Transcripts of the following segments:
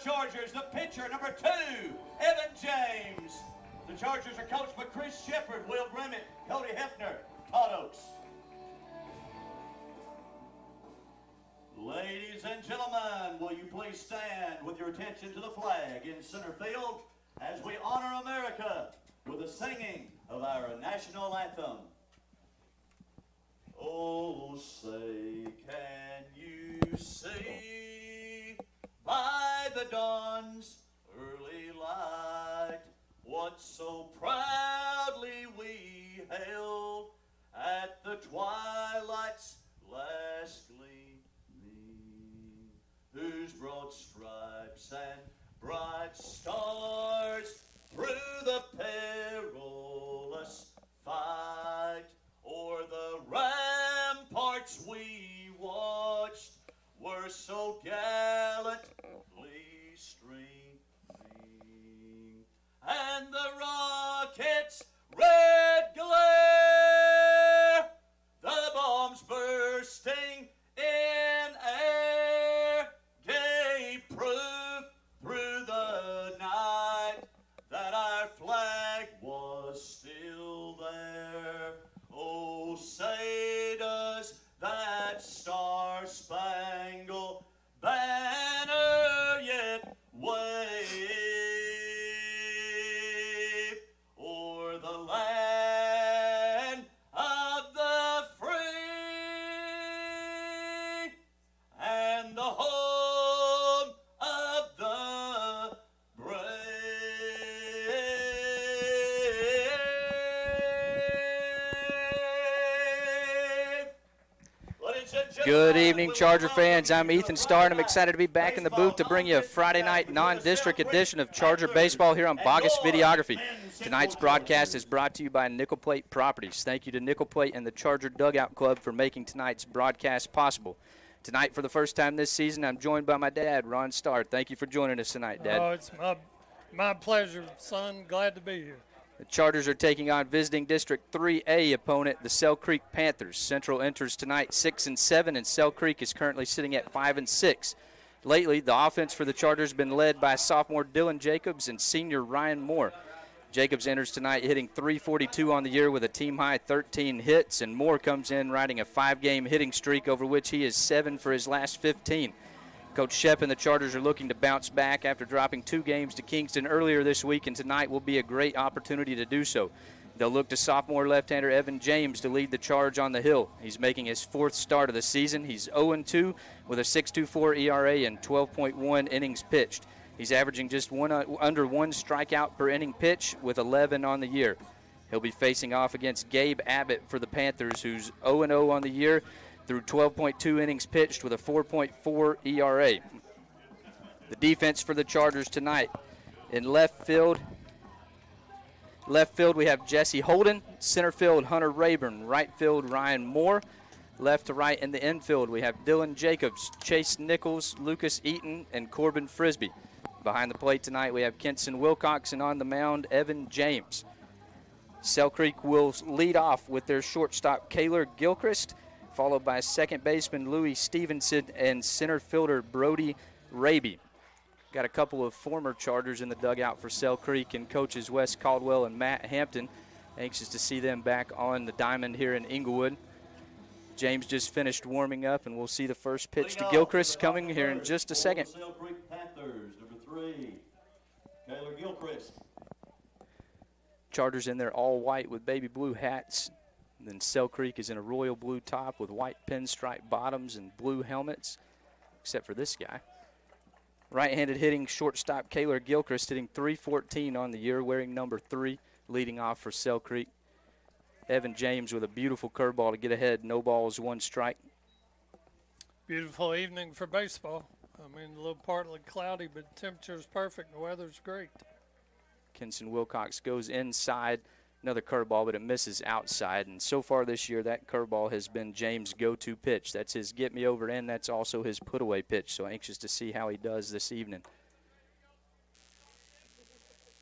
Chargers, the pitcher, number 2, Evan James. The Chargers are coached by Chris Shepard, Will Grimmett, Cody Hefner, Todd Oaks. Ladies and gentlemen, will you please stand with your attention to the flag in center field as we honor America with the singing of our national anthem. Oh, say, can you see by the dawn's early light what so proudly we hailed at the twilight's last gleaming, whose broad stripes and bright stars through the perilous fight o'er the ramparts we watched were so gallantly streaming, and the rockets' red glare, the bombs bursting in air, gave proof through the night that our flag was still there. Oh, say does that star-spangled banner yet wave o'er the land of the free and the home of the brave. Good evening, Charger fans. I'm Ethan Starr, and I'm excited to be back in the booth to bring you a Friday night non-district edition of Charger Baseball here on Bogus Videography. Tonight's broadcast is brought to you by Nickel Plate Properties. Thank you to Nickel Plate and the Charger Dugout Club for making tonight's broadcast possible. Tonight, for the first time this season, I'm joined by my dad, Ron Starr. Thank you for joining us tonight, Dad. Oh, it's my pleasure, son. Glad to be here. The Chargers are taking on visiting District 3A opponent, the Cell Creek Panthers. Central enters tonight 6-7, and Cell Creek is currently sitting at 5-6. Lately, the offense for the Chargers has been led by sophomore Dylan Jacobs and senior Ryan Moore. Jacobs enters tonight hitting .342 on the year with a team-high 13 hits, and Moore comes in riding a 5-game hitting streak over which he is 7 for his last 15. Coach Shep and the Chargers are looking to bounce back after dropping 2 games to Kingston earlier this week, and tonight will be a great opportunity to do so. They'll look to sophomore left-hander Evan James to lead the charge on the hill. He's making his 4th start of the season. He's 0-2 with a 6.24 ERA and 12.1 innings pitched. He's averaging just under 1 strikeout per inning pitch with 11 on the year. He'll be facing off against Gabe Abbott for the Panthers, who's 0-0 on the year through 12.2 innings pitched with a 4.4 ERA. The defense for the Chargers tonight. In left field, we have Jesse Holden. Center field, Hunter Rayburn. Right field, Ryan Moore. Left to right in the infield, we have Dylan Jacobs, Chase Nichols, Lucas Eaton, and Corbin Frisbee. Behind the plate tonight, we have Kenson Wilcox, and on the mound, Evan James. Cell Creek will lead off with their shortstop, Kaylor Gilchrist, followed by second baseman Louis Stevenson and center fielder Brody Raby. Got a couple of former Chargers in the dugout for Cell Creek, and coaches Wes Caldwell and Matt Hampton. Anxious to see them back on the diamond here in Inglewood. James just finished warming up, and we'll see the first pitch to Gilchrist coming here in just a second. Cell Creek Panthers, number 3, Kaylor Gilchrist. Chargers in there all white with baby blue hats. And then Cell Creek is in a royal blue top with white pinstripe bottoms and blue helmets, except for this guy. Right-handed hitting shortstop Kaylor Gilchrist hitting .314 on the year, wearing number 3, leading off for Cell Creek. Evan James with a beautiful curveball to get ahead. No balls, 1 strike. Beautiful evening for baseball. I mean, a little partly cloudy, but the temperature's perfect. The weather's great. Kenson Wilcox goes inside. Another curveball, but it misses outside. And so far this year, that curveball has been James' go-to pitch. That's his get-me-over, and that's also his put-away pitch. So anxious to see how he does this evening.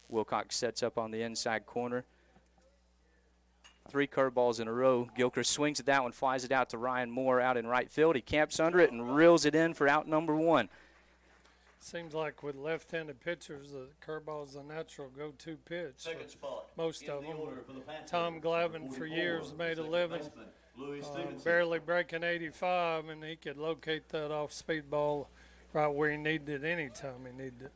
Wilcox sets up on the inside corner. 3 curveballs in a row. Gilchrist swings at that one, flies it out to Ryan Moore out in right field. He camps under it and reels it in for out number 1. Seems like with left-handed pitchers, the curveball is the natural go-to pitch. Second spot. Most in of the them. order for the Panthers, Tom Glavine for 44, years made a second living, baseman, Louis Stevenson. barely breaking 85, and he could locate that off-speed ball right where he needed it anytime he needed it.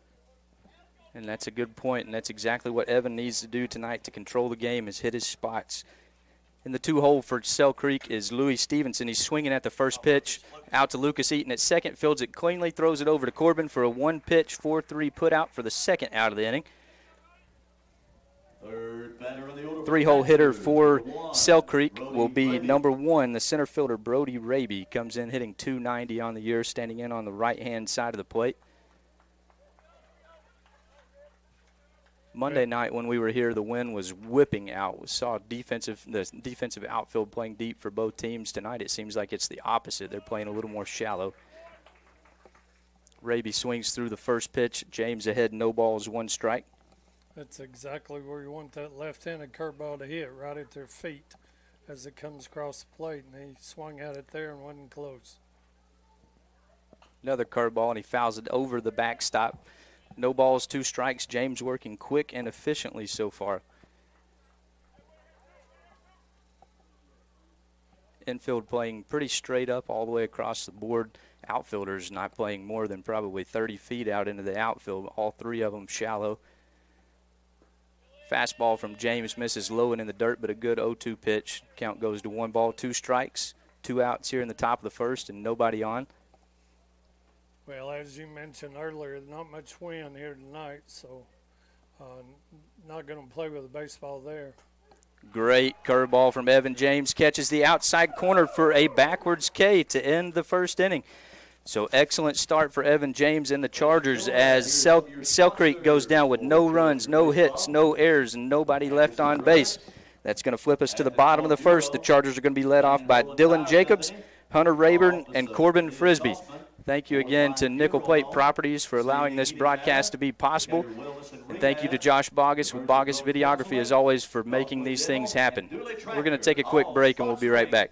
And that's a good point, and that's exactly what Evan needs to do tonight to control the game, is hit his spots. In the 2-hole for Cell Creek is Louis Stevenson. He's swinging at the first pitch, out to Lucas Eaton at second, fields it cleanly, throws it over to Corbin for a 1-pitch, 4-3 putout for the second out of the inning. Third batter in the order. 3-hole hitter for Cell Creek will be number 1, the center fielder Brody Raby. Comes in hitting .290 on the year, standing in on the right-hand side of the plate. Monday night when we were here, the wind was whipping out. We saw the defensive outfield playing deep for both teams. Tonight it seems like it's the opposite. They're playing a little more shallow. Raby swings through the first pitch. James ahead, no balls, 1 strike. That's exactly where you want that left-handed curveball to hit, right at their feet as it comes across the plate, and he swung at it there and wasn't close. Another curveball, and he fouls it over the backstop. No balls, 2 strikes. James working quick and efficiently so far. Infield playing pretty straight up all the way across the board. Outfielders not playing more than probably 30 feet out into the outfield. All 3 of them shallow. Fastball from James misses low and in the dirt, but a good 0-2 pitch. Count goes to 1 ball, 2 strikes. 2 outs here in the top of the first and nobody on. Well, as you mentioned earlier, not much wind here tonight, so not going to play with a baseball there. Great curveball from Evan James. Catches the outside corner for a backwards K to end the first inning. So excellent start for Evan James and the Chargers as Cell Creek goes down with no runs, no hits, no errors, and nobody left on base. That's going to flip us to the bottom of the first. The Chargers are going to be led off by Dylan Jacobs, Hunter Rayburn, and Corbin Frisbee. Thank you again to Nickel Plate Properties for allowing this broadcast to be possible. And thank you to Josh Bogus with Bogus Videography, as always, for making these things happen. We're going to take a quick break, and we'll be right back.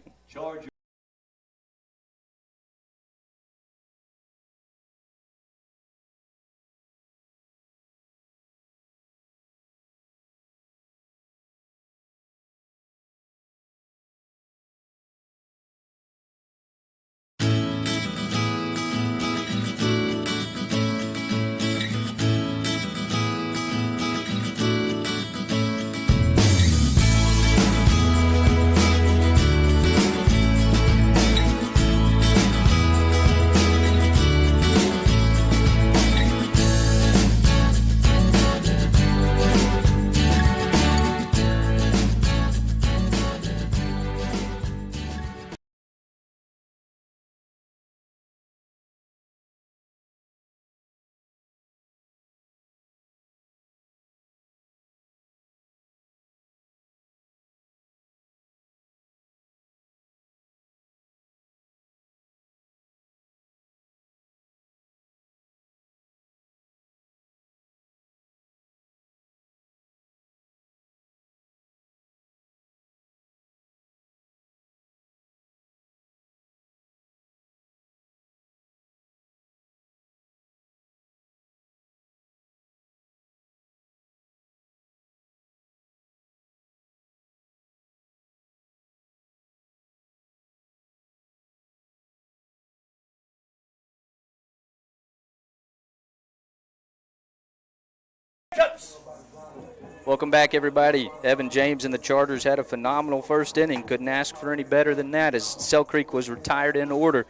Welcome back, everybody. Evan James and the Chargers had a phenomenal first inning. Couldn't ask for any better than that as Cell Creek was retired in order.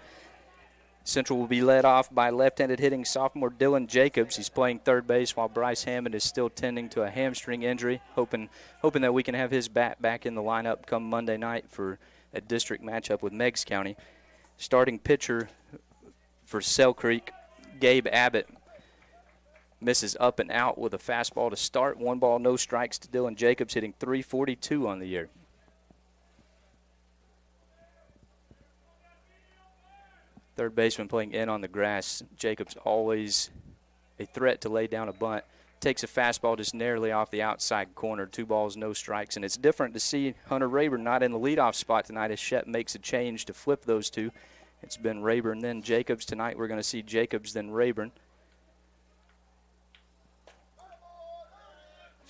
Central will be led off by left-handed hitting sophomore Dylan Jacobs. He's playing third base while Bryce Hammond is still tending to a hamstring injury, hoping that we can have his bat back in the lineup come Monday night for a district matchup with Meigs County. Starting pitcher for Cell Creek, Gabe Abbott, misses up and out with a fastball to start. 1 ball, no strikes to Dylan Jacobs, hitting .342 on the year. Third baseman playing in on the grass. Jacobs always a threat to lay down a bunt. Takes a fastball just narrowly off the outside corner. 2 balls, no strikes. And it's different to see Hunter Rayburn not in the leadoff spot tonight as Shep makes a change to flip those two. It's been Rayburn then Jacobs. Tonight we're going to see Jacobs then Rayburn.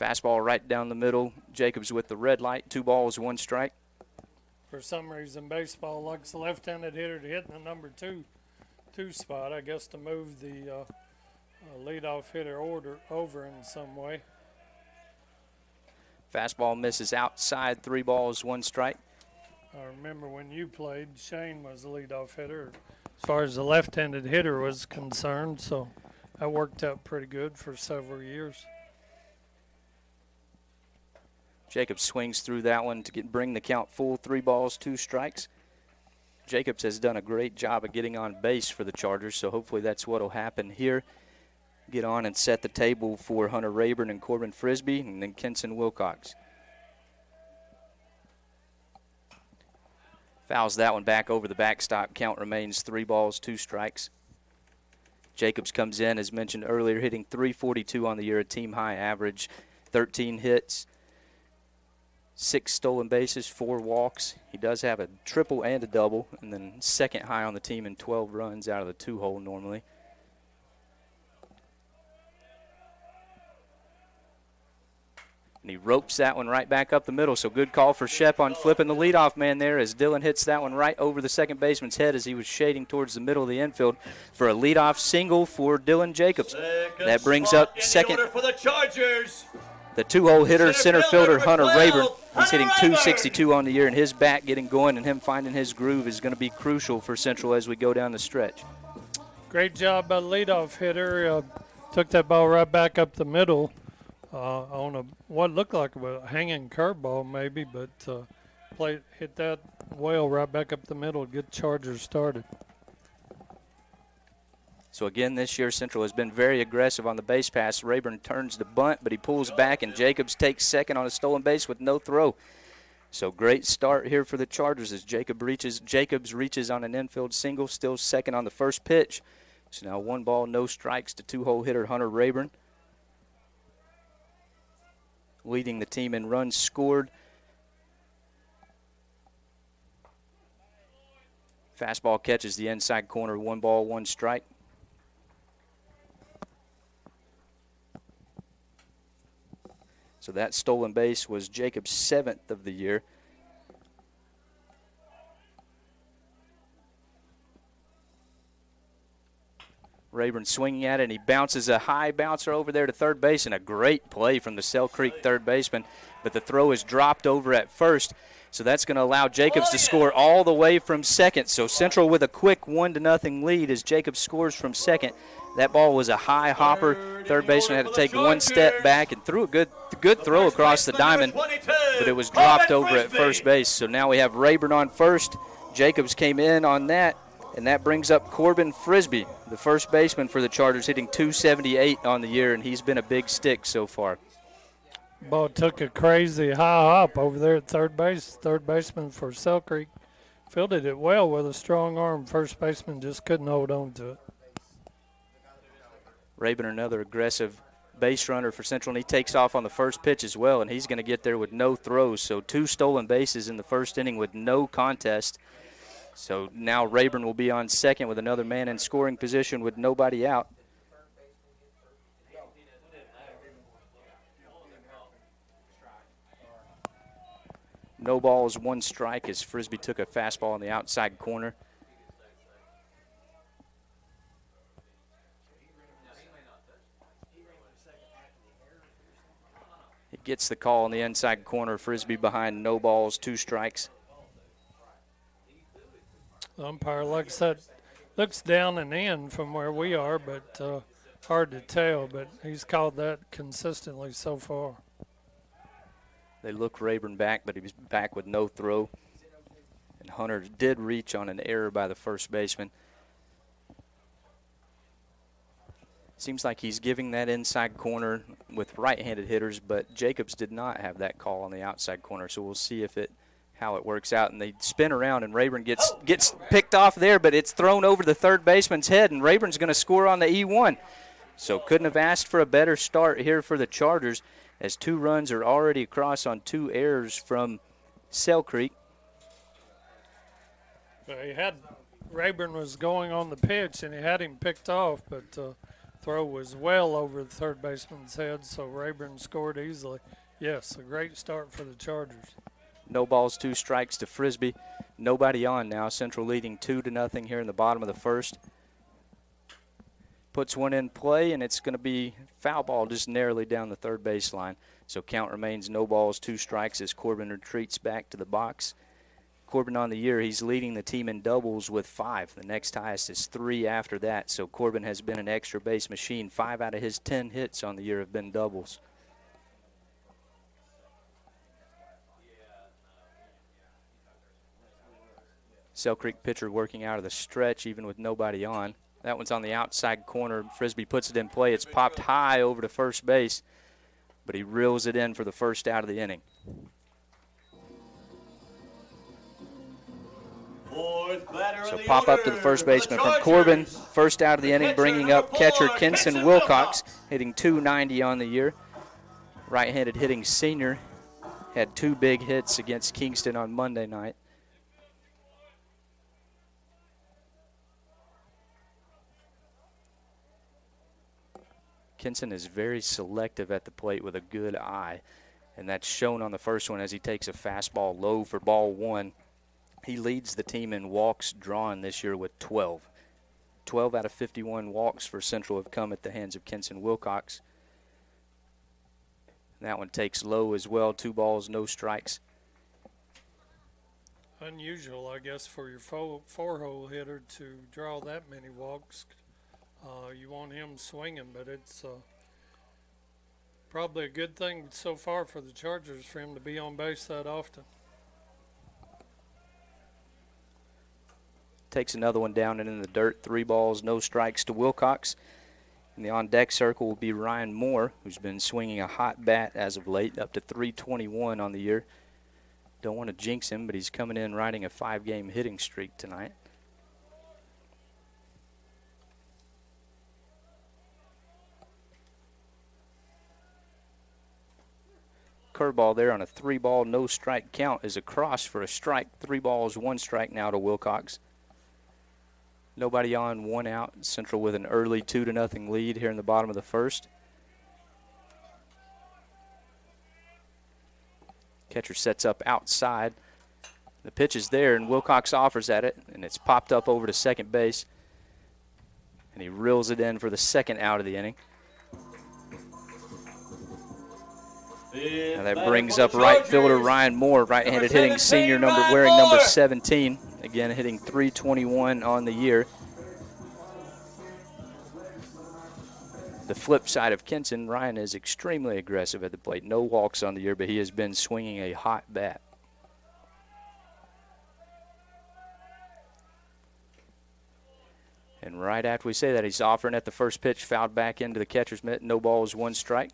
Fastball right down the middle. Jacobs with the red light. 2 balls, 1 strike. For some reason, baseball likes the left-handed hitter to hit in the number two spot, I guess, to move the leadoff hitter over in some way. Fastball misses outside. 3 balls, 1 strike. I remember when you played, Shane was the leadoff hitter as far as the left-handed hitter was concerned, so that worked out pretty good for several years. Jacobs swings through that one to bring the count full. 3 balls, 2 strikes. Jacobs has done a great job of getting on base for the Chargers, so hopefully that's what will happen here. Get on and set the table for Hunter Rayburn and Corbin Frisbee, and then Kenson Wilcox. Fouls that one back over the backstop. Count remains 3 balls, 2 strikes. Jacobs comes in, as mentioned earlier, hitting .342 on the year, a team-high average, 13 hits, 6 stolen bases, 4 walks. He does have a triple and a double, and then second high on the team in 12 runs out of the 2-hole normally. And he ropes that one right back up the middle, so good call for Shep on flipping the leadoff man there as Dylan hits that one right over the second baseman's head as he was shading towards the middle of the infield for a leadoff single for Dylan Jacobs. That brings up second for the Chargers. the 2-hole hitter, center fielder Hunter Rayburn. He's hitting .262 on the year, and his bat getting going and him finding his groove is going to be crucial for Central as we go down the stretch. Great job by the leadoff hitter. Took that ball right back up the middle. On what looked like a hanging curveball maybe, but hit that well right back up the middle to get Chargers started. So again, this year Central has been very aggressive on the base pass. Rayburn turns the bunt, but he pulls back, and Jacobs takes second on a stolen base with no throw. So great start here for the Chargers as Jacobs reaches on an infield single, still second on the first pitch. So now 1 ball, no strikes to 2-hole hitter Hunter Rayburn. Leading the team in runs scored. Fastball catches the inside corner, 1 ball, 1 strike. So that stolen base was Jacobs' 7th of the year. Rayburn swinging at it, and he bounces a high bouncer over there to third base, and a great play from the Cell Creek third baseman. But the throw is dropped over at first, so that's going to allow Jacobs to score all the way from second. So Central with a quick 1-0 lead as Jacobs scores from second. That ball was a high hopper. Third baseman had to take 1 step back and threw a good throw across the diamond, but it was dropped over at first base. So now we have Rayburn on first. Jacobs came in on that. And that brings up Corbin Frisbee, the first baseman for the Chargers, hitting .278 on the year, and he's been a big stick so far. Ball took a crazy high hop over there at third base. Third baseman for Cell Creek fielded it well with a strong arm. First baseman just couldn't hold on to it. Rayburn, another aggressive base runner for Central, and he takes off on the first pitch as well, and he's going to get there with no throws. So 2 stolen bases in the first inning with no contest. So now Rayburn will be on second with another man in scoring position with nobody out. No balls, 1 strike as Frisbee took a fastball on the outside corner. He gets the call on the inside corner. Frisbee behind, no balls, 2 strikes. The umpire looks down and in from where we are, but hard to tell. But he's called that consistently so far. They look Rayburn back, but he was back with no throw. And Hunter did reach on an error by the first baseman. Seems like he's giving that inside corner with right-handed hitters, but Jacobs did not have that call on the outside corner, so we'll see how it works out. And they spin around, and Rayburn gets picked off there, but it's thrown over the third baseman's head, and Rayburn's going to score on the E1. So couldn't have asked for a better start here for the Chargers, as 2 runs are already across on 2 errors from Cell Creek. Rayburn was going on the pitch, and he had him picked off, but throw was well over the third baseman's head, so Rayburn scored easily. Yes, a great start for the Chargers. No balls, 2 strikes to Frisbee. Nobody on now. Central leading 2-0 here in the bottom of the first. Puts one in play, and it's going to be foul ball just narrowly down the third baseline. So count remains no balls, 2 strikes as Corbin retreats back to the box. Corbin on the year, he's leading the team in doubles with 5. The next highest is 3 after that. So Corbin has been an extra base machine. 5 out of his 10 hits on the year have been doubles. Cell Creek pitcher working out of the stretch even with nobody on. That one's on the outside corner. Frisbee puts it in play. It's popped high over to first base, but he reels it in for the first out of the inning. So pop up to the first baseman from Corbin. First out of the inning, bringing up catcher Kenson Wilcox, hitting .290 on the year. Right-handed hitting senior. Had 2 big hits against Kingston on Monday night. Kenson is very selective at the plate with a good eye, and that's shown on the first one as he takes a fastball low for ball 1. He leads the team in walks drawn this year with 12. 12 out of 51 walks for Central have come at the hands of Kenson Wilcox. That one takes low as well, 2 balls, no strikes. Unusual, I guess, for your four-hole hitter to draw that many walks. You want him swinging, but it's probably a good thing so far for the Chargers for him to be on base that often. Takes another one down and in the dirt. 3 balls, no strikes to Wilcox. In the on-deck circle will be Ryan Moore, who's been swinging a hot bat as of late, up to .321 on the year. Don't want to jinx him, but he's coming in riding a 5-game hitting streak tonight. Curveball there on a 3-ball, no strike count is a cross for a strike. 3 balls, 1 strike now to Wilcox. Nobody on, 1 out. Central with an early 2-0 lead here in the bottom of the first. Catcher sets up outside. The pitch is there, and Wilcox offers at it, and it's popped up over to second base. And he reels it in for the second out of the inning. Now that brings up right fielder Ryan Moore, right-handed hitting senior, wearing number 17. Again, hitting .321 on the year. The flip side of Kenson, Ryan is extremely aggressive at the plate. No walks on the year, but he has been swinging a hot bat. And right after we say that, he's offering at the first pitch, fouled back into the catcher's mitt. No balls, 1 strike.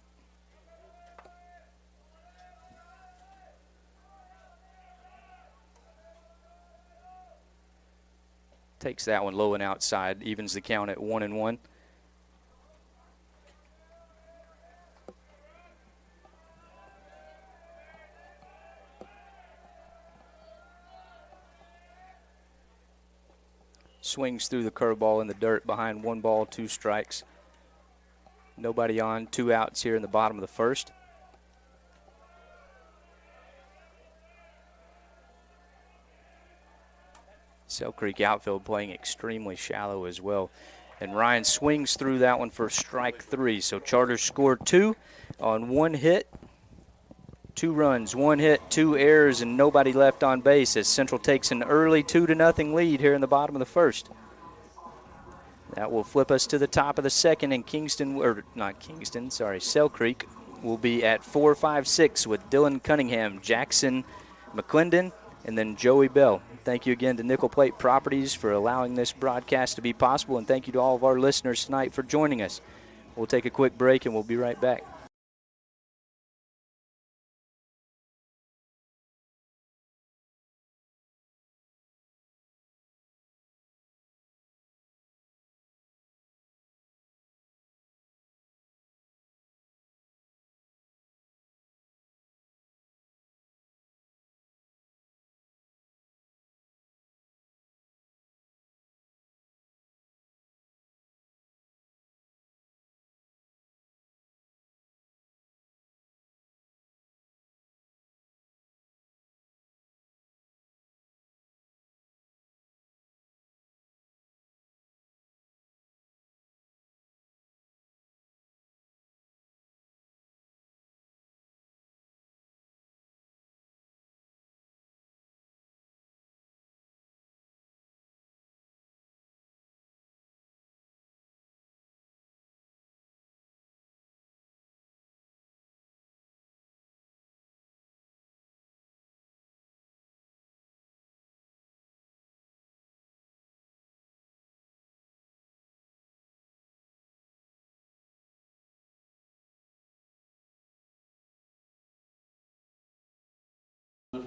Takes that one low and outside, evens the count at 1-1. Swings through the curveball in the dirt behind 1 ball, 2 strikes. Nobody on, 2 outs here in the bottom of the first. Cell Creek outfield playing extremely shallow as well. And Ryan swings through that one for strike 3. So Chargers scored 2 on 1 hit. 2 runs, 1 hit, 2 errors, and nobody left on base as Central takes an early 2-0 lead here in the bottom of the first. That will flip us to the top of the second, and Cell Creek will be at 4-5-6 with Dylan Cunningham, Jackson McClendon, and then Joey Bell. Thank you again to Nickel Plate Properties for allowing this broadcast to be possible, and thank you to all of our listeners tonight for joining us. We'll take a quick break, and we'll be right back.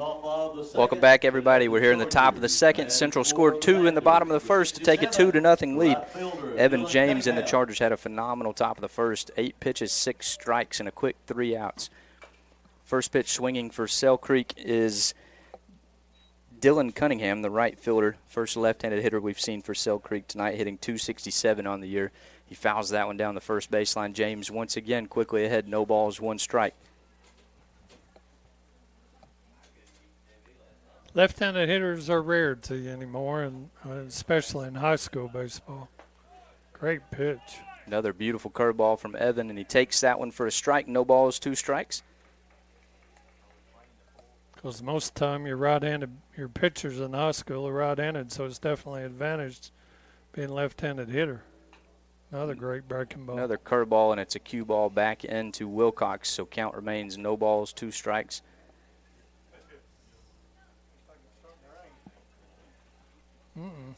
top of the second. Welcome back, everybody. We're here in the top of the second. Central scored 2 in the bottom of the first to take a 2-0 lead. Evan James and the Chargers had a phenomenal top of the first. 8 pitches, 6 strikes, and a quick 3 outs. First pitch swinging for Sell Creek is Dylan Cunningham, the right fielder. First left-handed hitter we've seen for Sell Creek tonight, hitting .267 on the year. He fouls that one down the first baseline. James once again quickly ahead, no balls, 1 strike. Left-handed hitters are rare to you anymore, and especially in high school baseball. Great pitch. Another beautiful curveball from Evan, and he takes that one for a strike. No balls, 2 strikes. Because most of the time your pitchers in high school are right-handed, so it's definitely advantaged being left-handed hitter. Another great breaking ball. Another curveball, and it's a cue ball back into Wilcox, so count remains no balls, 2 strikes.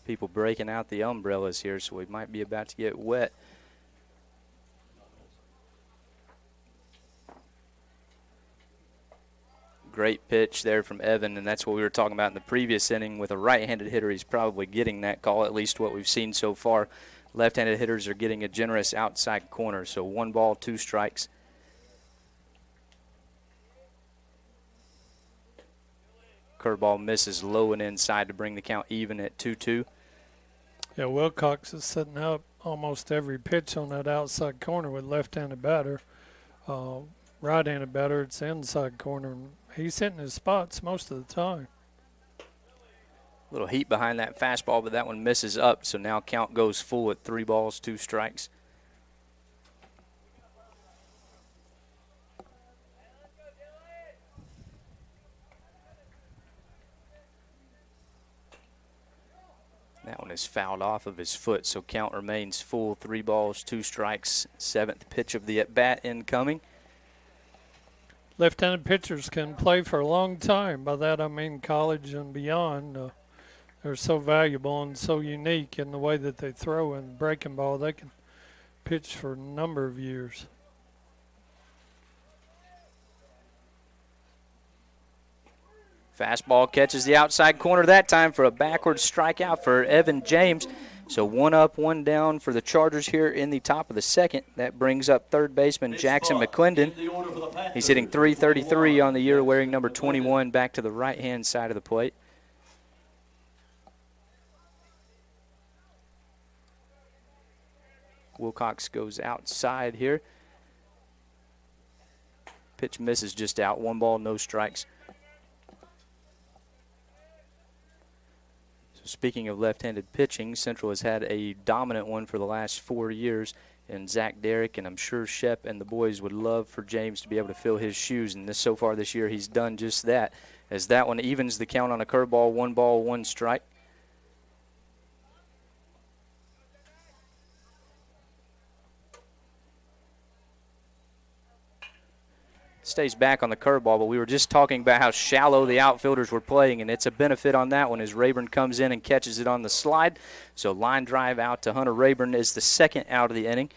People breaking out the umbrellas here, so we might be about to get wet. Great pitch there from Evan, and that's what we were talking about in the previous inning. With a right-handed hitter, he's probably getting that call, at least what we've seen so far. Left-handed hitters are getting a generous outside corner, so 1 ball, 2 strikes. Curveball misses low and inside to bring the count even at 2-2. Yeah, Wilcox is setting up almost every pitch on that outside corner with left-handed batter. Right-handed batter, it's inside corner. He's hitting his spots most of the time. A little heat behind that fastball, but that one misses up, so now count goes full at 3 balls, 2 strikes. That one is fouled off of his foot, so count remains full, 3 balls, 2 strikes. 7th pitch of the at-bat incoming. Left-handed pitchers can play for a long time. By that I mean college and beyond. They're so valuable and so unique in the way that they throw and breaking ball. They can pitch for a number of years. Fastball catches the outside corner that time for a backwards strikeout for Evan James. So 1 up, 1 down for the Chargers here in the top of the second. That brings up third baseman Jackson McClendon. He's hitting .333 on the year, wearing number 21 back to the right-hand side of the plate. Wilcox goes outside here. Pitch misses just out. 1 ball, no strikes. So speaking of left-handed pitching, Central has had a dominant one for the last 4 years in Zach Derrick, and I'm sure Shep and the boys would love for James to be able to fill his shoes, and so far this year he's done just that, as that one evens the count on a curveball. 1 ball, 1 strike. Stays back on the curveball, but we were just talking about how shallow the outfielders were playing, and it's a benefit on that one as Rayburn comes in and catches it on the slide. So line drive out to Hunter Rayburn is the 2nd out of the inning.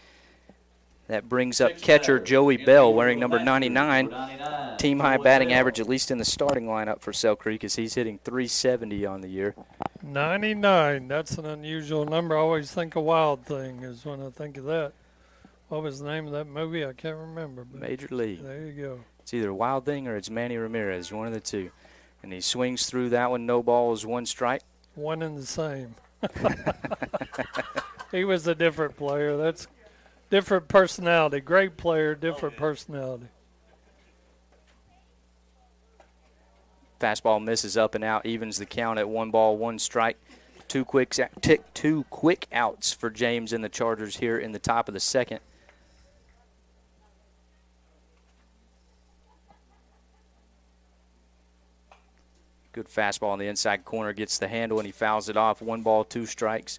That brings up catcher Joey Bell, wearing number 99. Team high batting average, at least in the starting lineup for Sell Creek, as he's hitting .370 on the year. 99, that's an unusual number. I always think a Wild Thing is when I think of that. What was the name of that movie? I can't remember. But Major League. There you go. It's either Wild Thing or it's Manny Ramirez, one of the two. And he swings through that one. No balls, 1 strike. One and the same. He was a different player. That's different personality. Great player, different personality. Fastball misses up and out, evens the count at 1 ball, 1 strike. Two quick outs for James and the Chargers here in the top of the second. Good fastball on the inside corner, gets the handle, and he fouls it off. 1 ball, 2 strikes.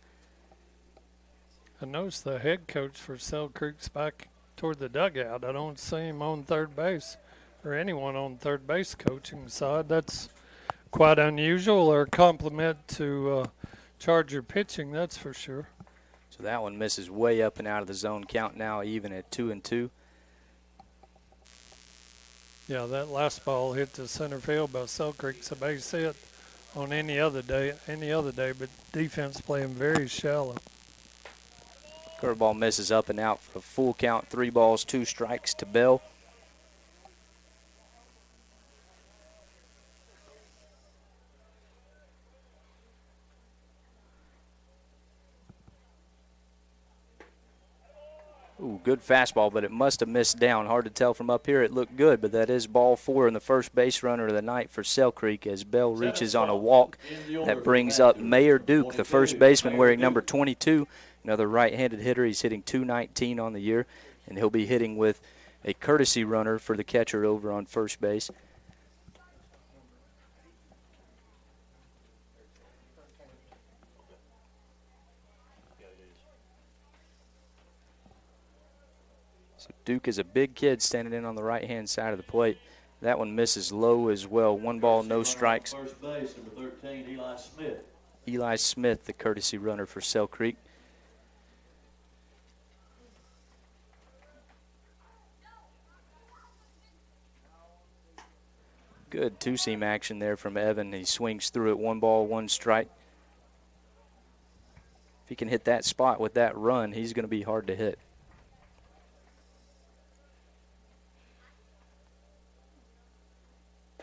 I noticed the head coach for Sell Creek's back toward the dugout. I don't see him on third base or anyone on third base coaching side. That's quite unusual, or a compliment to Charger pitching, that's for sure. So that one misses way up and out of the zone. Count now even at 2-2. Yeah, that last ball hit the center field by Sell Creek's a base hit on any other day, but defense playing very shallow. Curveball misses up and out for a full count, 3 balls, 2 strikes to Bell. Ooh, good fastball, but it must have missed down. Hard to tell from up here. It looked good, but that is ball 4 and the first base runner of the night for Sell Creek as Bell reaches on a walk. That brings up Mayor Duke, the first baseman, wearing number 22. Another right-handed hitter. He's hitting .219 on the year, and he'll be hitting with a courtesy runner for the catcher over on first base. So Duke is a big kid standing in on the right-hand side of the plate. That one misses low as well. 1 ball, no strikes. First base, number 13, Eli Smith. Eli Smith, the courtesy runner for Sell Creek. Good two-seam action there from Evan. He swings through it. 1 ball, 1 strike. If he can hit that spot with that run, he's going to be hard to hit.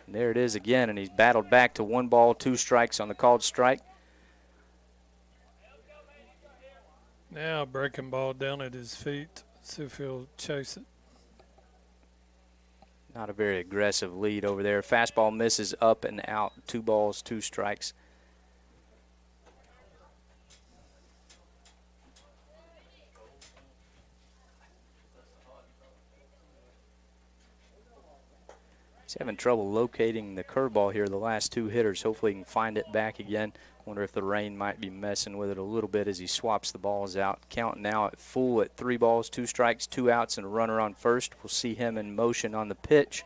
And there it is again, and he's battled back to 1 ball, 2 strikes on the called strike. Now breaking ball down at his feet. See if he'll chase it. Not a very aggressive lead over there. Fastball misses up and out. 2 balls, 2 strikes. He's having trouble locating the curveball here, the last 2 hitters. Hopefully he can find it back again. Wonder if the rain might be messing with it a little bit as he swaps the balls out. Count now at full at 3 balls, 2 strikes, 2 outs, and a runner on first. We'll see him in motion on the pitch.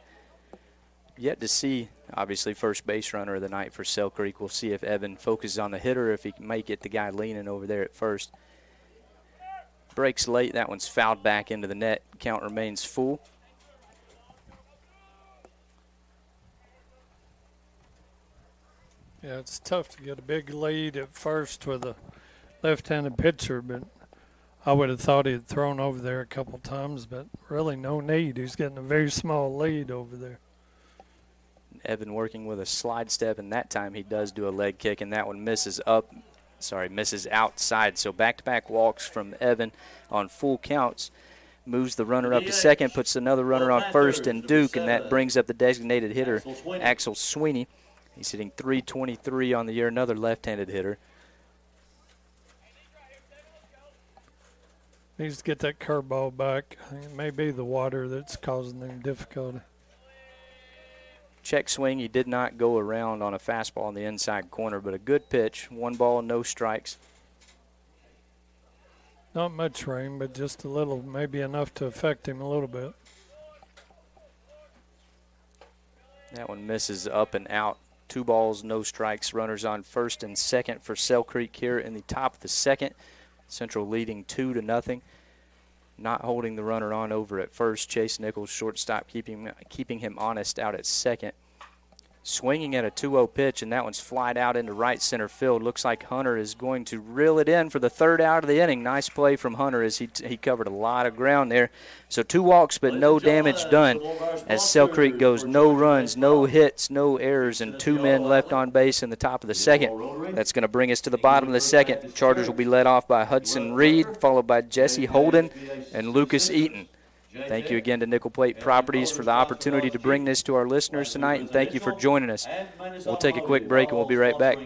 Yet to see, obviously, first base runner of the night for Sell Creek. We'll see if Evan focuses on the hitter, if he may get the guy leaning over there at first. Breaks late. That one's fouled back into the net. Count remains full. Yeah, it's tough to get a big lead at first with a left-handed pitcher, but I would have thought he had thrown over there a couple times, but really no need. He's getting a very small lead over there. Evan working with a slide step, and that time he does do a leg kick, and that one misses outside. So back-to-back walks from Evan on full counts. Moves the runner up to second, puts another runner on first, and Duke, and that brings up the designated hitter, Axel Sweeney. He's hitting .323 on the year, another left-handed hitter. Needs to get that curveball back. It may be the water that's causing them difficulty. Check swing. He did not go around on a fastball in the inside corner, but a good pitch. 1 ball, no strikes. Not much rain, but just a little, maybe enough to affect him a little bit. That one misses up and out. 2 balls, no strikes. Runners on first and second for Sell Creek here in the top of the second. Central leading 2-0. Not holding the runner on over at first. Chase Nichols, shortstop, keeping him honest out at second. Swinging at a 2-0 pitch, and that one's flied out into right center field. Looks like Hunter is going to reel it in for the 3rd out of the inning. Nice play from Hunter as he covered a lot of ground there. So 2 walks, but no damage done as Sell Creek goes no runs, no hits, no errors, and 2 men left on base in the top of the second. That's going to bring us to the bottom of the second. The Chargers will be led off by Hudson Reed, followed by Jesse Holden and Lucas Eaton. Thank you again to Nickel Plate Properties for the opportunity to bring this to our listeners tonight, and thank you for joining us. We'll take a quick break, and we'll be right back.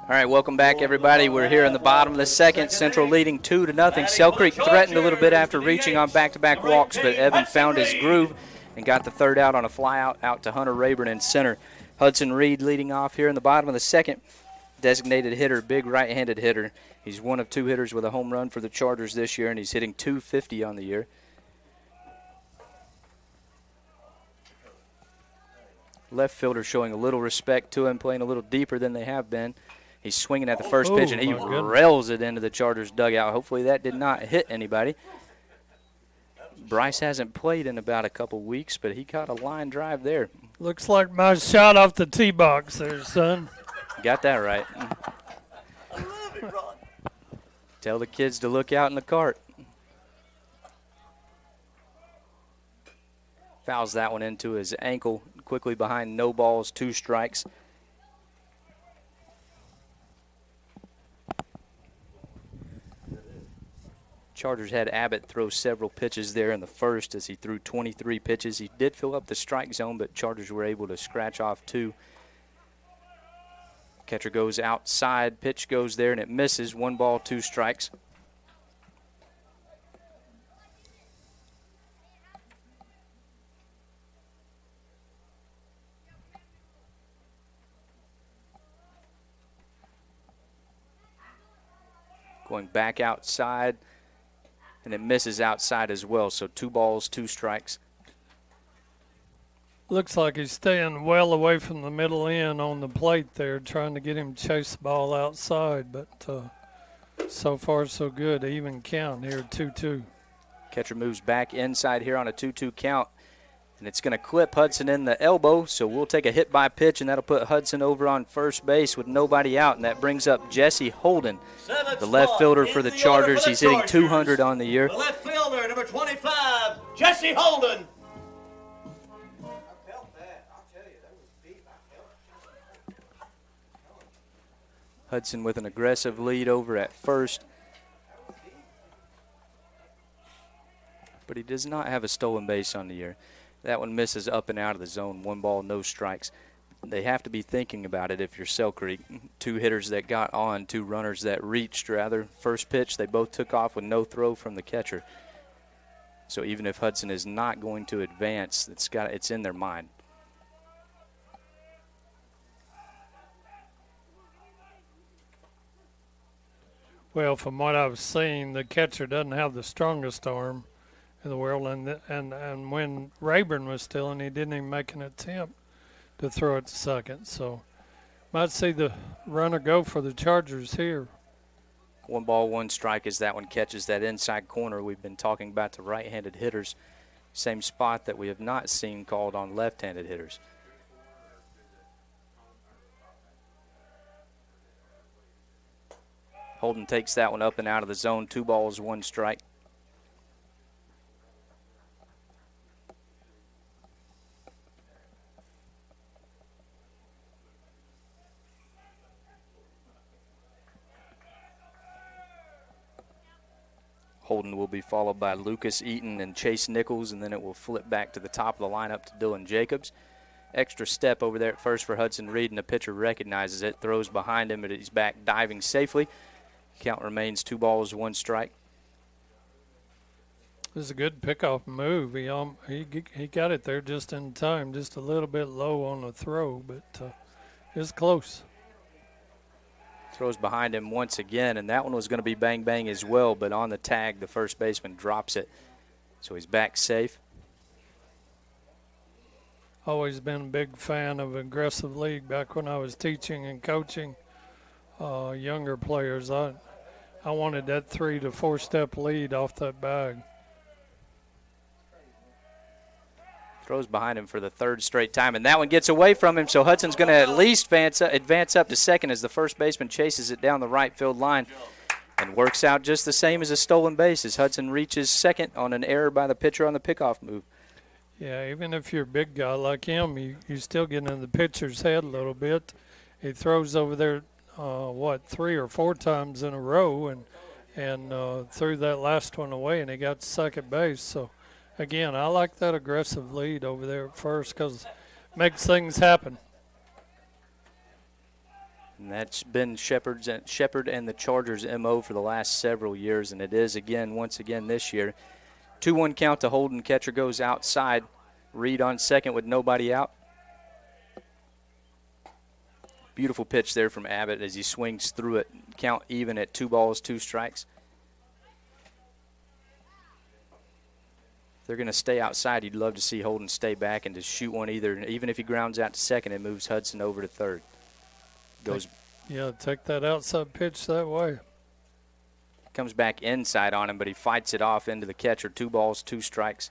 All right, welcome back, everybody. We're here in the bottom of the second. Central leading 2-0. Sell Creek threatened a little bit after reaching on back-to-back walks, but Evan found his groove and got the third out on a fly out to Hunter Rayburn in center. Hudson Reed leading off here in the bottom of the second. Designated hitter, big right-handed hitter. He's one of 2 hitters with a home run for the Chargers this year, and he's hitting .250 on the year. Left fielder showing a little respect to him, playing a little deeper than they have been. He's swinging at the first pitch, and he rails it into the Chargers dugout. Hopefully that did not hit anybody. Bryce hasn't played in about a couple weeks, but he caught a line drive there. Looks like my shot off the tee box there, son. Got that right. I love it, Ron. Tell the kids to look out in the cart. Fouls that one into his ankle. Quickly behind, no balls, 2 strikes. Chargers had Abbott throw several pitches there in the first as he threw 23 pitches. He did fill up the strike zone, but Chargers were able to scratch off 2. Catcher goes outside, pitch goes there, and it misses. 1 ball, 2 strikes. Going back outside, and it misses outside as well. So 2 balls, 2 strikes. Looks like he's staying well away from the middle end on the plate there, trying to get him to chase the ball outside. But so far, so good. Even count here, 2-2. Catcher moves back inside here on a 2-2 count. And it's going to clip Hudson in the elbow, so we'll take a hit by pitch, and that'll put Hudson over on first base with nobody out, and that brings up Jesse Holden, the left fielder for the Chargers. He's hitting 200 on the year. The left fielder, number 25, Jesse Holden. I felt that. I'll tell you, that was deep. I felt it. Hudson with an aggressive lead over at first. But he does not have a stolen base on the year. That one misses up and out of the zone. 1 ball, no strikes. They have to be thinking about it if you're Sell Creek. 2 hitters that got on, 2 runners that reached, rather. First pitch, they both took off with no throw from the catcher. So even if Hudson is not going to advance, it's in their mind. Well, from what I've seen, the catcher doesn't have the strongest arm in the world, and when Rayburn was still in, he didn't even make an attempt to throw it to second. So might see the runner go for the Chargers here. 1 ball, 1 strike as that one catches that inside corner. We've been talking about the right-handed hitters, same spot that we have not seen called on left-handed hitters. Holden takes that one up and out of the zone. 2 balls, 1 strike. Holden will be followed by Lucas Eaton and Chase Nichols, and then it will flip back to the top of the lineup to Dylan Jacobs. Extra step over there at first for Hudson Reed, and the pitcher recognizes it, throws behind him, but he's back diving safely. Count remains 2 balls, 1 strike. This is a good pickoff move. He got it there just in time, just a little bit low on the throw, but it's close. Throws behind him once again, and that one was going to be bang-bang as well, but on the tag, the first baseman drops it. So he's back safe. Always been a big fan of aggressive league. Back when I was teaching and coaching younger players, I wanted that 3 to 4 step lead off that bag. Throws behind him for the 3rd straight time, and that one gets away from him, so Hudson's going to at least advance up to second as the first baseman chases it down the right field line and works out just the same as a stolen base as Hudson reaches second on an error by the pitcher on the pickoff move. Yeah, even if you're a big guy like him, you still get in the pitcher's head a little bit. He throws over there, 3 or 4 times in a row and threw that last one away, and he got to second base. So, again, I like that aggressive lead over there at first because it makes things happen. And that's been Shepherd and the Chargers' MO for the last several years, and it is again, once again this year. 2-1 count to Holden. Catcher goes outside. Reed on second with nobody out. Beautiful pitch there from Abbott as he swings through it. Count even at 2 balls, 2 strikes. If they're going to stay outside, you'd love to see Holden stay back and just shoot one either. Even if he grounds out to second, it moves Hudson over to third. Goes. Yeah, take that outside pitch that way. Comes back inside on him, but he fights it off into the catcher. 2 balls, 2 strikes.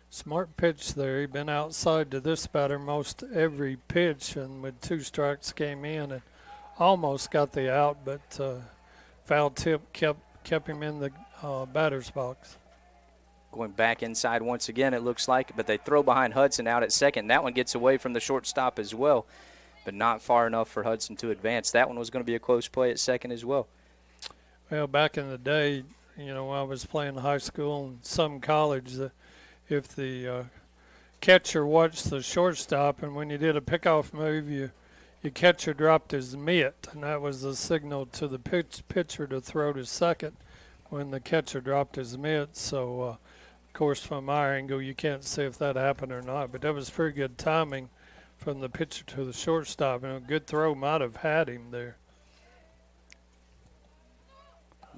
Smart pitch there. He'd been outside to this batter most every pitch, and with 2 strikes came in and almost got the out, but foul tip kept him in the batter's box. Going back inside once again, it looks like, but they throw behind Hudson out at second. That one gets away from the shortstop as well, but not far enough for Hudson to advance. That one was going to be a close play at second as well. Well, back in the day, you know, when I was playing high school and some college, if the catcher watched the shortstop, and when you did a pickoff move, your catcher dropped his mitt, and that was the signal to the pitcher to throw to second when the catcher dropped his mitt. So, of course, from our angle, you can't see if that happened or not, but that was pretty good timing from the pitcher to the shortstop, and a good throw might have had him there.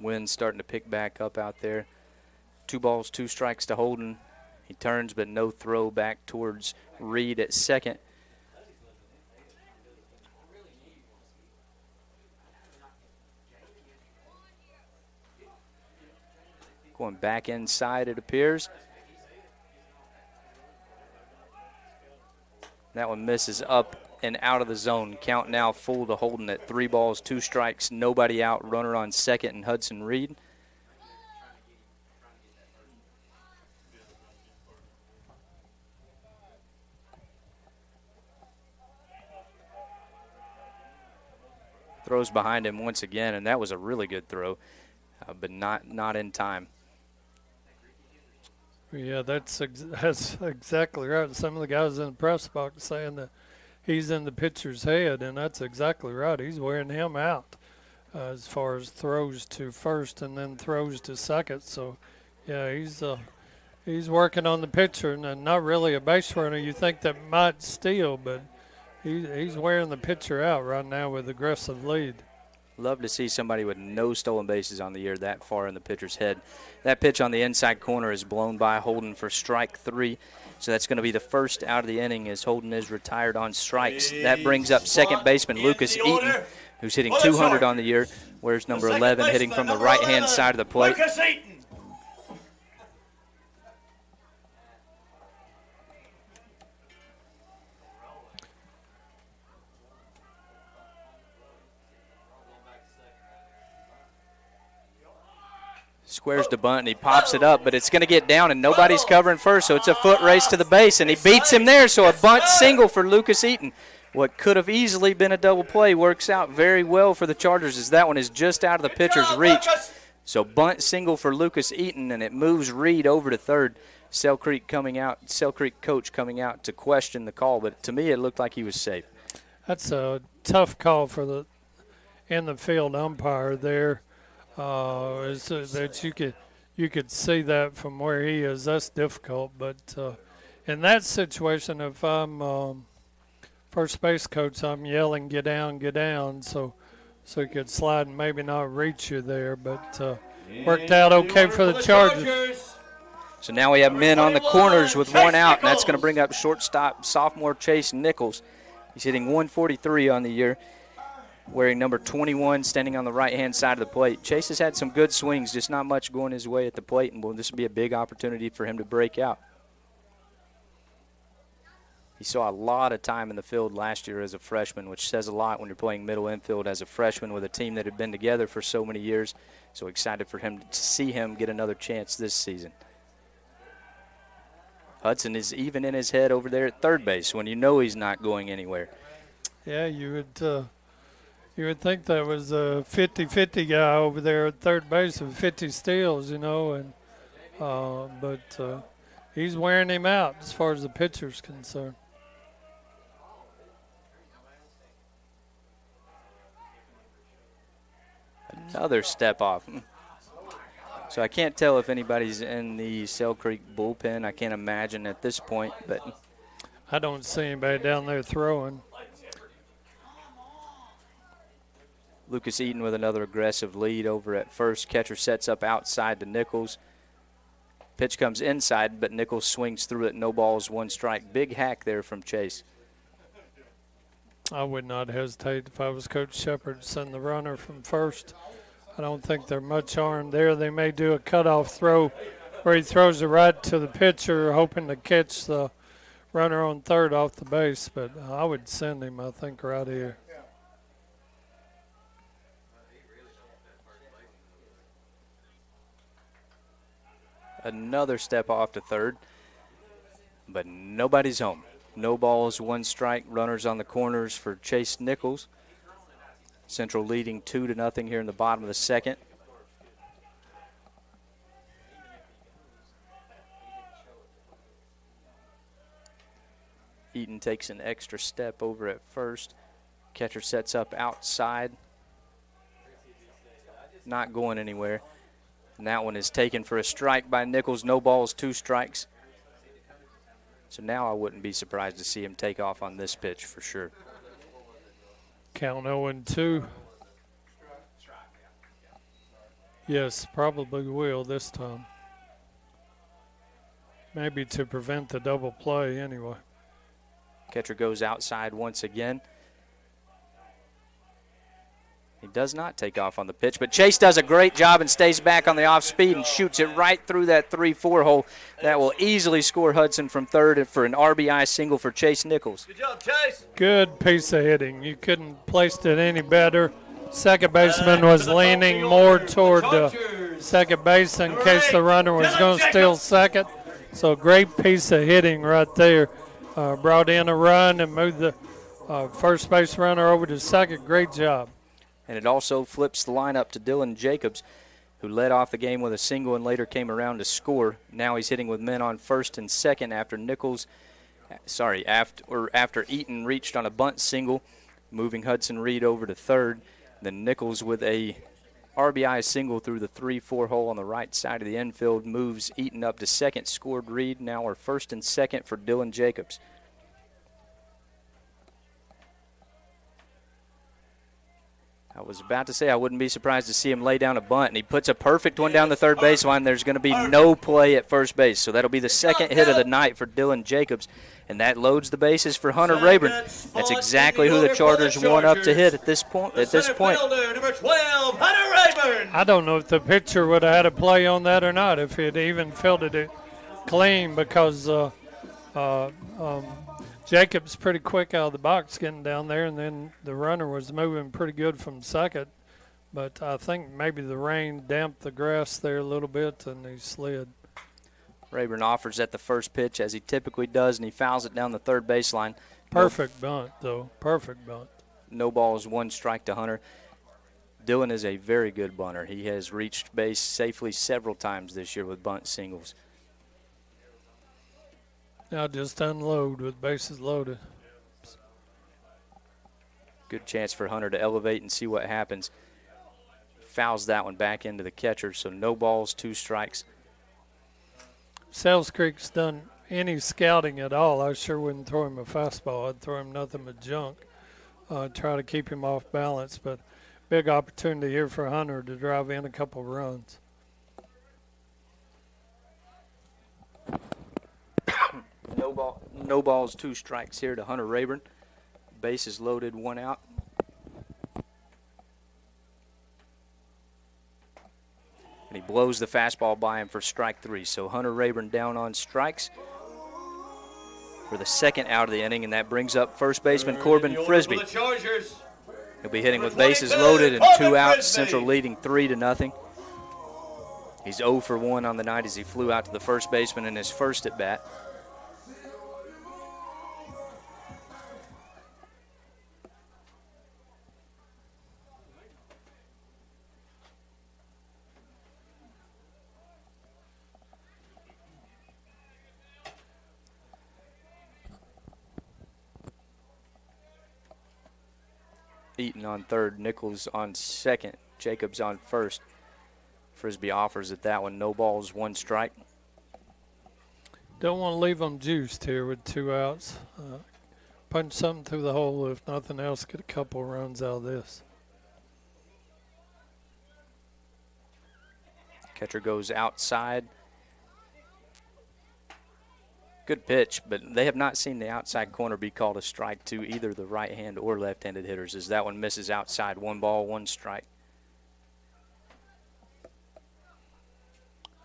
Wind's starting to pick back up out there. 2 balls, 2 strikes to Holden. He turns, but no throw back towards Reed at second. Going back inside, it appears. That one misses up and out of the zone. Count now full to Holden at 3 balls, 2 strikes, nobody out. Runner on second and Hudson Reed. Throws behind him once again, and that was a really good throw, but not in time. Yeah, that's exactly right. Some of the guys in the press box saying that he's in the pitcher's head, and that's exactly right. He's wearing him out as far as throws to first and then throws to second. So, yeah, he's working on the pitcher, and not really a base runner. You think that might steal, but he's wearing the pitcher out right now with aggressive lead. Love to see somebody with no stolen bases on the year that far in the pitcher's head. That pitch on the inside corner is blown by Holden for strike 3. So that's going to be the first out of the inning as Holden is retired on strikes. That brings up second baseman Lucas Eaton, who's hitting 200 on the year. Where's number 11 hitting from the right-hand side of the plate. Lucas Eaton. Squares to bunt, and he pops it up, but it's going to get down, and nobody's covering first, so it's a foot race to the base, and he beats him there, so a bunt single for Lucas Eaton. What could have easily been a double play works out very well for the Chargers, as that one is just out of the pitcher's reach. So bunt single for Lucas Eaton, and it moves Reed over to third. Sell Creek coach coming out to question the call, but to me it looked like he was safe. That's a tough call for the in the field umpire there. That you could see that from where he is. That's difficult, but in that situation, if I'm first base coach, I'm yelling, "Get down!" So he could slide and maybe not reach you there, but worked out okay for the Chargers. So now we have men on the corners with one out, and that's going to bring up shortstop sophomore Chase Nichols. He's hitting 143 on the year, wearing number 21, standing on the right-hand side of the plate. Chase has had some good swings, just not much going his way at the plate, and this will be a big opportunity for him to break out. He saw a lot of time in the field last year as a freshman, which says a lot when you're playing middle infield as a freshman with a team that had been together for so many years. So excited for him to see him get another chance this season. Hudson is even in his head over there at third base when you know he's not going anywhere. Yeah, you would think that was a 50-50 guy over there at third base with 50 steals, but he's wearing him out as far as the pitcher's concerned. Another step off. So I can't tell if anybody's in the Sell Creek bullpen. I can't imagine at this point, but I don't see anybody down there throwing. Lucas Eaton with another aggressive lead over at first. Catcher sets up outside to Nichols. Pitch comes inside, but Nichols swings through it. No balls, 1 strike. Big hack there from Chase. I would not hesitate if I was Coach Shepard to send the runner from first. I don't think they're much armed there. They may do a cutoff throw where he throws it right to the pitcher, hoping to catch the runner on third off the base, but I would send him, I think, right here. Another step off to third, but nobody's home. No balls, 1 strike. Runners on the corners for Chase Nichols. Central leading 2-0 here in the bottom of the second. Eaton takes an extra step over at first. Catcher sets up outside. Not going anywhere. And that one is taken for a strike by Nichols. No balls, 2 strikes. So now I wouldn't be surprised to see him take off on this pitch for sure. Count 0-2. Yes, probably will this time. Maybe to prevent the double play anyway. Catcher goes outside once again. He does not take off on the pitch, but Chase does a great job and stays back on the off speed and shoots it right through that 3-4 hole. That will easily score Hudson from third for an RBI single for Chase Nichols. Good job, Chase. Good piece of hitting. You couldn't place it any better. Second baseman was leaning more toward the second base in case the runner was going to steal second. So great piece of hitting right there. Brought in a run and moved the first base runner over to second. Great job. And it also flips the lineup to Dylan Jacobs, who led off the game with a single and later came around to score. Now he's hitting with men on first and second after after Eaton reached on a bunt single, moving Hudson Reed over to third. Then Nichols with a RBI single through the 3-4 hole on the right side of the infield moves Eaton up to second, scored Reed. Now we're first and second for Dylan Jacobs. I was about to say I wouldn't be surprised to see him lay down a bunt, and he puts a perfect one down the third baseline. There's going to be no play at first base, so that'll be the second hit of the night for Dylan Jacobs, and that loads the bases for Hunter Rayburn. That's exactly who the Chargers want up to hit at this point. Number 12, Hunter Rayburn. I don't know if the pitcher would have had a play on that or not, if he'd even fielded it clean, because Jacobs pretty quick out of the box getting down there, and then the runner was moving pretty good from second. But I think maybe the rain damped the grass there a little bit, and he slid. Rayburn offers at the first pitch, as he typically does, and he fouls it down the third baseline. Perfect bunt, though. Perfect bunt. No balls, 1 strike to Hunter. Dylan is a very good bunter. He has reached base safely several times this year with bunt singles. Now just unload with bases loaded. Good chance for Hunter to elevate and see what happens. Fouls that one back into the catcher, so no balls, 2 strikes. Sales Creek's done any scouting at all. I sure wouldn't throw him a fastball. I'd throw him nothing but junk. Try to keep him off balance, but big opportunity here for Hunter to drive in a couple runs. No balls, 2 strikes here to Hunter Rayburn. Bases loaded, 1 out. And he blows the fastball by him for strike 3. So Hunter Rayburn down on strikes for the second out of the inning, and that brings up first baseman Corbin Frisbee. He'll be hitting with bases loaded and 2 outs. Central leading 3-0. He's 0 for 1 on the night as he flew out to the first baseman in his first at bat. Eaton on third, Nichols on second. Jacobs on first. Frisbee offers at that one. No balls, 1 strike. Don't want to leave them juiced here with 2 outs. Punch something through the hole, if nothing else, get a couple runs out of this. Catcher goes outside. Good pitch, but they have not seen the outside corner be called a strike to either the right-hand or left-handed hitters, as that one misses outside. 1 ball, 1 strike.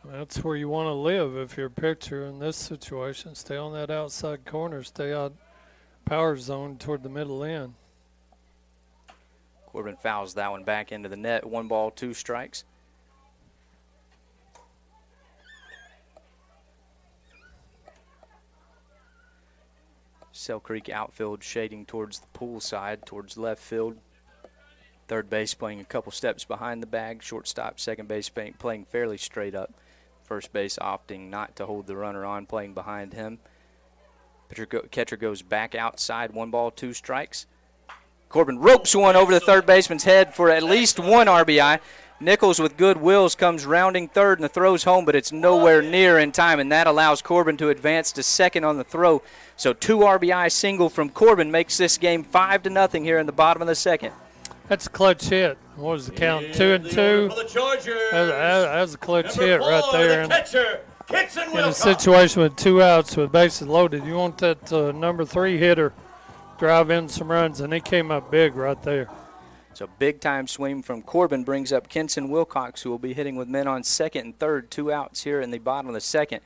That's where you want to live if you're a pitcher in this situation. Stay on that outside corner, stay out power zone toward the middle end. Corbin fouls that one back into the net. 1 ball, 2 strikes. Cell Creek outfield shading towards the pool side, towards left field. Third base playing a couple steps behind the bag. Shortstop, second base playing fairly straight up. First base opting not to hold the runner on, playing behind him. Catcher goes back outside. 1 ball, 2 strikes. Corbin ropes one over the third baseman's head for at least 1 RBI. Nichols with good wills comes rounding third and the throw's home, but it's nowhere near in time, and that allows Corbin to advance to second on the throw. So 2 RBI single from Corbin makes this game 5-0 here in the bottom of the second. That's a clutch hit. What was the count? 2-2. That's a clutch hit right there. In a situation with 2 outs with bases loaded, you want that number 3 hitter drive in some runs, and he came up big right there. So big-time swing from Corbin brings up Kenson Wilcox, who will be hitting with men on second and third. 2 outs here in the bottom of the second.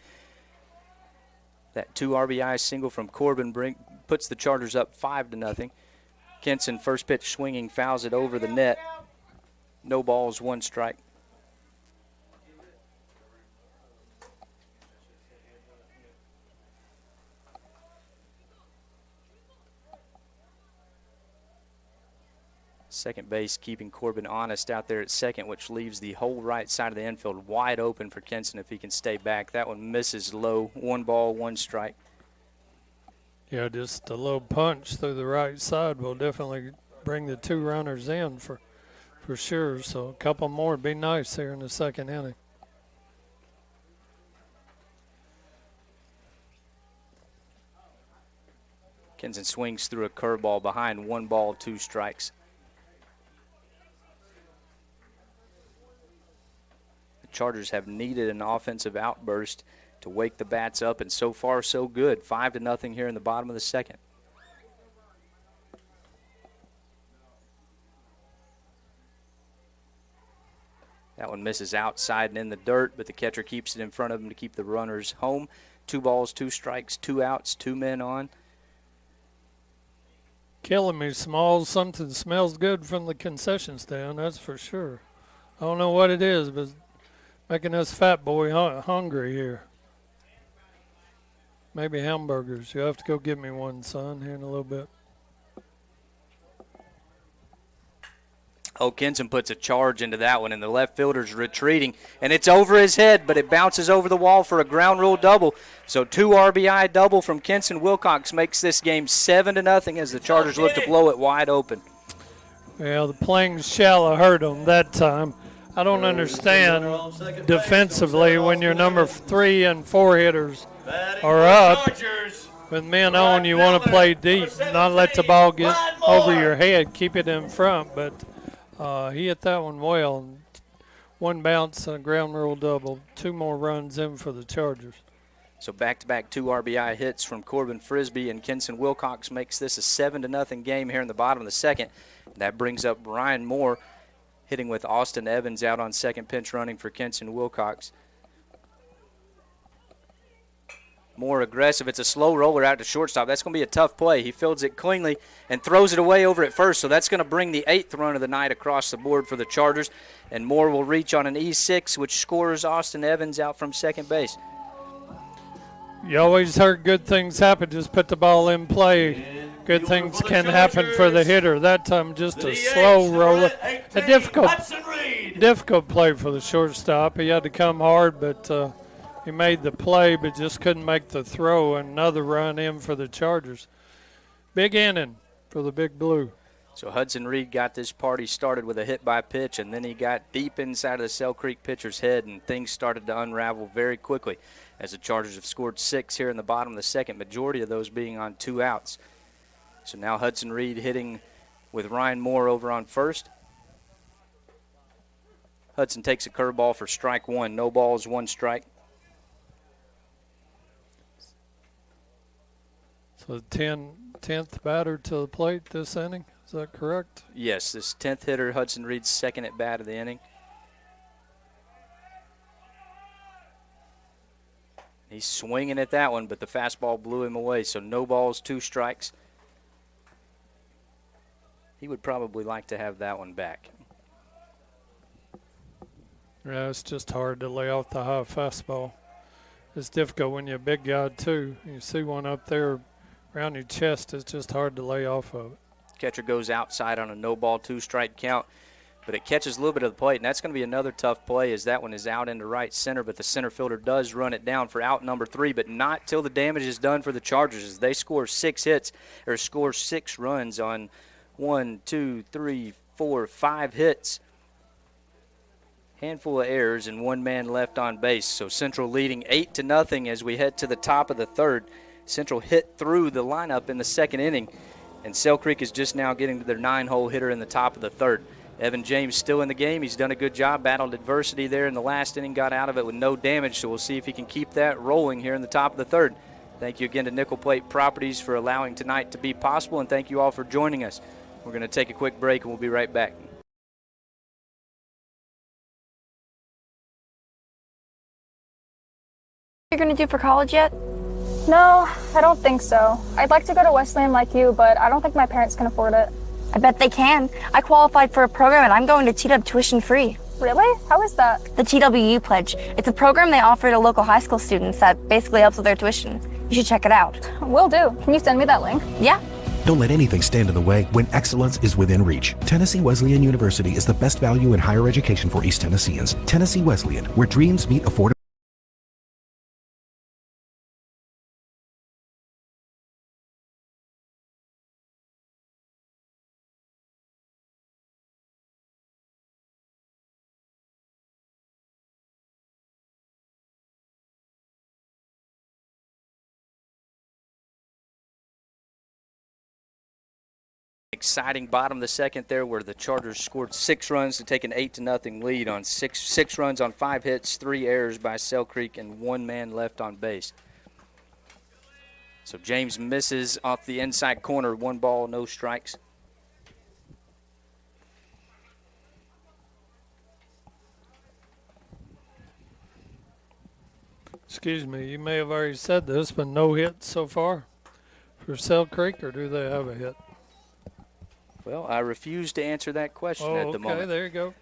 That 2 RBI single from Corbin puts the Chargers up 5-0. Kenson, first pitch swinging, fouls it over the net. No balls, 1 strike. Second base keeping Corbin honest out there at second, which leaves the whole right side of the infield wide open for Kenson if he can stay back. That one misses low. 1 ball, 1 strike. Yeah, just a little punch through the right side will definitely bring the 2 runners in for sure. So a couple more would be nice here in the second inning. Kenson swings through a curveball behind. 1 ball, 2 strikes. Chargers have needed an offensive outburst to wake the bats up, and so far so good. 5-0 here in the bottom of the second. That one misses outside and in the dirt, but the catcher keeps it in front of him to keep the runners home. 2 balls, 2 strikes, 2 outs, 2 men on. Killing me, Smalls. Something smells good from the concession stand, that's for sure. I don't know what it is, but making us fat boy hungry here. Maybe hamburgers. You'll have to go get me one, son, here in a little bit. Oh, Kenson puts a charge into that one, and the left fielder's retreating. And it's over his head, but it bounces over the wall for a ground rule double. So 2 RBI double from Kenson Wilcox makes this game 7-0 as the Chargers look to blow it wide open. Well, the playing shallow hurt them that time. I don't understand defensively when your number 3 and 4 hitters are up with men on, you want to play deep, not let the ball get over your head, keep it in front. But he hit that one well. 1 bounce and a ground rule double. 2 more runs in for the Chargers. So back-to-back 2 RBI hits from Corbin Frisbee, and Kenson Wilcox makes this a 7-0 game here in the bottom of the second. That brings up Brian Moore, hitting with Austin Evans out on second, pinch running for Kenson Wilcox. More aggressive. It's a slow roller out to shortstop. That's going to be a tough play. He fields it cleanly and throws it away over at first, so that's going to bring the 8th run of the night across the board for the Chargers. And Moore will reach on an E6, which scores Austin Evans out from second base. You always heard good things happen. Just put the ball in play. Good things can happen for the hitter. That time just a slow roller. A difficult play for the shortstop. He had to come hard, but he made the play, but just couldn't make the throw. Another run in for the Chargers. Big inning for the Big Blue. So Hudson Reed got this party started with a hit by pitch, and then he got deep inside of the Sell Creek pitcher's head, and things started to unravel very quickly as the Chargers have scored 6 here in the bottom of the second, majority of those being on 2 outs. So now Hudson Reed hitting with Ryan Moore over on first. Hudson takes a curveball for strike 1. No balls, 1 strike. So 10th batter to the plate this inning. Is that correct? Yes, this 10th hitter, Hudson Reed's second at bat of the inning. He's swinging at that one, but the fastball blew him away. So no balls, 2 strikes. He would probably like to have that one back. Yeah, it's just hard to lay off the high fastball. It's difficult when you're a big guy, too. You see one up there around your chest, it's just hard to lay off of it. Catcher goes outside on a no ball, 2 strike count, but it catches a little bit of the plate, and that's going to be another tough play as that one is out into right center, but the center fielder does run it down for out number 3, but not till the damage is done for the Chargers as they score 6 runs on 5 hits. Handful of errors and 1 man left on base. So Central leading 8-0 as we head to the top of the third. Central hit through the lineup in the second inning, and Sell Creek is just now getting to their 9-hole hitter in the top of the third. Evan James still in the game. He's done a good job, battled adversity there in the last inning, got out of it with no damage, so we'll see if he can keep that rolling here in the top of the third. Thank you again to Nickel Plate Properties for allowing tonight to be possible, and thank you all for joining us. We're going to take a quick break, and we'll be right back. You're gonna do for college yet? No, I don't think so. I'd like to go to Wesleyan like you, but I don't think my parents can afford it. I bet they can. I qualified for a program and I'm going to TW tuition free. Really? How is that? The TWU Pledge. It's a program they offer to local high school students that basically helps with their tuition. You should check it out. Will do. Can you send me that link? Yeah. Don't let anything stand in the way when excellence is within reach. Tennessee Wesleyan University is the best value in higher education for East Tennesseans. Tennessee Wesleyan, where dreams meet affordability. Exciting bottom of the second there where the Chargers scored 6 runs to take an 8-0 lead on six runs on 5 hits, 3 errors by Sell Creek, and 1 man left on base. So James misses off the inside corner, 1 ball, no strikes. Excuse me, you may have already said this, but no hits so far for Sell Creek, or do they have a hit? Well, I refuse to answer that question at the moment. Okay, there you go.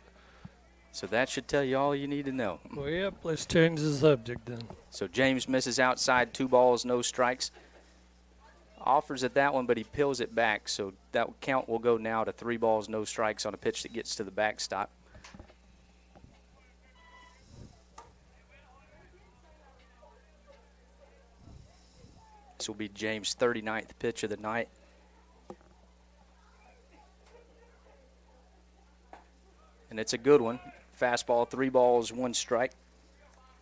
So that should tell you all you need to know. Well, yep, let's change the subject then. So James misses outside, 2 balls, no strikes. Offers at that one, but he peels it back. So that count will go now to 3 balls, no strikes on a pitch that gets to the backstop. This will be James' 39th pitch of the night. And it's a good one. Fastball, 3 balls, 1 strike.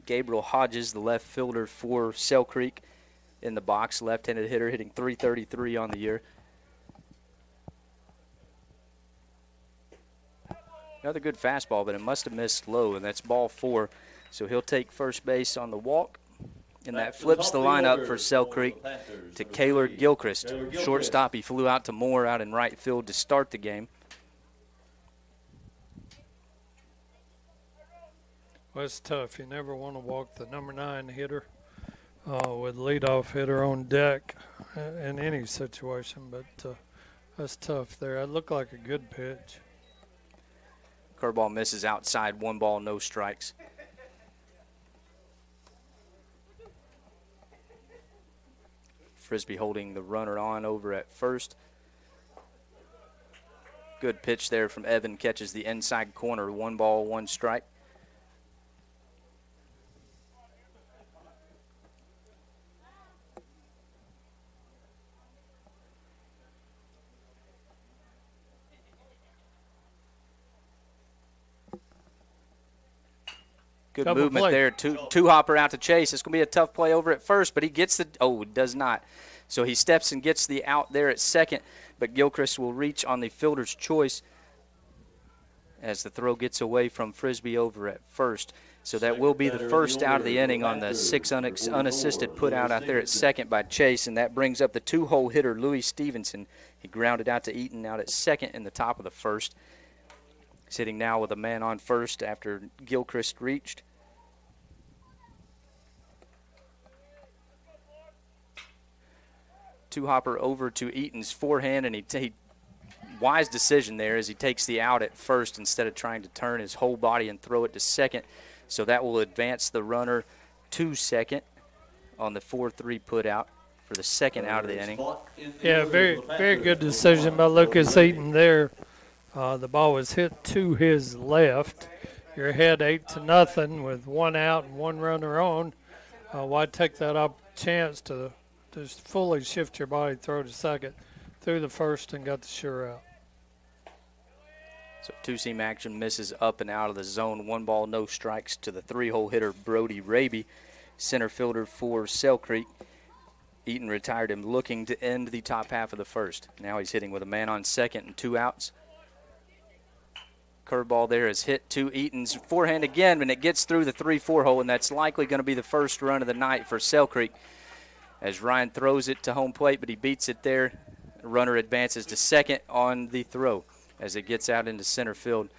Gabriel Hodges, the left fielder for Sell Creek, in the box. Left-handed hitter hitting .333 on the year. Another good fastball, but it must have missed low, and that's ball 4. So he'll take first base on the walk. And that flips the lineup for Sell Creek to Kaylor Gilchrist. Shortstop, he flew out to Moore out in right field to start the game. Well, it's tough. You never want to walk the number 9 hitter with leadoff hitter on deck in any situation, but that's tough there. It looked like a good pitch. Curveball misses outside, 1 ball, no strikes. Frisbee holding the runner on over at first. Good pitch there from Evan, catches the inside corner, 1 ball, 1 strike. Good Double movement play. there. Two hopper out to Chase. It's going to be a tough play over at first, but he gets the – oh, does not. So he steps and gets the out there at second, but Gilchrist will reach on the fielder's choice as the throw gets away from Frisbee over at first. So that will be the first out of the inning on the 6 unassisted put out there at second by Chase, and that brings up the 2-hole hitter, Louis Stevenson. He grounded out to Eaton out at second in the top of the first. Sitting now with a man on first after Gilchrist reached. Two-hopper over to Eaton's forehand, and he wise decision there as he takes the out at first instead of trying to turn his whole body and throw it to second. So that will advance the runner to second on the 4-3 put out for the second out of the inning. Yeah, very good decision by Lucas Eaton there. The ball was hit to his left. You're ahead 8-0 with one out and one runner on. Why take that chance to just fully shift your body, throw to second, through the first, and got the sure out. So two-seam action misses up and out of the zone. 1 ball, no strikes to the 3-hole hitter, Brody Raby, center fielder for Sell Creek. Eaton retired him looking to end the top half of the first. Now he's hitting with a man on second and 2 outs. Curveball there is hit to Eaton's forehand again, and it gets through the 3-4 hole, and that's likely going to be the first run of the night for Sell Creek as Ryan throws it to home plate, but he beats it there. The runner advances to second on the throw as it gets out into center field.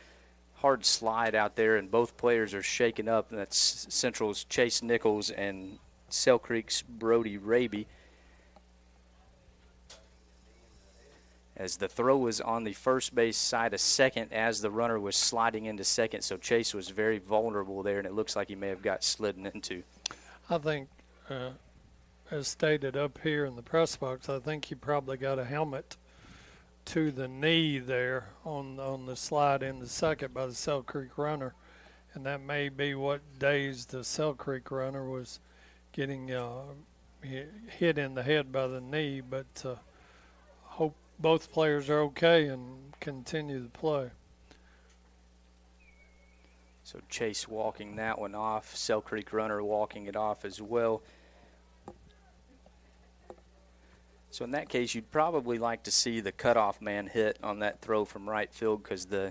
Hard slide out there, and both players are shaken up. And that's Central's Chase Nichols and Sell Creek's Brody Raby. As the throw was on the first base side of second as the runner was sliding into second, so Chase was very vulnerable there, and it looks like he may have got slidden into. I think, as stated up here in the press box, I think he probably got a helmet to the knee there on the slide in the second by the Sell Creek runner, and that may be what dazed the Sell Creek runner, was getting hit in the head by the knee, but hope both players are okay and continue the play. So Chase walking that one off, Sell Creek runner walking it off as well. So in that case, you'd probably like to see the cutoff man hit on that throw from right field, because the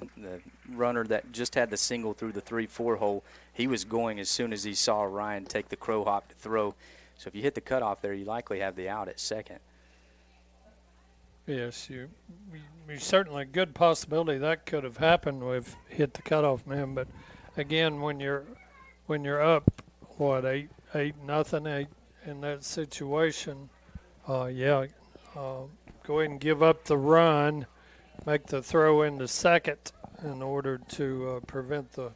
runner that just had the single through the 3-4 hole, he was going as soon as he saw Ryan take the crow hop to throw. So if you hit the cutoff there, you likely have the out at second. Yes, you certainly a good possibility that could have happened with hit the cutoff man, but again, when you're up, what, 8-0 in that situation. Go ahead and give up the run, make the throw into second in order to prevent the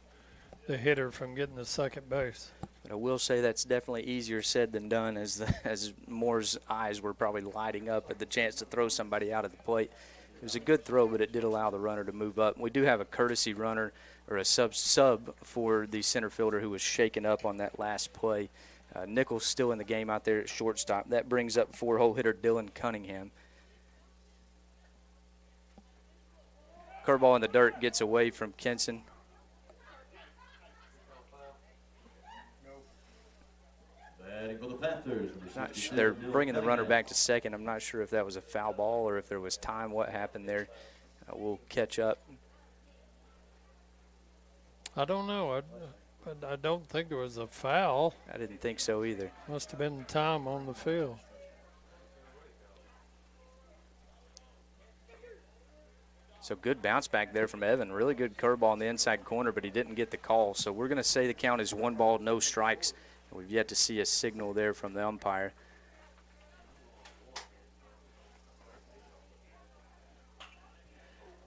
hitter from getting to second base. But I will say that's definitely easier said than done, as Moore's eyes were probably lighting up at the chance to throw somebody out of the plate. It was a good throw, but it did allow the runner to move up. We do have a courtesy runner, or a sub for the center fielder who was shaken up on that last play. Nichols still in the game out there at shortstop. That brings up 4-hole hitter Dylan Cunningham. Curveball in the dirt gets away from Kenson. For the Panthers, They're bringing the runner back to second. I'm not sure if that was a foul ball or if there was time. What happened there? We'll catch up. I don't know. I don't think there was a foul. I didn't think so either. Must have been time on the field. So good bounce back there from Evan. Really good curveball in the inside corner, but he didn't get the call. So we're going to say the count is 1 ball, no strikes. We've yet to see a signal there from the umpire.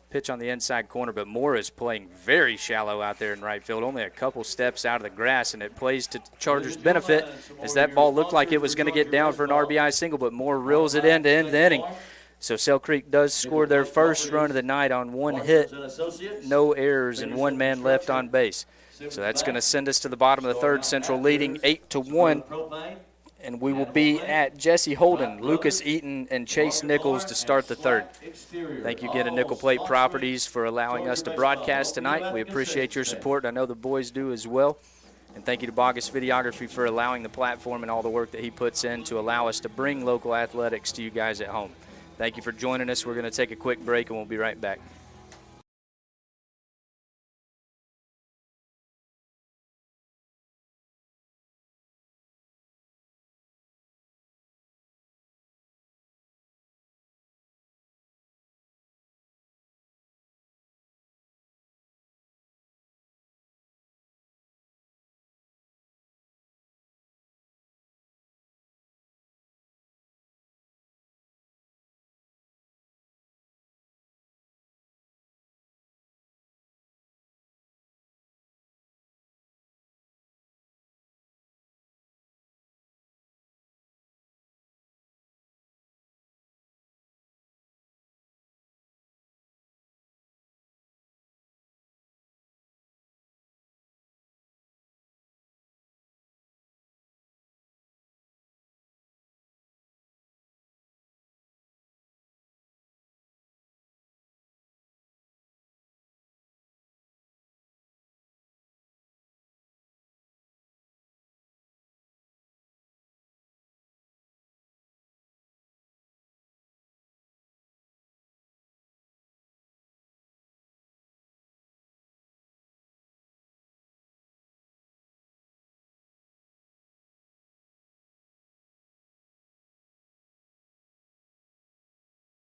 Pitch on the inside corner, but Moore is playing very shallow out there in right field, only a couple steps out of the grass, and it plays to Chargers' benefit as that ball looked like it was going to get down for an RBI single, but Moore reels it in to end the inning. So Sell Creek does score their first run of the night on 1 hit, no errors, and 1 man left on base. So that's going to send us to the bottom of the third. Central leading 8-1. And we will be at Jesse Holden, Lucas Eaton, and Chase Nichols to start the third. Thank you again to Nickel Plate Properties for allowing us to broadcast tonight. We appreciate your support. I know the boys do as well. And thank you to Bogus Videography for allowing the platform and all the work that he puts in to allow us to bring local athletics to you guys at home. Thank you for joining us. We're going to take a quick break, and we'll be right back.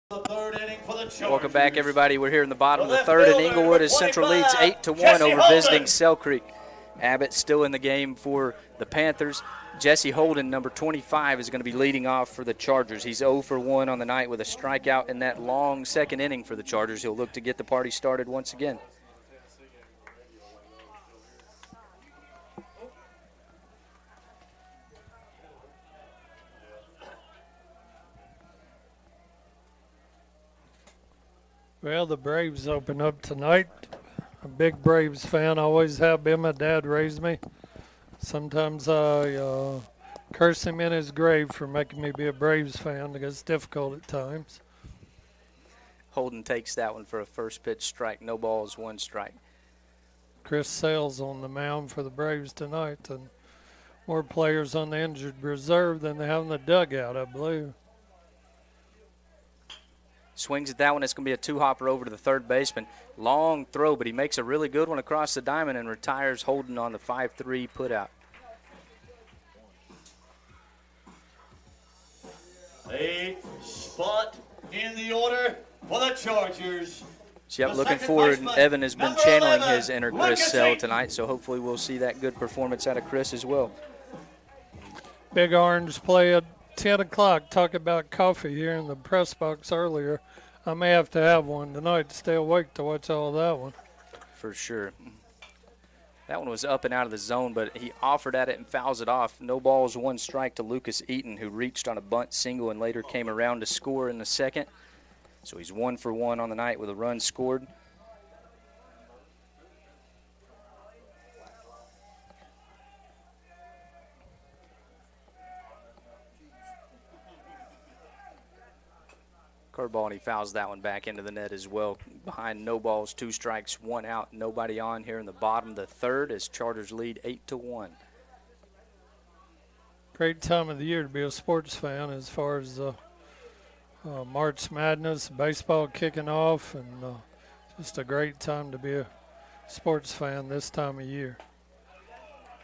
The third inning for the Chargers. Welcome back, everybody. We're here in the bottom of the third in Inglewood as Central leads 8-1 over visiting Cell Creek. Abbott still in the game for the Panthers. Jesse Holden, number 25, is going to be leading off for the Chargers. He's 0 for 1 on the night with a strikeout in that long second inning for the Chargers. He'll look to get the party started once again. Well, the Braves open up tonight. A big Braves fan, always have been. My dad raised me. Sometimes I curse him in his grave for making me be a Braves fan. It gets difficult at times. Holden takes that one for a first pitch strike. No balls, 1 strike. Chris Sales on the mound for the Braves tonight, and more players on the injured reserve than they have in the dugout, I believe. Swings at that one. It's going to be a two-hopper over to the third baseman. Long throw, but he makes a really good one across the diamond and retires Holden on the 5-3 putout. Eighth spot in the order for the Chargers. So, yep, The looking second forward. baseman, Evan has been number channeling 11, his inner Chris Lucas Sell Eaton. tonight, so hopefully we'll see that good performance out of Chris as well. Big Orange play at 10 o'clock. Talk about coffee here in the press box earlier. I may have to have one tonight to stay awake to watch all that one. For sure. That one was up and out of the zone, but he offered at it and fouls it off. No balls, 1 strike to Lucas Eaton, who reached on a bunt single and later came around to score in the second. So he's 1 for 1 on the night with a run scored. Curveball, and he fouls that one back into the net as well. Behind no balls, 2 strikes, 1 out, nobody on here in the bottom of the third as Chargers lead 8-1. Great time of the year to be a sports fan as far as March Madness, baseball kicking off, and just a great time to be a sports fan this time of year.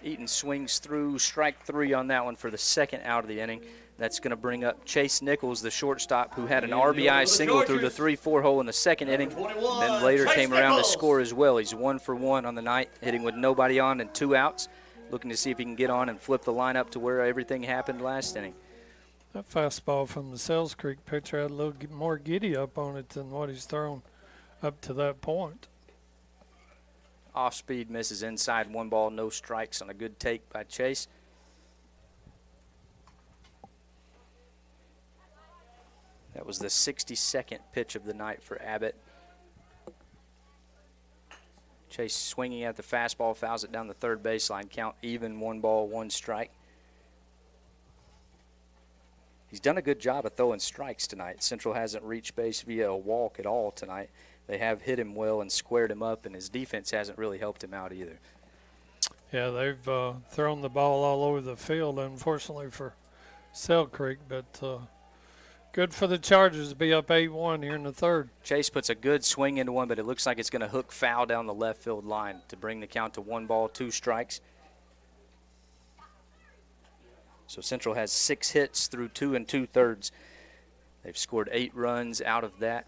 Eaton swings through, strike 3 on that one for the second out of the inning. That's going to bring up Chase Nichols, the shortstop, who had an RBI single through the 3-4 hole in the second inning, then later came around to score as well. He's 1 for 1 on the night, hitting with nobody on and 2 outs, looking to see if he can get on and flip the lineup to where everything happened last inning. That fastball from the Sells Creek pitcher had a little more giddy up on it than what he's thrown up to that point. Off speed, misses inside, 1 ball, no strikes on a good take by Chase. That was the 62nd pitch of the night for Abbott. Chase swinging at the fastball, fouls it down the third baseline. Count even, 1 ball, 1 strike. He's done a good job of throwing strikes tonight. Central hasn't reached base via a walk at all tonight. They have hit him well and squared him up, and his defense hasn't really helped him out either. Yeah, they've thrown the ball all over the field, unfortunately for Sell Creek, but good for the Chargers to be up 8-1 here in the third. Chase puts a good swing into one, but it looks like it's going to hook foul down the left field line to bring the count to 1 ball, 2 strikes. So Central has 6 hits through 2 2/3. They've scored 8 runs out of that,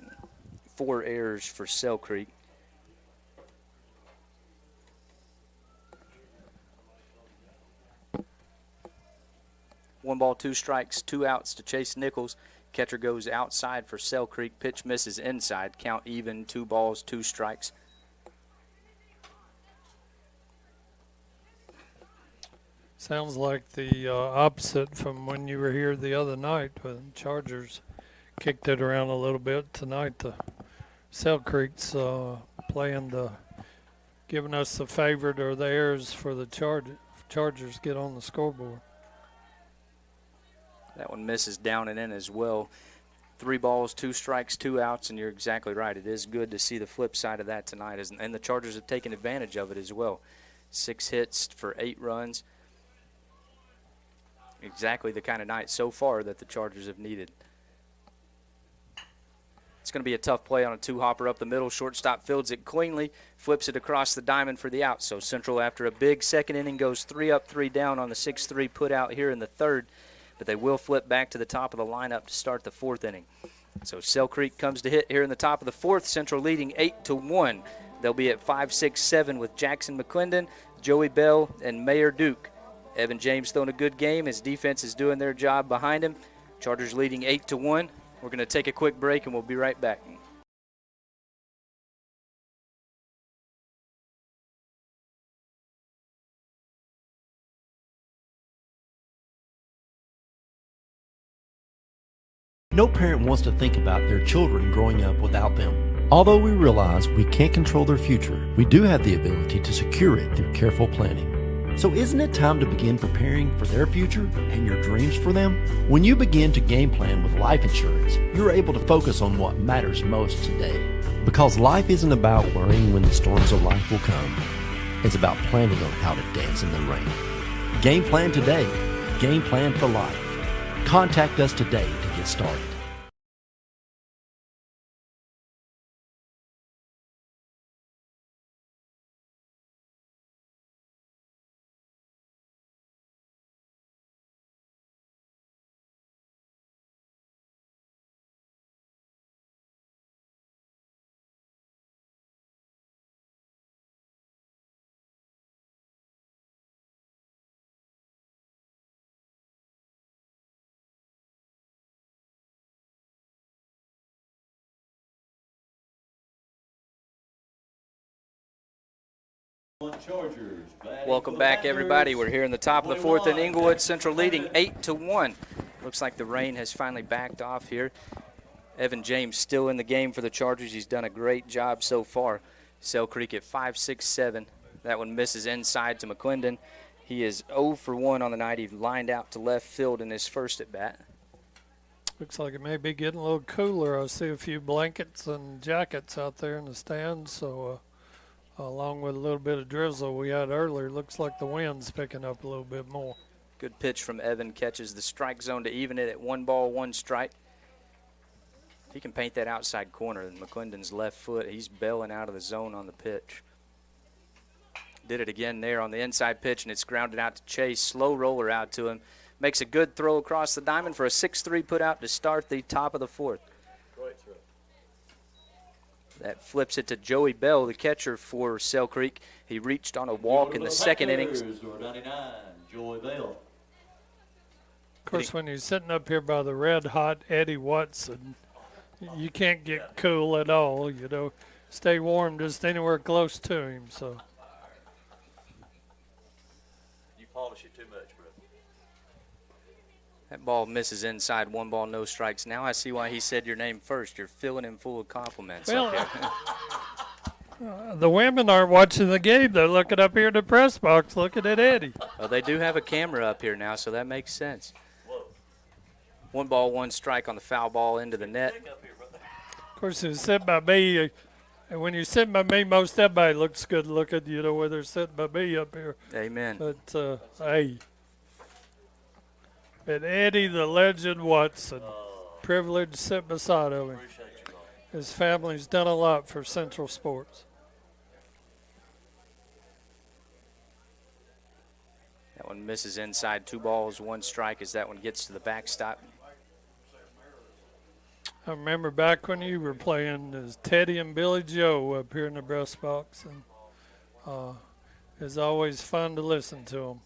4 errors for Sell Creek. One ball, 2 strikes, 2 outs to Chase Nichols. Catcher goes outside for Sell Creek. Pitch misses inside. Count even, 2 balls, 2 strikes. Sounds like the opposite from when you were here the other night when Chargers kicked it around a little bit. Tonight the Sell Creek's giving us the favorite or the errors for the Chargers get on the scoreboard. That one misses down and in as well. 3 balls, 2 strikes, 2 outs, and you're exactly right. It is good to see the flip side of that tonight, and the Chargers have taken advantage of it as well. 6 hits for 8 runs. Exactly the kind of night so far that the Chargers have needed. It's going to be a tough play on a 2-hopper up the middle. Shortstop fields it cleanly, flips it across the diamond for the out. So Central, after a big second inning, goes 3 up, 3 down on the 6-3 put out here in the third. But they will flip back to the top of the lineup to start the 4th inning. So Sell Creek comes to hit here in the top of the 4th. Central leading 8-1. They'll be at 5, 6, 7 with Jackson McClendon, Joey Bell, and Mayor Duke. Evan James throwing a good game. His defense is doing their job behind him. Chargers leading 8-1. We're going to take a quick break, and we'll be right back. No parent wants to think about their children growing up without them. Although we realize we can't control their future, we do have the ability to secure it through careful planning. So isn't it time to begin preparing for their future and your dreams for them? When you begin to game plan with life insurance, you're able to focus on what matters most today. Because life isn't about worrying when the storms of life will come. It's about planning on how to dance in the rain. Game plan today. Game plan for life. Contact us today to get started. Chargers. Welcome back, everybody. We're here in the top of the 4th in Inglewood. Central leading 8-1. Looks like the rain has finally backed off here. Evan James still in the game for the Chargers. He's done a great job so far. Sell Creek at 5, 6, 7. That one misses inside to McClendon. He is 0 for 1 on the night. He lined out to left field in his first at bat. Looks like it may be getting a little cooler. I see a few blankets and jackets out there in the stands, so along with a little bit of drizzle we had earlier, looks like the wind's picking up a little bit more. Good pitch from Evan. Catches the strike zone to even it at 1 ball, 1 strike. If he can paint that outside corner, then McClendon's left foot, he's bailing out of the zone on the pitch. Did it again there on the inside pitch, and it's grounded out to Chase. Slow roller out to him. Makes a good throw across the diamond for a 6-3 put out to start the top of the 4th. That flips it to Joey Bell, the catcher for Sell Creek. He reached on a walk in the second inning. Joey Bell. Of course, when you're sitting up here by the red-hot Eddie Watson, you can't get cool at all, you know. Stay warm just anywhere close to him, so. You polish it too much, bro. That ball misses inside, 1 ball, no strikes. Now I see why he said your name first. You're filling him full of compliments. Well, the women aren't watching the game. They're looking up here in the press box, looking at Eddie. Well, they do have a camera up here now, so that makes sense. 1 ball, 1 strike on the foul ball into the net. Of course, it was said by me, And when you're sitting by me, most everybody looks good looking, you know, whether they're sitting by me up here. Amen. But, hey. And Eddie, the legend Watson, privileged to sit beside of him. Appreciate you, Bob. His family's done a lot for Central Sports. That one misses inside. 2 balls, 1 strike as that one gets to the backstop. I remember back when you were playing as Teddy and Billy Joe up here in the breast box, and it's always fun to listen to them.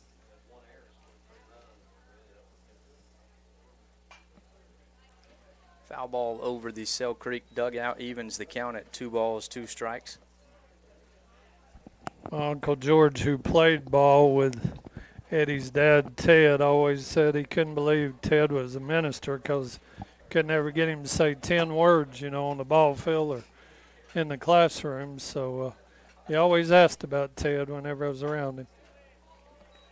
Foul ball over the Cell Creek dugout, evens the count at 2 balls, 2 strikes. My Uncle George, who played ball with Eddie's dad, Ted, always said he couldn't believe Ted was a minister because couldn't ever get him to say 10 words, you know, on the ball field or in the classroom. So he always asked about Ted whenever I was around him.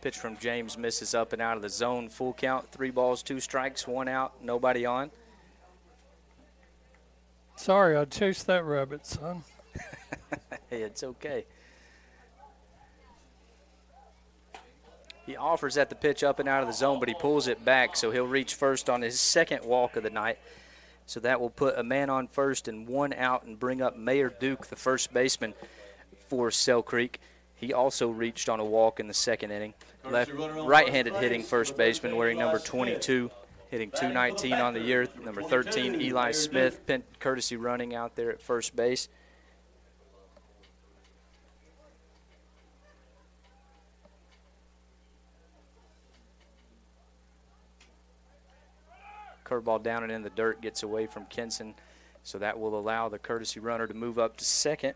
Pitch from James misses up and out of the zone. Full count, 3 balls, 2 strikes, 1 out, nobody on. Sorry, I chased that rabbit, son. Hey, it's okay. He offers at the pitch up and out of the zone, but he pulls it back, so he'll reach first on his 2nd walk of the night. So that will put a man on first and 1 out and bring up Mayor Duke, the first baseman for Cell Creek. He also reached on a walk in the 2nd inning. Right-handed hitting first baseman wearing number 22, hitting .219 on the year. Number 13, Eli Smith, courtesy running out there at first base. Curveball down and in the dirt, gets away from Kenson, so that will allow the courtesy runner to move up to 2nd.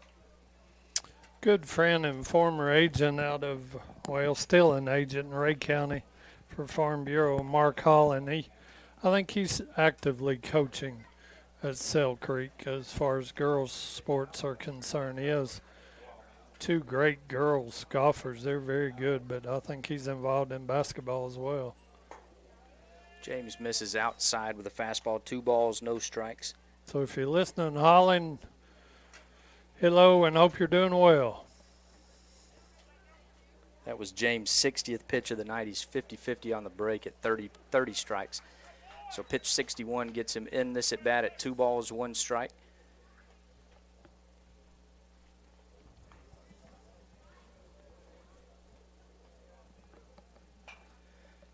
Good friend and former agent out of, well, still an agent in Ray County for Farm Bureau, Mark Holland. I think he's actively coaching at Cell Creek as far as girls' sports are concerned. He has 2 great girls golfers. They're very good, but I think he's involved in basketball as well. James misses outside with a fastball, 2 balls, no strikes. So if you're listening, Holland, hello and hope you're doing well. That was James' 60th pitch of the night. He's 50-50 on the break at 30 strikes. So pitch 61 gets him in this at bat at 2 balls, 1 strike.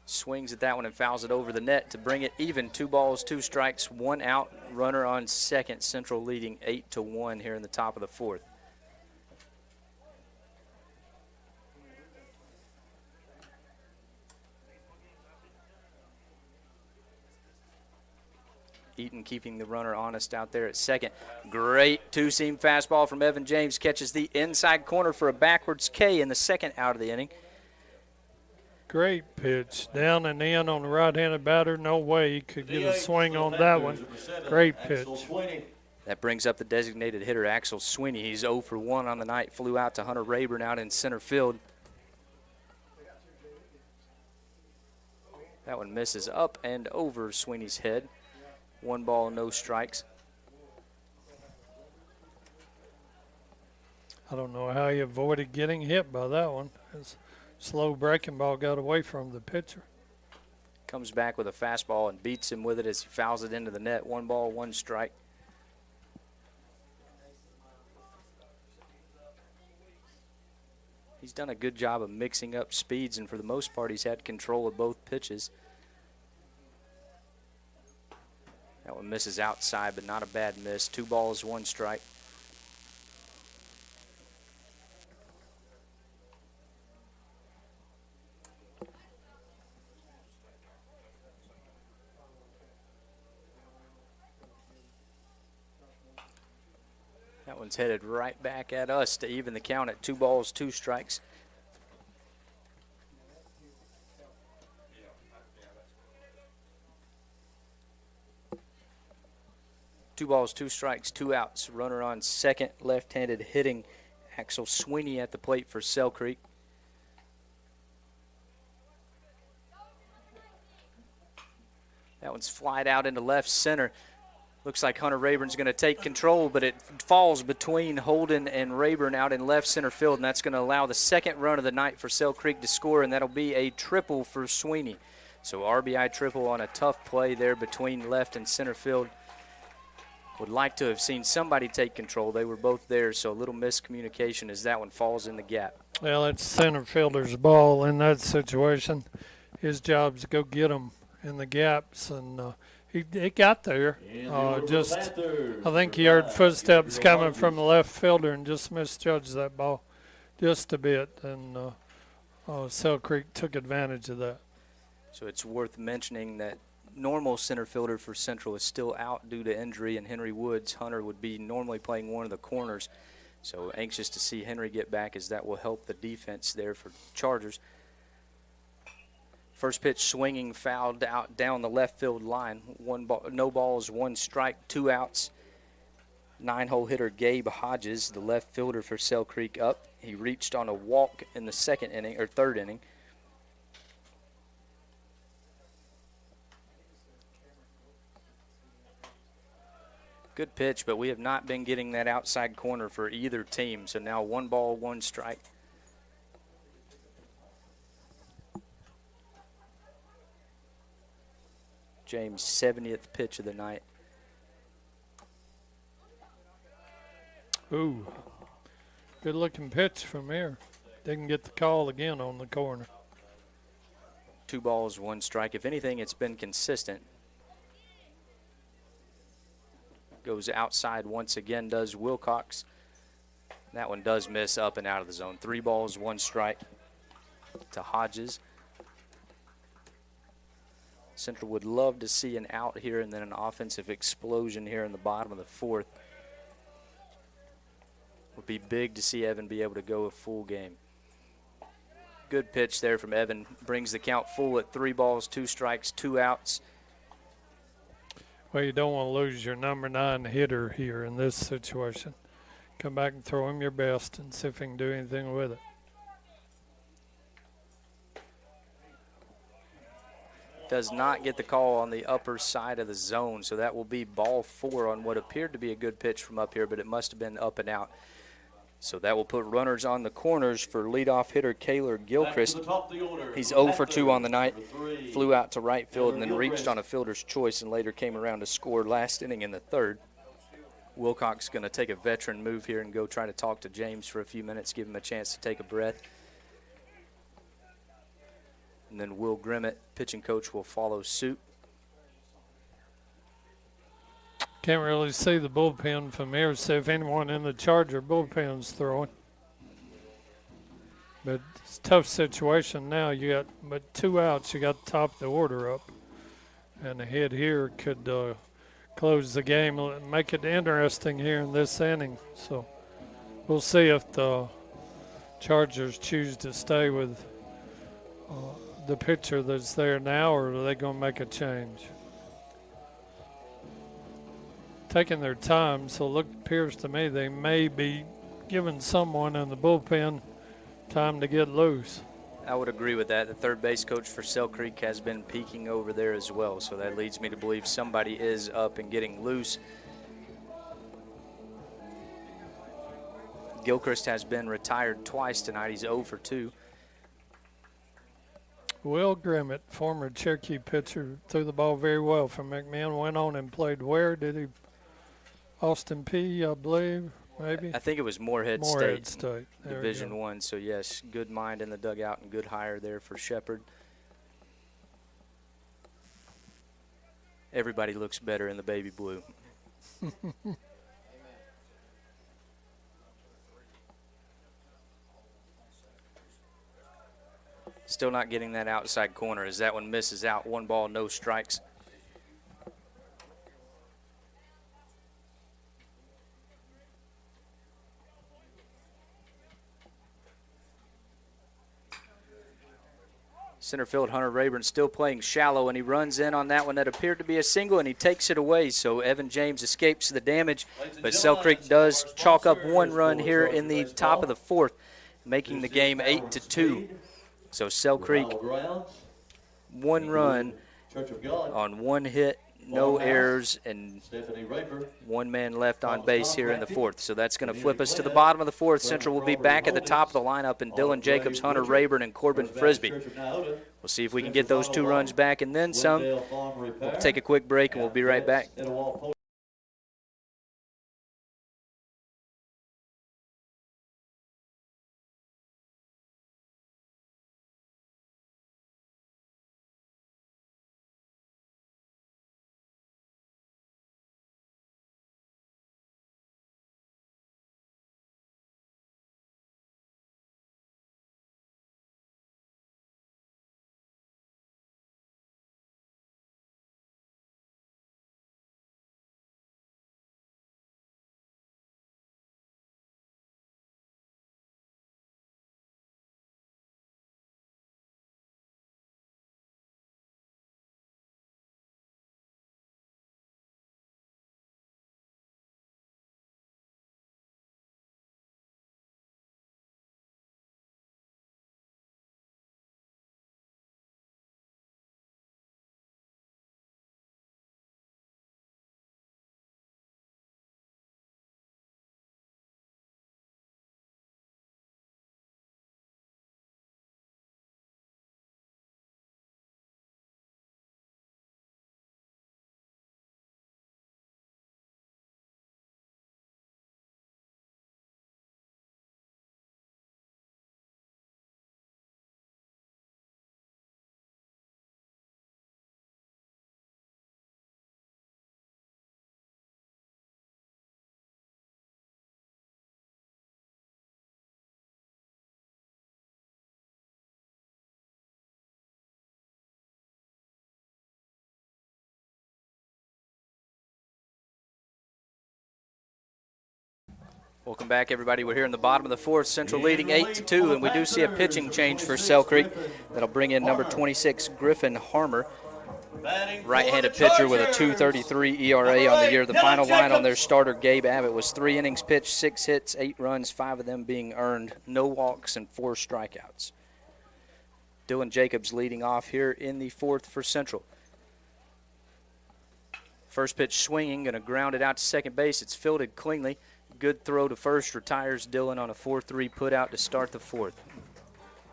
Swings at that one and fouls it over the net to bring it even. 2 balls, 2 strikes, 1 out. Runner on 2nd. Central leading 8-1 here in the top of the 4th. Eaton keeping the runner honest out there at 2nd. Great 2-seam fastball from Evan James. Catches the inside corner for a backwards K in the 2nd out of the inning. Great pitch. Down and in on the right-handed batter. No way he could get a swing on that one. Great pitch. That brings up the designated hitter, Axel Sweeney. He's 0 for 1 on the night. Flew out to Hunter Rayburn out in center field. That one misses up and over Sweeney's head. 1 ball, no strikes. I don't know how he avoided getting hit by that one. His slow breaking ball got away from the pitcher. Comes back with a fastball and beats him with it as he fouls it into the net. 1 ball, 1 strike. He's done a good job of mixing up speeds, and for the most part, he's had control of both pitches. That one misses outside, but not a bad miss. 2 balls, 1 strike. That one's headed right back at us to even the count at 2 balls, 2 strikes. Two balls, 2 strikes, 2 outs. Runner on 2nd, left-handed hitting Axel Sweeney at the plate for Cell Creek. That one's flied out into left center. Looks like Hunter Rayburn's going to take control, but it falls between Holden and Rayburn out in left center field, and that's going to allow the second run of the night for Sell Creek to score, and that'll be a triple for Sweeney. So RBI triple on a tough play there between left and center field. Would like to have seen somebody take control. They were both there, so a little miscommunication as that one falls in the gap. Well, it's center fielder's ball in that situation. His job's to go get him in the gaps, and he got there. I think he heard footsteps coming from the left fielder and just misjudged that ball just a bit, and Sell Creek took advantage of that. So it's worth mentioning that normal center fielder for Central is still out due to injury, and Henry Woods. Hunter would be normally playing one of the corners. So anxious to see Henry get back, as that will help the defense there for Chargers. First pitch swinging, fouled out down the left field line. One ball, no balls, one strike, 2 outs. 9-hole hitter Gabe Hodges, the left fielder for Sell Creek, up. He reached on a walk in the third inning. Good pitch, but we have not been getting that outside corner for either team. So now 1 ball, 1 strike. James' 70th pitch of the night. Ooh, good looking pitch from here. Didn't get the call again on the corner. 2 balls, 1 strike. If anything, it's been consistent. Goes outside once again, does Wilcox. That one does miss up and out of the zone. 3 balls, 1 strike to Hodges. Central would love to see an out here and then an offensive explosion here in the bottom of the 4th. Would be big to see Evan be able to go a full game. Good pitch there from Evan. Brings the count full at 3 balls, 2 strikes, 2 outs. Well, you don't want to lose your number 9 hitter here in this situation. Come back and throw him your best and see if he can do anything with it. Does not get the call on the upper side of the zone, so that will be ball 4 on what appeared to be a good pitch from up here, but it must have been up and out. So that will put runners on the corners for leadoff hitter Kaylor Gilchrist. He's 0 for 2 on the night. Flew out to right field and then reached on a fielder's choice and later came around to score last inning in the 3rd. Wilcox going to take a veteran move here and go try to talk to James for a few minutes, give him a chance to take a breath. And then Will Grimmett, pitching coach, will follow suit. Can't really see the bullpen from here, see if anyone in the Charger bullpen's throwing. But it's a tough situation now. You got but 2 outs, you got the top of the order up. And a hit here could close the game and make it interesting here in this inning. So we'll see if the Chargers choose to stay with the pitcher that's there now, or are they going to make a change? Taking their time, so it appears to me they may be giving someone in the bullpen time to get loose. I would agree with that. The third base coach for Sell Creek has been peeking over there as well, so that leads me to believe somebody is up and getting loose. Gilchrist has been retired twice tonight. He's 0 for 2. Will Grimmett, former Cherokee pitcher, threw the ball very well for McMahon. Went on and played where? Did he? Austin P, I believe, maybe? I think it was Morehead State. Division 1. So, yes, good mind in the dugout and good hire there for Shepherd. Everybody looks better in the baby blue. Still not getting that outside corner as that one misses out. 1 ball, no strikes. Center field, Hunter Rayburn still playing shallow, and he runs in on that one that appeared to be a single, and he takes it away. So Evan James escapes the damage, but Sell Creek does chalk up 1 run here in the top of the 4th, making the game 8-2. So Sell Creek, 1 run on 1 hit, no errors, and Stephanie Raper. one man left on base here in the fourth. So that's going to flip us to the bottom of the fourth. Central will be back at the top of the lineup, and Dylan Jacobs, Hunter Rayburn, and Corbin Frisbee. We'll see if we can get those 2 runs back and then some. We'll take a quick break, and we'll be right back. Welcome back, everybody. We're here in the bottom of the fourth. Central leading 8-2, and we do see a pitching change for Sell Creek. That'll bring in number 26, Griffin Harmer. Right-handed pitcher with a 2.33 ERA on the year. The final line on their starter, Gabe Abbott, was 3 innings pitched, 6 hits, 8 runs, 5 of them being earned, no walks, and 4 strikeouts. Dylan Jacobs leading off here in the fourth for Central. First pitch swinging, going to ground it out to second base. It's fielded cleanly. Good throw to first, retires Dylan on a 4-3 put out to start the fourth.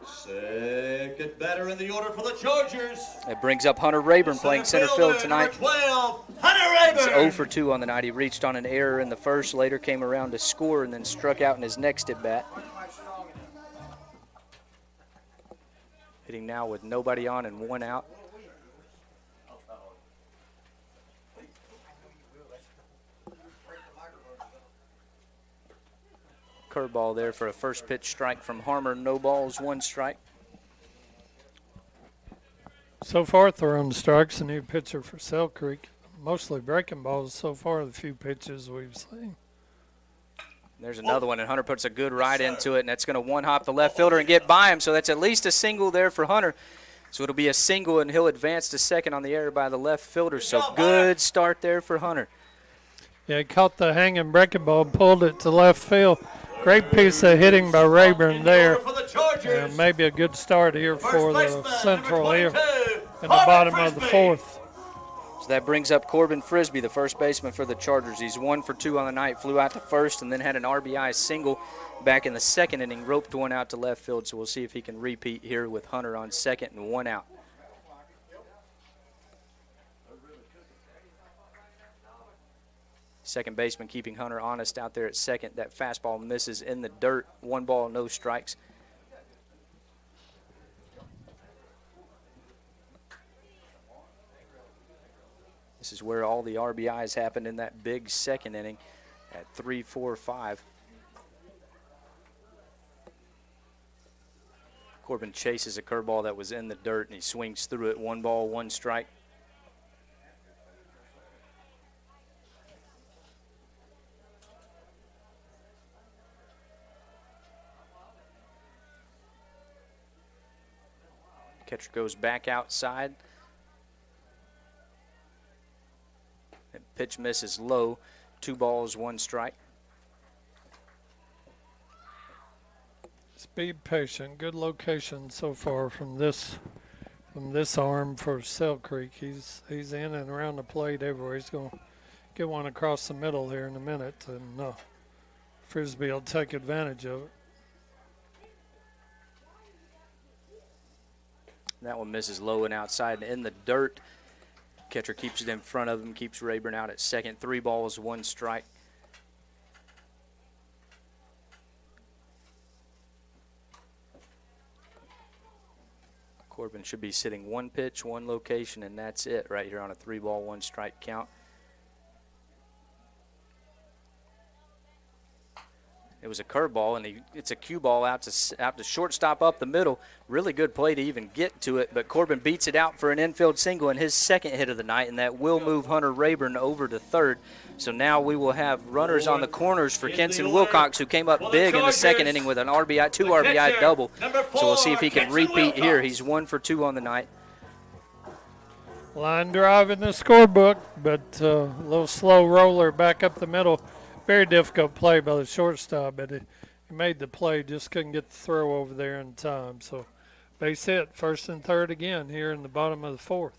Second batter in the order for the Chargers. That brings up Hunter Rayburn playing center field tonight. 12, Hunter He's Rayburn. 0 for 2 on the night. He reached on an error in the first, later came around to score, and then struck out in his next at bat. Hitting now with nobody on and 1 out. Curveball there for a first pitch strike from Harmer. No balls, 1 strike. So far, throwing strikes, a new pitcher for Sell Creek. Mostly breaking balls so far, the few pitches we've seen. There's another one, and Hunter puts a good right into it, and that's going to one-hop the left fielder and get by him. So that's at least a single there for Hunter. So it'll be a single, and he'll advance to second on the error by the left fielder. So good start there for Hunter. Yeah, he caught the hanging breaking ball, pulled it to left field. Great piece of hitting by Rayburn there. And maybe a good start here for the Central here in the bottom of the fourth. So that brings up Corbin Frisbee, the first baseman for the Chargers. He's 1 for 2 on the night, flew out to first, and then had an RBI single back in the second inning, roped 1 out to left field. So we'll see if he can repeat here with Hunter on second and 1 out. Second baseman keeping Hunter honest out there at second. That fastball misses in the dirt. 1 ball, no strikes. This is where all the RBIs happened in that big second inning at 3-4-5. Corbin chases a curveball that was in the dirt, and he swings through it. 1 ball, 1 strike. Catcher goes back outside. And pitch misses low. 2 balls, 1 strike. Speed patient, good location so far from this from this arm for Cell Creek. He's in and around the plate everywhere. He's going to get one across the middle here in a minute, and Frisbee will take advantage of it. That one misses low and outside and in the dirt. Catcher keeps it in front of him, keeps Rayburn out at second. 3 balls, 1 strike. Corbin should be sitting 1 pitch, 1 location, and that's it right here on a 3-ball, 1 strike count. It was a curveball, and it's a cue ball out to shortstop up the middle. Really good play to even get to it, but Corbin beats it out for an infield single and his second hit of the night, and that will move Hunter Rayburn over to third. So now we will have runners on the corners for Kenson Wilcox, who came up big in the second inning with an RBI, 2 RBI double. So we'll see if he can repeat here. He's 1 for 2 on the night. Line drive in the scorebook, but a little slow roller back up the middle. Very difficult play by the shortstop, but he made the play, just couldn't get the throw over there in time. So base hit, 1st and 3rd again here in the bottom of the 4th.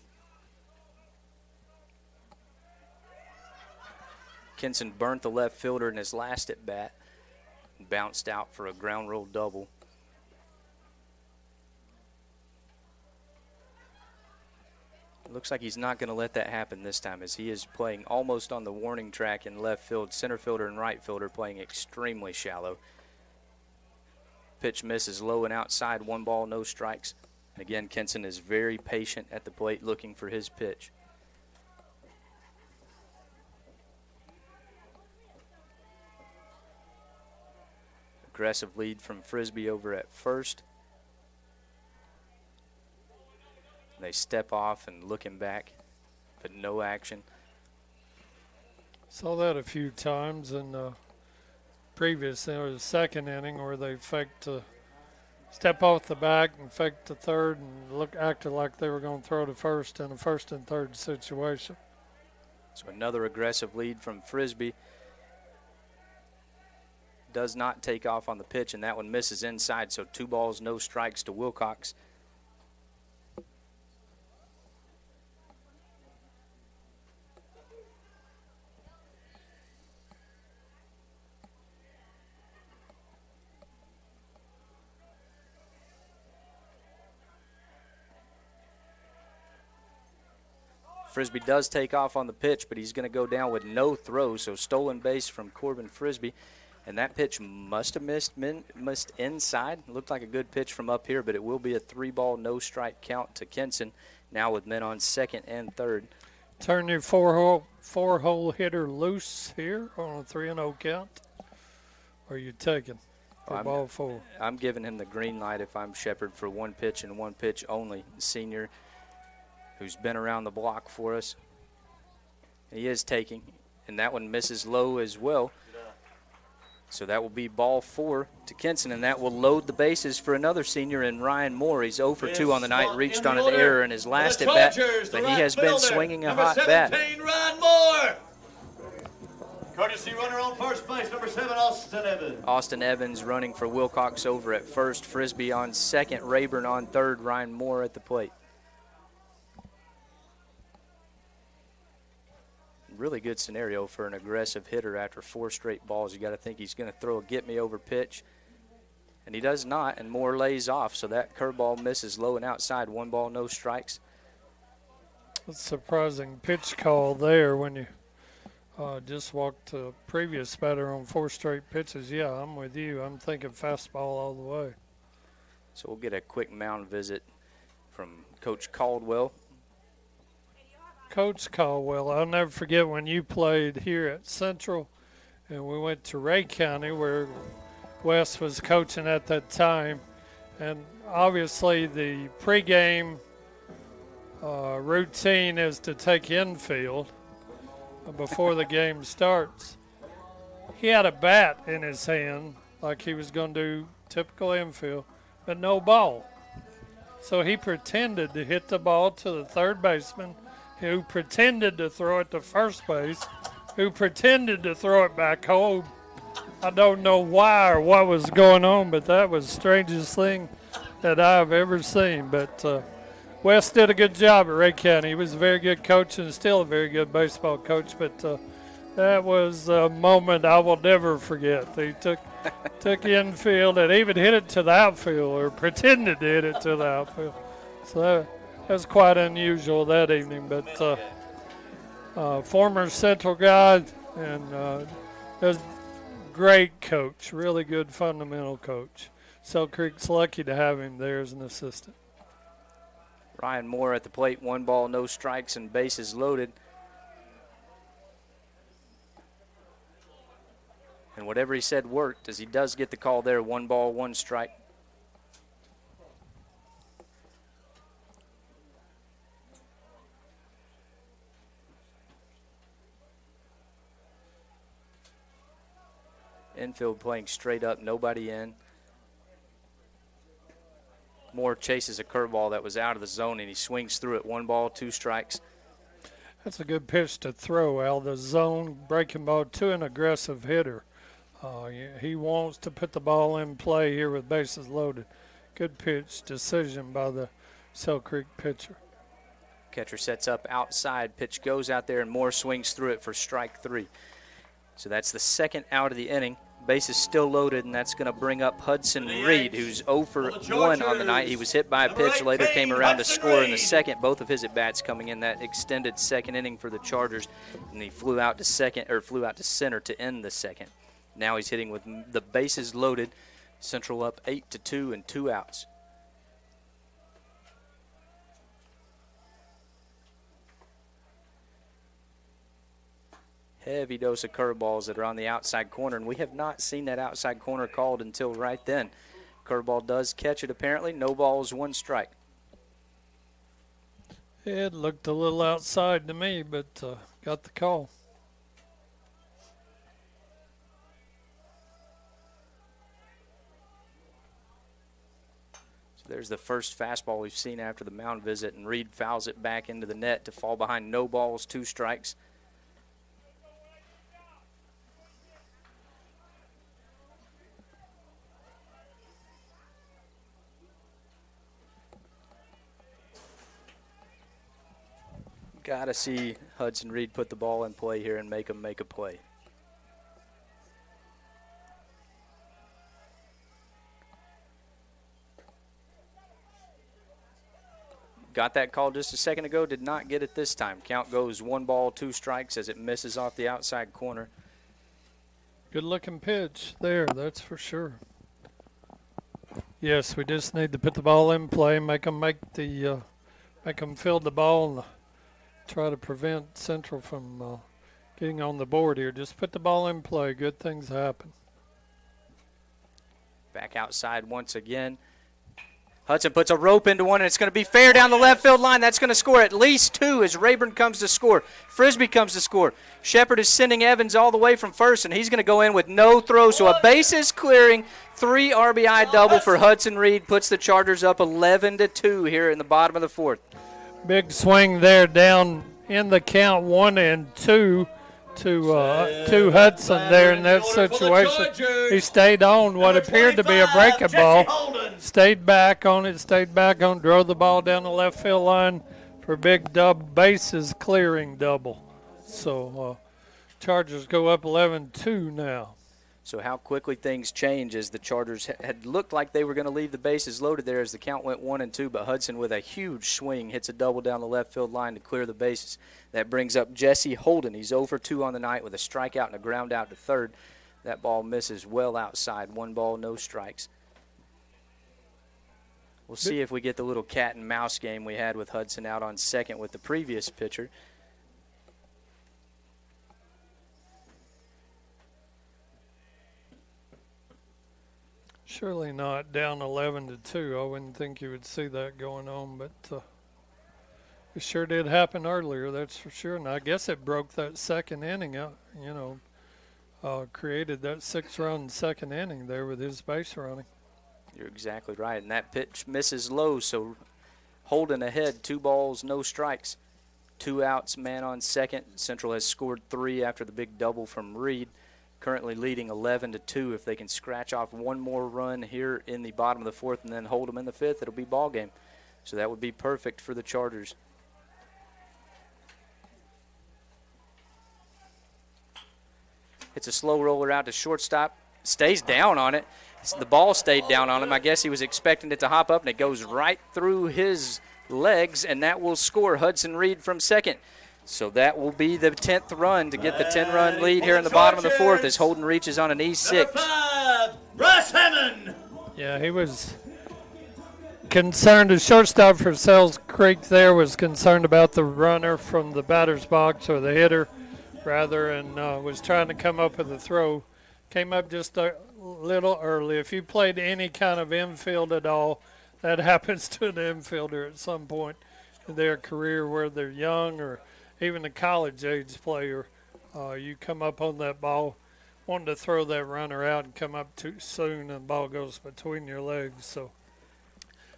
Kenson burnt the left fielder in his last at bat, bounced out for a ground rule double. Looks like he's not going to let that happen this time, as he is playing almost on the warning track in left field. Center fielder and right fielder playing extremely shallow. Pitch misses low and outside, 1 ball, no strikes. And again, Kenson is very patient at the plate looking for his pitch. Aggressive lead from Frisbee over at first. They step off and looking back, but no action. Saw that a few times in the previous, there was the 2nd inning where they faked to step off the back and fake to third and acted like they were going to throw to first in a 1st and 3rd situation. So another aggressive lead from Frisbee. Does not take off on the pitch, and that one misses inside, so 2 balls, no strikes to Wilcox. Frisbee does take off on the pitch, but he's going to go down with no throw, so stolen base from Corbin Frisbee. And that pitch must have missed inside. Looked like a good pitch from up here, but it will be a 3-ball, no strike count to Kenson, now with men on 2nd and 3rd. Turn your four-hole hitter loose here on a 3-0 count. Or are you taking for ball 4? I'm giving him the green light if I'm Shepard for 1 pitch and 1 pitch only. Senior, who's been around the block for us. He is taking, and that one misses low as well. So that will be ball 4 to Kenson, and that will load the bases for another senior in Ryan Moore. He's 0 for 2 on the night, reached on an error in his last at bat, but he has been swinging a hot bat. Ryan Moore. Courtesy runner on first base, number 7, Austin Evans. Austin Evans running for Wilcox over at first. Frisbee on second, Rayburn on third, Ryan Moore at the plate. Really good scenario for an aggressive hitter after 4 straight balls. You got to think he's going to throw a get-me-over pitch, and he does not, and Moore lays off. So that curveball misses low and outside. 1 ball, no strikes. That's a surprising pitch call there when you just walked the previous batter on 4 straight pitches. Yeah, I'm with you. I'm thinking fastball all the way. So we'll get a quick mound visit from Coach Caldwell. Coach Caldwell, I'll never forget when you played here at Central and we went to Ray County where Wes was coaching at that time. And obviously the pregame routine is to take infield before the game starts. He had a bat in his hand like he was going to do typical infield, but no ball. So he pretended to hit the ball to the third baseman, who pretended to throw it to first base, who pretended to throw it back home. I don't know why or what was going on, but that was the strangest thing that I've ever seen. But Wes did a good job at Ray County. He was a very good coach and still a very good baseball coach, but that was a moment I will never forget. He took infield and even hit it to the outfield, or pretended to hit it to the outfield. So that was quite unusual that evening. But former Central guy and was great coach, really good fundamental coach. Sell Creek's lucky to have him there as an assistant. Ryan Moore at the plate, 1 ball, no strikes, and bases loaded. And whatever he said worked, as he does get the call there, 1 ball, 1 strike. Infield playing straight up, nobody in. Moore chases a curveball that was out of the zone, and he swings through it. 1 ball, 2 strikes. That's a good pitch to throw out of the zone, breaking ball to an aggressive hitter. He wants to put the ball in play here with bases loaded. Good pitch decision by the Sell Creek pitcher. Catcher sets up outside. Pitch goes out there, and Moore swings through it for strike 3. So that's the second out of the inning. Bases still loaded, and that's going to bring up Hudson Reed, who's 0 for 1 on the night. He was hit by a pitch, later came around to score in the second. Both of his at-bats coming in that extended second inning for the Chargers, and he flew out to center to end the second. Now he's hitting with the bases loaded. Central up 8-2 and 2 outs. Heavy dose of curveballs that are on the outside corner, and we have not seen that outside corner called until right then. Curveball does catch it apparently. No balls, 1 strike. It looked a little outside to me, but got the call. So there's the first fastball we've seen after the mound visit, and Reed fouls it back into the net to fall behind. No balls, 2 strikes. Got to see Hudson Reed put the ball in play here and make him make a play. Got that call just a second ago, did not get it this time. Count goes 1 ball, 2 strikes as it misses off the outside corner. Good looking pitch there, that's for sure. Yes, we just need to put the ball in play, make them field the ball and try to prevent Central from getting on the board here. Just put the ball in play. Good things happen. Back outside once again. Hudson puts a rope into one, and it's going to be fair down the left field line. That's going to score at least 2 as Rayburn comes to score. Frisbee comes to score. Shepard is sending Evans all the way from first, and he's going to go in with no throw. So a bases clearing 3 RBI double for Hudson Reed puts the Chargers up 11-2 here in the bottom of the 4th. Big swing there down in the count 1-2 to Hudson there in that situation. He stayed on what appeared to be a breaking ball. Stayed back on, drove the ball down the left field line for a big bases clearing double. So Chargers go up 11-2 now. So how quickly things change as the Chargers had looked like they were going to leave the bases loaded there as the count went 1-2, but Hudson with a huge swing hits a double down the left field line to clear the bases. That brings up Jesse Holden. He's 0 for 2 on the night with a strikeout and a ground out to third. That ball misses well outside. 1 ball, no strikes. We'll see if we get the little cat and mouse game we had with Hudson out on second with the previous pitcher. Surely not down 11-2. I wouldn't think you would see that going on, but it sure did happen earlier, that's for sure. And I guess it broke that second inning out, created that 6-run second inning there with his base running. You're exactly right, and that pitch misses low, so Holden ahead, 2 balls, no strikes. 2 outs, man on second. Central has scored 3 after the big double from Reed. Currently leading 11-2. If they can scratch off 1 more run here in the bottom of the 4th and then hold them in the 5th, it'll be ball game. So that would be perfect for the Chargers. It's a slow roller out to shortstop. Stays down on it. The ball stayed down on him. I guess he was expecting it to hop up, and it goes right through his legs, and that will score Hudson Reed from second. So that will be the 10th run to get the 10-run lead here in the bottom of the fourth as Holden reaches on an E6. Number 5, Bryce Hammond. Yeah, he was concerned. The shortstop for Sells Creek there was concerned about the runner from the batter's box, or the hitter, rather, and was trying to come up with a throw. Came up just a little early. If you played any kind of infield at all, that happens to an infielder at some point in their career, where they're young or even a college-age player. You come up on that ball, wanting to throw that runner out and come up too soon, and the ball goes between your legs. So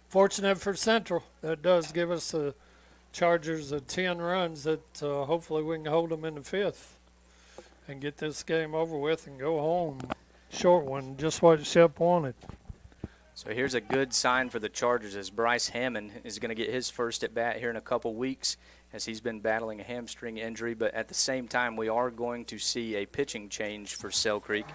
fortunate for Central. That does give us the Chargers 10 runs that hopefully we can hold them in the 5th and get this game over with and go home. Short one, just what Shep wanted. So here's a good sign for the Chargers as Bryce Hammond is going to get his first at bat here in a couple weeks, as he's been battling a hamstring injury. But at the same time, we are going to see a pitching change for Sell Creek.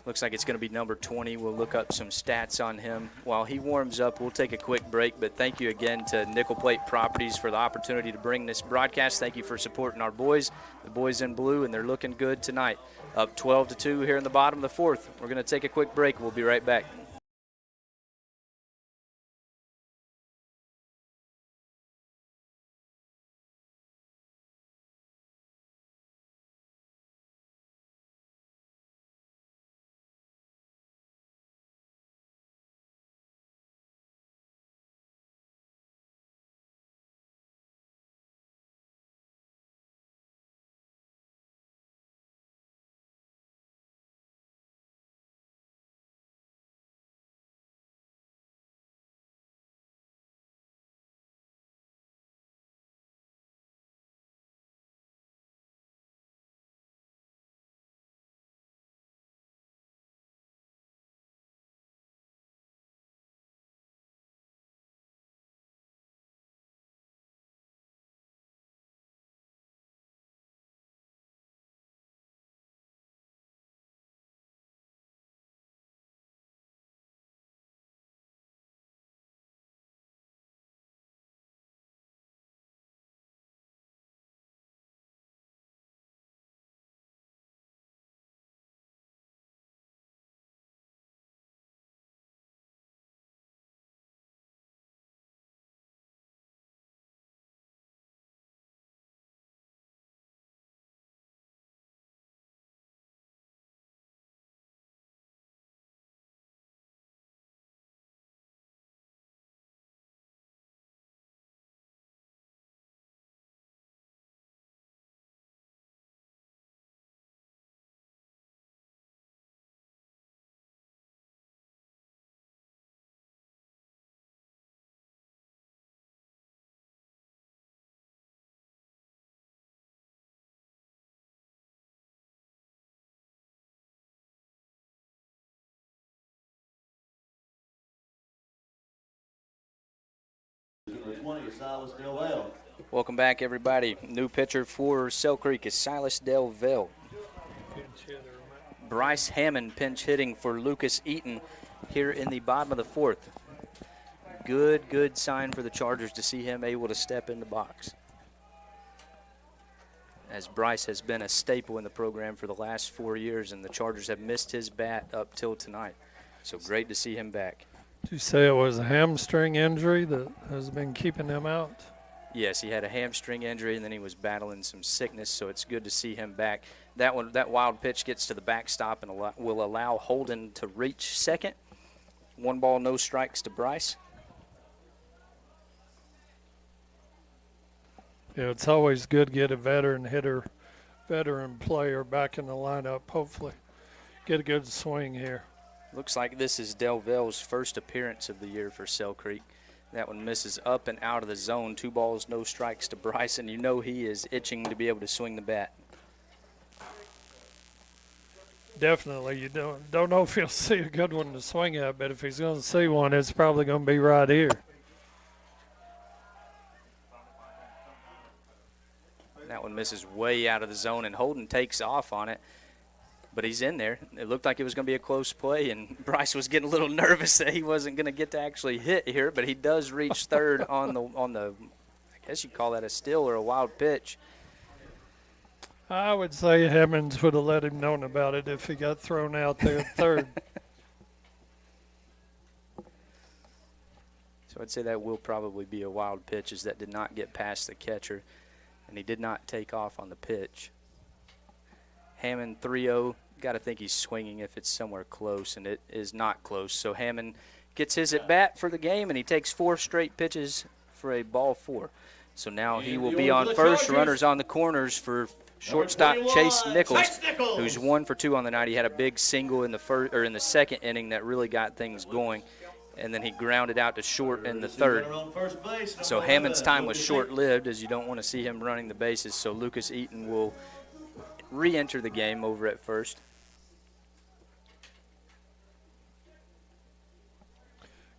Looks like it's going to be number 20. We'll look up some stats on him. While he warms up, we'll take a quick break. But thank you again to Nickel Plate Properties for the opportunity to bring this broadcast. Thank you for supporting our boys, the boys in blue, and they're looking good tonight. Up 12-2 here in the bottom of the fourth. We're going to take a quick break. We'll be right back. Number 20, Silas Delvell. Welcome back, everybody. New pitcher for Sell Creek is Silas Delvell. Bryce Hammond pinch hitting for Lucas Eaton here in the bottom of the fourth. Good sign for the Chargers to see him able to step in the box, as Bryce has been a staple in the program for the last 4 years, and the Chargers have missed his bat up till tonight. So great to see him back. Did you say it was a hamstring injury that has been keeping him out? Yes, he had a hamstring injury, and then he was battling some sickness, so it's good to see him back. That wild pitch gets to the backstop and will allow Holden to reach second. 1 ball, no strikes to Bryce. Yeah, it's always good to get a veteran hitter, veteran player back in the lineup. Hopefully get a good swing here. Looks like this is Delvell's first appearance of the year for Sell Creek. That one misses up and out of the zone. 2 balls, no strikes to Bryce, and you know he is itching to be able to swing the bat. definitely. You don't know if he'll see a good one to swing at, but if he's going to see one, it's probably going to be right here. That one misses way out of the zone, and Holden takes off on it. But he's in there. It looked like it was going to be a close play, and Bryce was getting a little nervous that he wasn't going to get to actually hit here, but he does reach third on the I guess you'd call that a steal or a wild pitch. I would say Hemmings would have let him known about it if he got thrown out there at third. So I'd say that will probably be a wild pitch, as that did not get past the catcher, and he did not take off on the pitch. Hammond 3-0. Got to think he's swinging if it's somewhere close, and it is not close. So Hammond gets his at bat for the game, and he takes 4 straight pitches for a ball 4. So now he will be on first. Runners on the corners for shortstop Chase Nichols, who's 1 for 2 on the night. He had a big single in the second inning that really got things going, and then he grounded out to short in the third. So Hammond's time was short-lived, as you don't want to see him running the bases. So Lucas Eaton will re-enter the game over at first.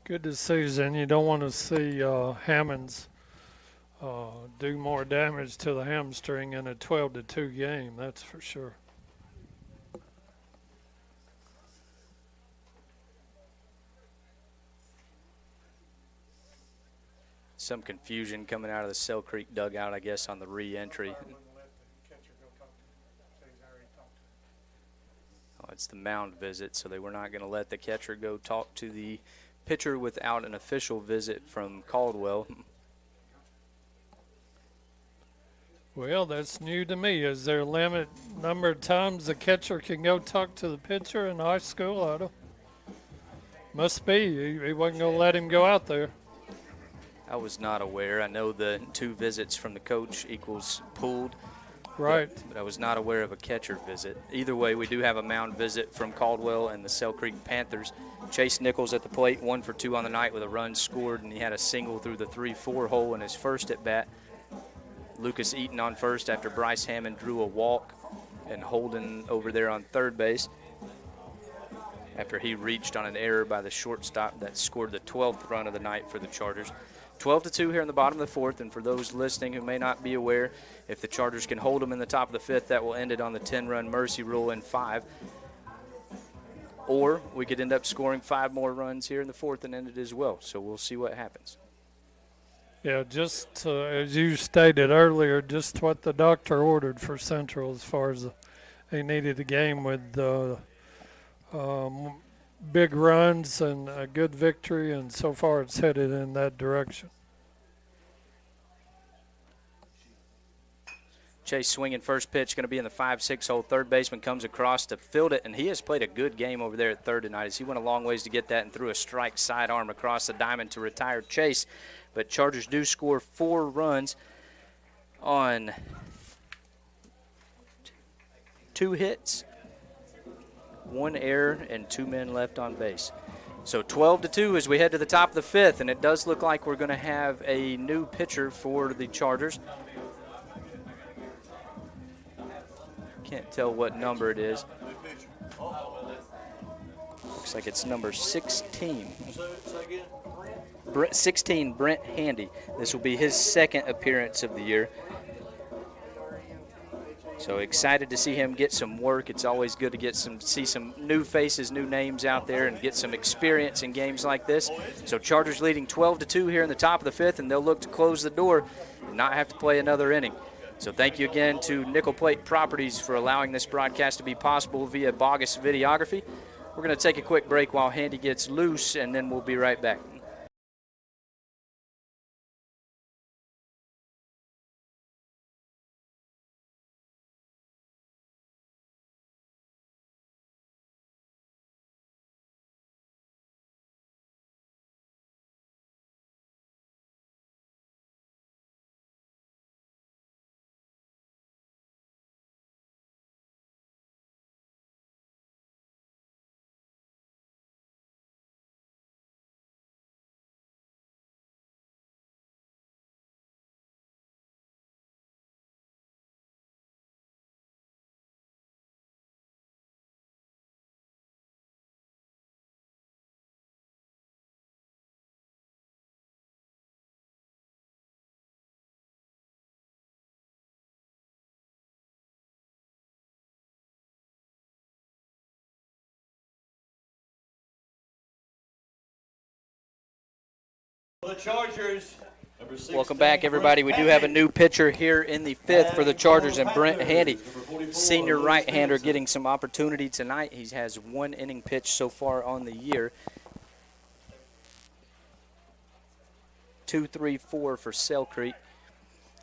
Good decision. You don't want to see Hammonds do more damage to the hamstring in a 12-2 game, that's for sure. Some confusion coming out of the Sell Creek dugout, I guess, on the re-entry. Oh, it's the mound visit, so they were not going to let the catcher go talk to the pitcher without an official visit from Caldwell. Well, that's new to me. Is there a limit number of times the catcher can go talk to the pitcher in high school? I don't. Must be. He wasn't going to let him go out there. I was not aware. I know the 2 visits from the coach equals pulled. Right. But I was not aware of a catcher visit. Either way, we do have a mound visit from Caldwell and the Sell Creek Panthers. Chase Nichols at the plate, 1 for 2 on the night with a run scored, and he had a single through the 3-4 hole in his first at bat. Lucas Eaton on first after Bryce Hammond drew a walk, and Holden over there on third base after he reached on an error by the shortstop that scored the 12th run of the night for the Chargers. 12-2 here in the bottom of the 4th, and for those listening who may not be aware, if the Chargers can hold them in the top of the 5th, that will end it on the 10-run mercy rule in 5. Or we could end up scoring 5 more runs here in the 4th and end it as well. So we'll see what happens. Yeah, just as you stated earlier, just what the doctor ordered for Central as far as they needed a game with big runs and a good victory, and so far it's headed in that direction. Chase swinging first pitch, going to be in the 5-6 hole. Third baseman comes across to field it, and he has played a good game over there at third tonight as he went a long ways to get that and threw a strike sidearm across the diamond to retire Chase. But Chargers do score 4 runs on 2 hits, 1 error, and 2 men left on base. So 12-2 as we head to the top of the 5th, and it does look like we're going to have a new pitcher for the Chargers. Can't tell what number it is. Looks like it's number 16. 16, Brent Handy. This will be his 2nd appearance of the year. So excited to see him get some work. It's always good to get see some new faces, new names out there, and get some experience in games like this. So Chargers leading 12-2 here in the top of the 5th, and they'll look to close the door and not have to play another inning. So thank you again to Nickel Plate Properties for allowing this broadcast to be possible via Bogus Videography. We're going to take a quick break while Handy gets loose, and then we'll be right back. The Chargers. Number 16, Welcome back, everybody. We do have a new pitcher here in the 5th for the Chargers, and Brent Handy, senior right-hander, getting some opportunity tonight. He has 1 inning pitch so far on the year. 2-3-4 for Sell Creek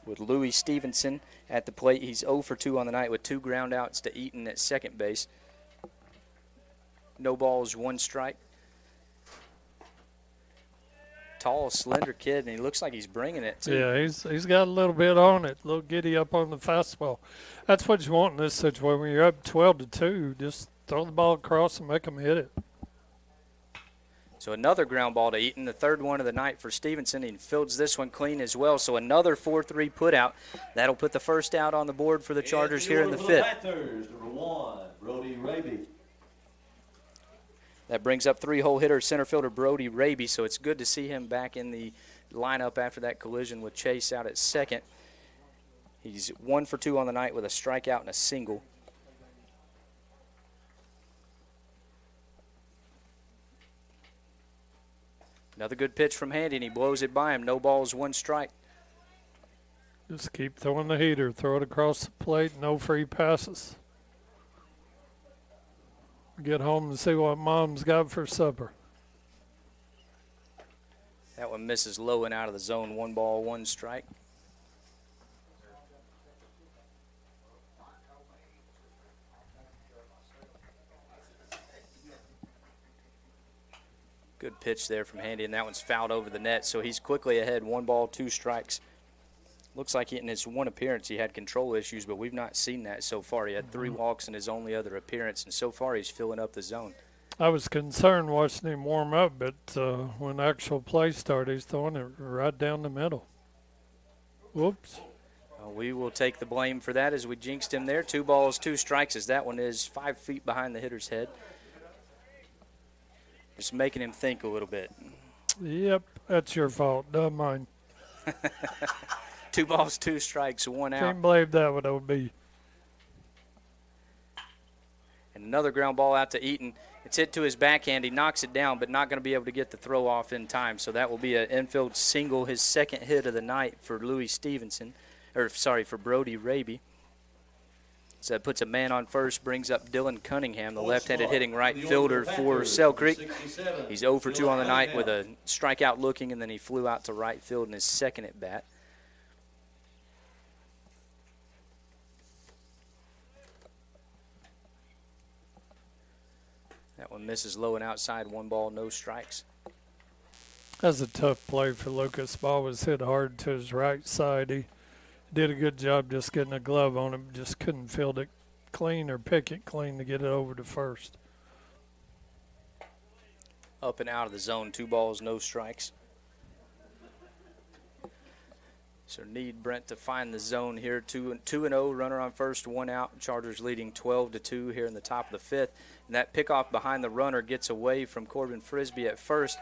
with Louis Stevenson at the plate. He's 0 for 2 on the night with 2 ground outs to Eaton at second base. No balls, 1 strike. Tall, slender kid, and he looks like he's bringing it too. Yeah, he's got a little bit on it, a little giddy up on the fastball. That's what you want in this situation. When you're up 12-2, just throw the ball across and make them hit it. So another ground ball to Eaton, the 3rd one of the night for Stevenson. He fields this one clean as well. So another 4-3 put out. That'll put the first out on the board for the Chargers here in the 5th. Panthers, number 1, Brody Raby. That brings up 3-hole hitter center fielder Brody Raby. So it's good to see him back in the lineup after that collision with Chase out at second. He's 1 for 2 on the night with a strikeout and a single. Another good pitch from Handy, and he blows it by him. No balls, 1 strike. Just keep throwing the heater. Throw it across the plate. No free passes. Get home and see what Mom's got for supper. That one misses low and out of the zone. 1 ball, 1 strike. Good pitch there from Handy, and that one's fouled over the net, so he's quickly ahead. 1 ball, 2 strikes. Looks like in his 1 appearance he had control issues, but we've not seen that so far. He had 3 walks in his only other appearance, and so far he's filling up the zone. I was concerned watching him warm up, but when actual play started, he's throwing it right down the middle. Whoops. We will take the blame for that as we jinxed him there. 2 balls, 2 strikes, as that one is 5 feet behind the hitter's head. Just making him think a little bit. Yep, that's your fault, not mine. 2 balls, 2 strikes, 1 out. Can't believe that would be. And another ground ball out to Eaton. It's hit to his backhand. He knocks it down, but not going to be able to get the throw off in time. So that will be an infield single, his 2nd hit of the night for Louis Stevenson, for Brody Raby. So that puts a man on first, brings up Dylan Cunningham, the left-handed hitting right fielder for Sell Creek. He's 0 for 2 on the night with a strikeout looking, and then he flew out to right field in his 2nd at bat. That one misses low and outside, 1 ball, no strikes. That's a tough play for Lucas. Ball was hit hard to his right side. He did a good job just getting a glove on him, just couldn't field it clean or pick it clean to get it over to first. Up and out of the zone, 2 balls, no strikes. So need Brent to find the zone here. 2-0, runner on first, 1 out. Chargers leading 12-2 here in the top of the 5th. And that pickoff behind the runner gets away from Corbin Frisbee at first,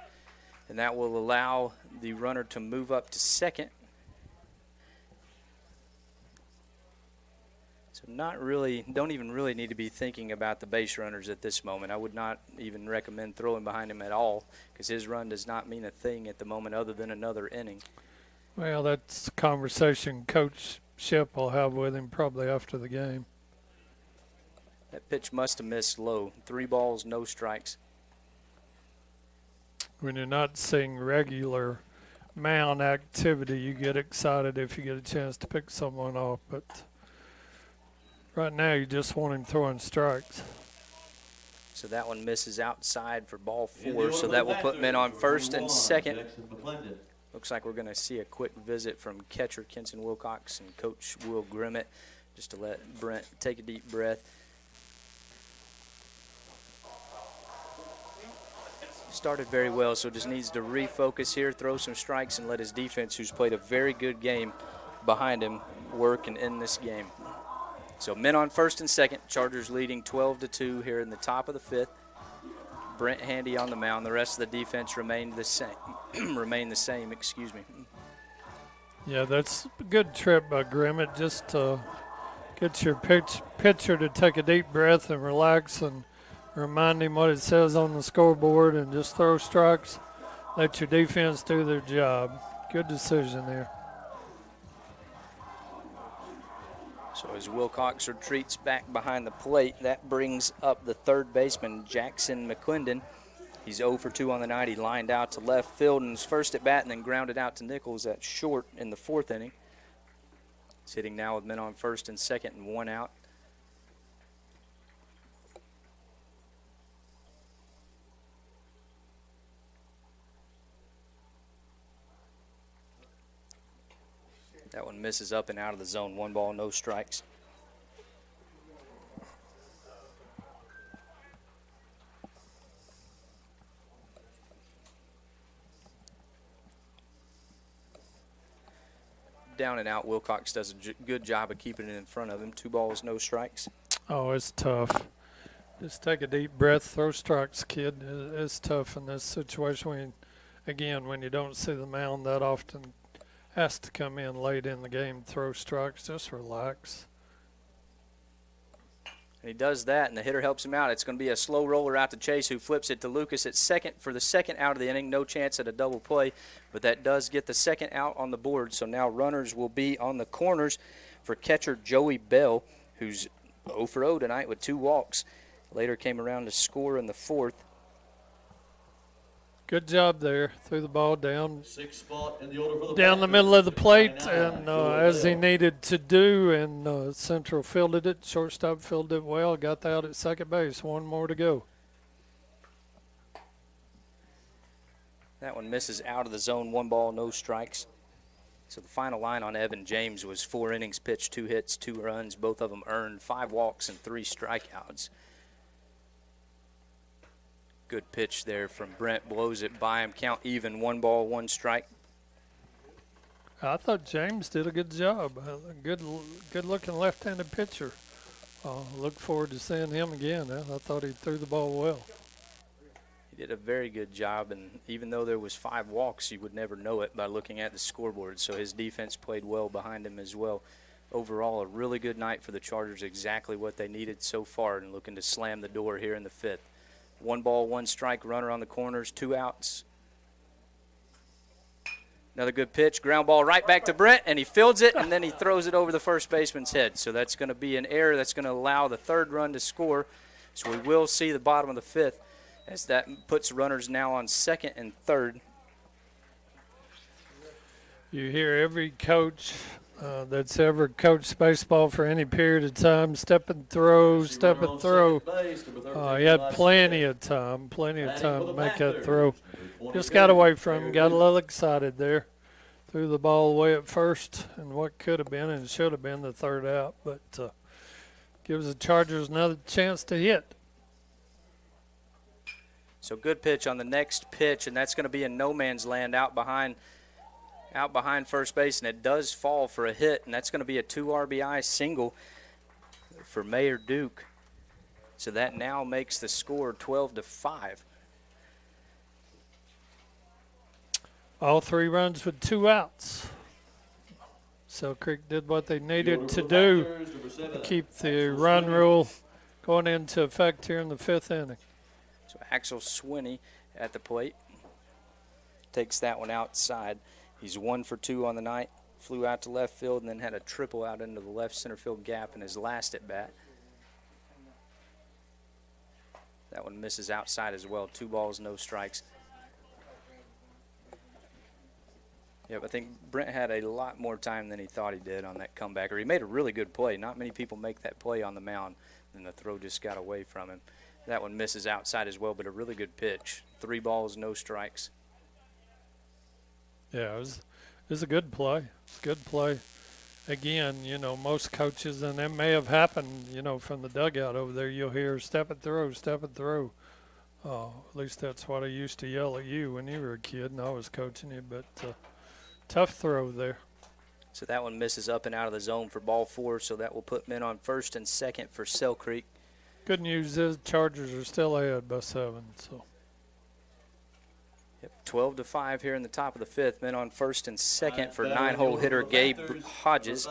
and that will allow the runner to move up to second. So don't even really need to be thinking about the base runners at this moment. I would not even recommend throwing behind him at all, because his run does not mean a thing at the moment other than another inning. Well, that's a conversation Coach Ship will have with him probably after the game. That pitch must have missed low. 3 balls, no strikes. When you're not seeing regular mound activity, you get excited if you get a chance to pick someone off, but right now you just want him throwing strikes. So that one misses outside for ball 4, so that will put men on first and second. Looks like we're going to see a quick visit from catcher Kenson Wilcox and Coach Will Grimmett, just to let Brent take a deep breath. Started very well, so just needs to refocus here, throw some strikes, and let his defense, who's played a very good game behind him, work and end this game. So men on first and second, Chargers leading 12-2 here in the top of the 5th. Brent Handy on the mound. The rest of the defense remain the same. Yeah, that's a good trip by Grimmett, just to get your pitcher to take a deep breath and relax and remind him what it says on the scoreboard and just throw strikes. let your defense do their job. Good decision there. So as Wilcox retreats back behind the plate, that brings up the third baseman, Jackson McClendon. He's 0 for 2 on the night. He lined out to left field in his first at bat and then grounded out to Nichols at short in the fourth inning. He's hitting now with men on first and second and 1 out. That one misses up and out of the zone. 1 ball, no strikes. Down and out, Wilcox does a good job of keeping it in front of him. 2 balls, no strikes. Oh, it's tough. Just take a deep breath, throw strikes, kid. It's tough in this situation. When you don't see the mound that often, has to come in late in the game, throw strikes, just relax. And he does that, and the hitter helps him out. It's going to be a slow roller out to Chase, who flips it to Lucas at second for the second out of the inning. No chance at a double play, but that does get the second out on the board. So now runners will be on the corners for catcher Joey Bell, who's 0 for 0 tonight with 2 walks. Later came around to score in the fourth. Good job there. Threw the ball down. 6th spot in the order for the down the middle of the plate, and as he Bell. needed to do, and Central fielded it. Shortstop fielded it well. Got out at second base. 1 more to go. That one misses out of the zone. 1 ball, no strikes. So the final line on Evan James was 4 innings pitched, 2 hits, 2 runs. Both of them earned, 5 walks and 3 strikeouts. Good pitch there from Brent. Blows it by him. Count even. 1 ball, 1 strike. I thought James did a good job. Good looking left-handed pitcher. Look forward to seeing him again. I thought he threw the ball well. He did a very good job, and even though there was 5 walks, you would never know it by looking at the scoreboard. So his defense played well behind him as well. Overall, a really good night for the Chargers, exactly what they needed so far, and looking to slam the door here in the 5th. 1 ball, 1 strike, runner on the corners, 2 outs. Another good pitch, ground ball right back to Brent, and he fields it, and then he throws it over the first baseman's head. So that's going to be an error that's going to allow the 3rd run to score. So we will see the bottom of the 5th, as that puts runners now on 2nd and 3rd. You hear every coach that's ever coached baseball for any period of time, step and throw, step and throw. He had plenty of time to make that throw. Just got away from him, got a little excited there. Threw the ball away at first, and what could have been and should have been the 3rd out, but gives the Chargers another chance to hit. So good pitch on the next pitch, and that's going to be in no man's land out behind first base, and it does fall for a hit, and that's going to be a 2 RBI single for Mayor Duke. So that now makes the score 12-5. All 3 runs with 2 outs. So Creek did what they needed to do to keep the run rule going into effect here in the 5th inning. So Axel Swinney at the plate takes that one outside. He's 1 for 2 on the night, flew out to left field, and then had a triple out into the left center field gap in his last at bat. That one misses outside as well. 2 balls, no strikes. Yeah, but I think Brent had a lot more time than he thought he did on that comeback. Or he made a really good play. Not many people make that play on the mound, and the throw just got away from him. That one misses outside as well, but a really good pitch. 3 balls, no strikes. Yeah, it was a good play. Good play. Again, most coaches, and that may have happened, from the dugout over there, you'll hear step and throw, step and throw. At least that's what I used to yell at you when you were a kid and I was coaching you, but tough throw there. So that one misses up and out of the zone for ball 4, so that will put men on 1st and 2nd for Sell Creek. Good news is Chargers are still ahead by 7, so. Yep, 12-5 here in the top of the 5th. Men on 1st and 2nd for 9-hole hitter Gabriel Hodges.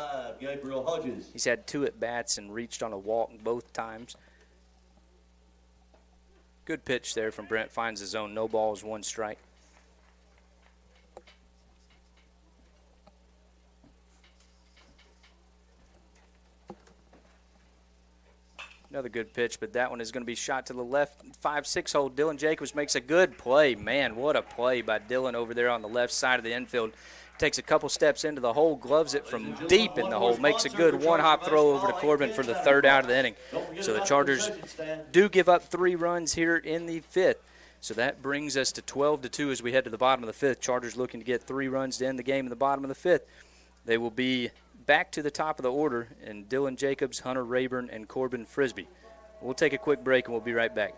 He's had 2 at-bats and reached on a walk both times. Good pitch there from Brent. Finds the zone. No balls, 1 strike. Another good pitch, but that one is going to be shot to the left 5-6 hole. Dylan Jacobs makes a good play. Man, what a play by Dylan over there on the left side of the infield. Takes a couple steps into the hole, gloves it from deep in the hole, makes a good one-hop throw over to Corbin for the third out of the inning. So the Chargers do give up 3 runs here in the 5th. So that brings us to 12-2 as we head to the bottom of the 5th. Chargers looking to get 3 runs to end the game in the bottom of the 5th. They will be back to the top of the order, and Dylan Jacobs, Hunter Rayburn, and Corbin Frisbee. We'll take a quick break, and we'll be right back.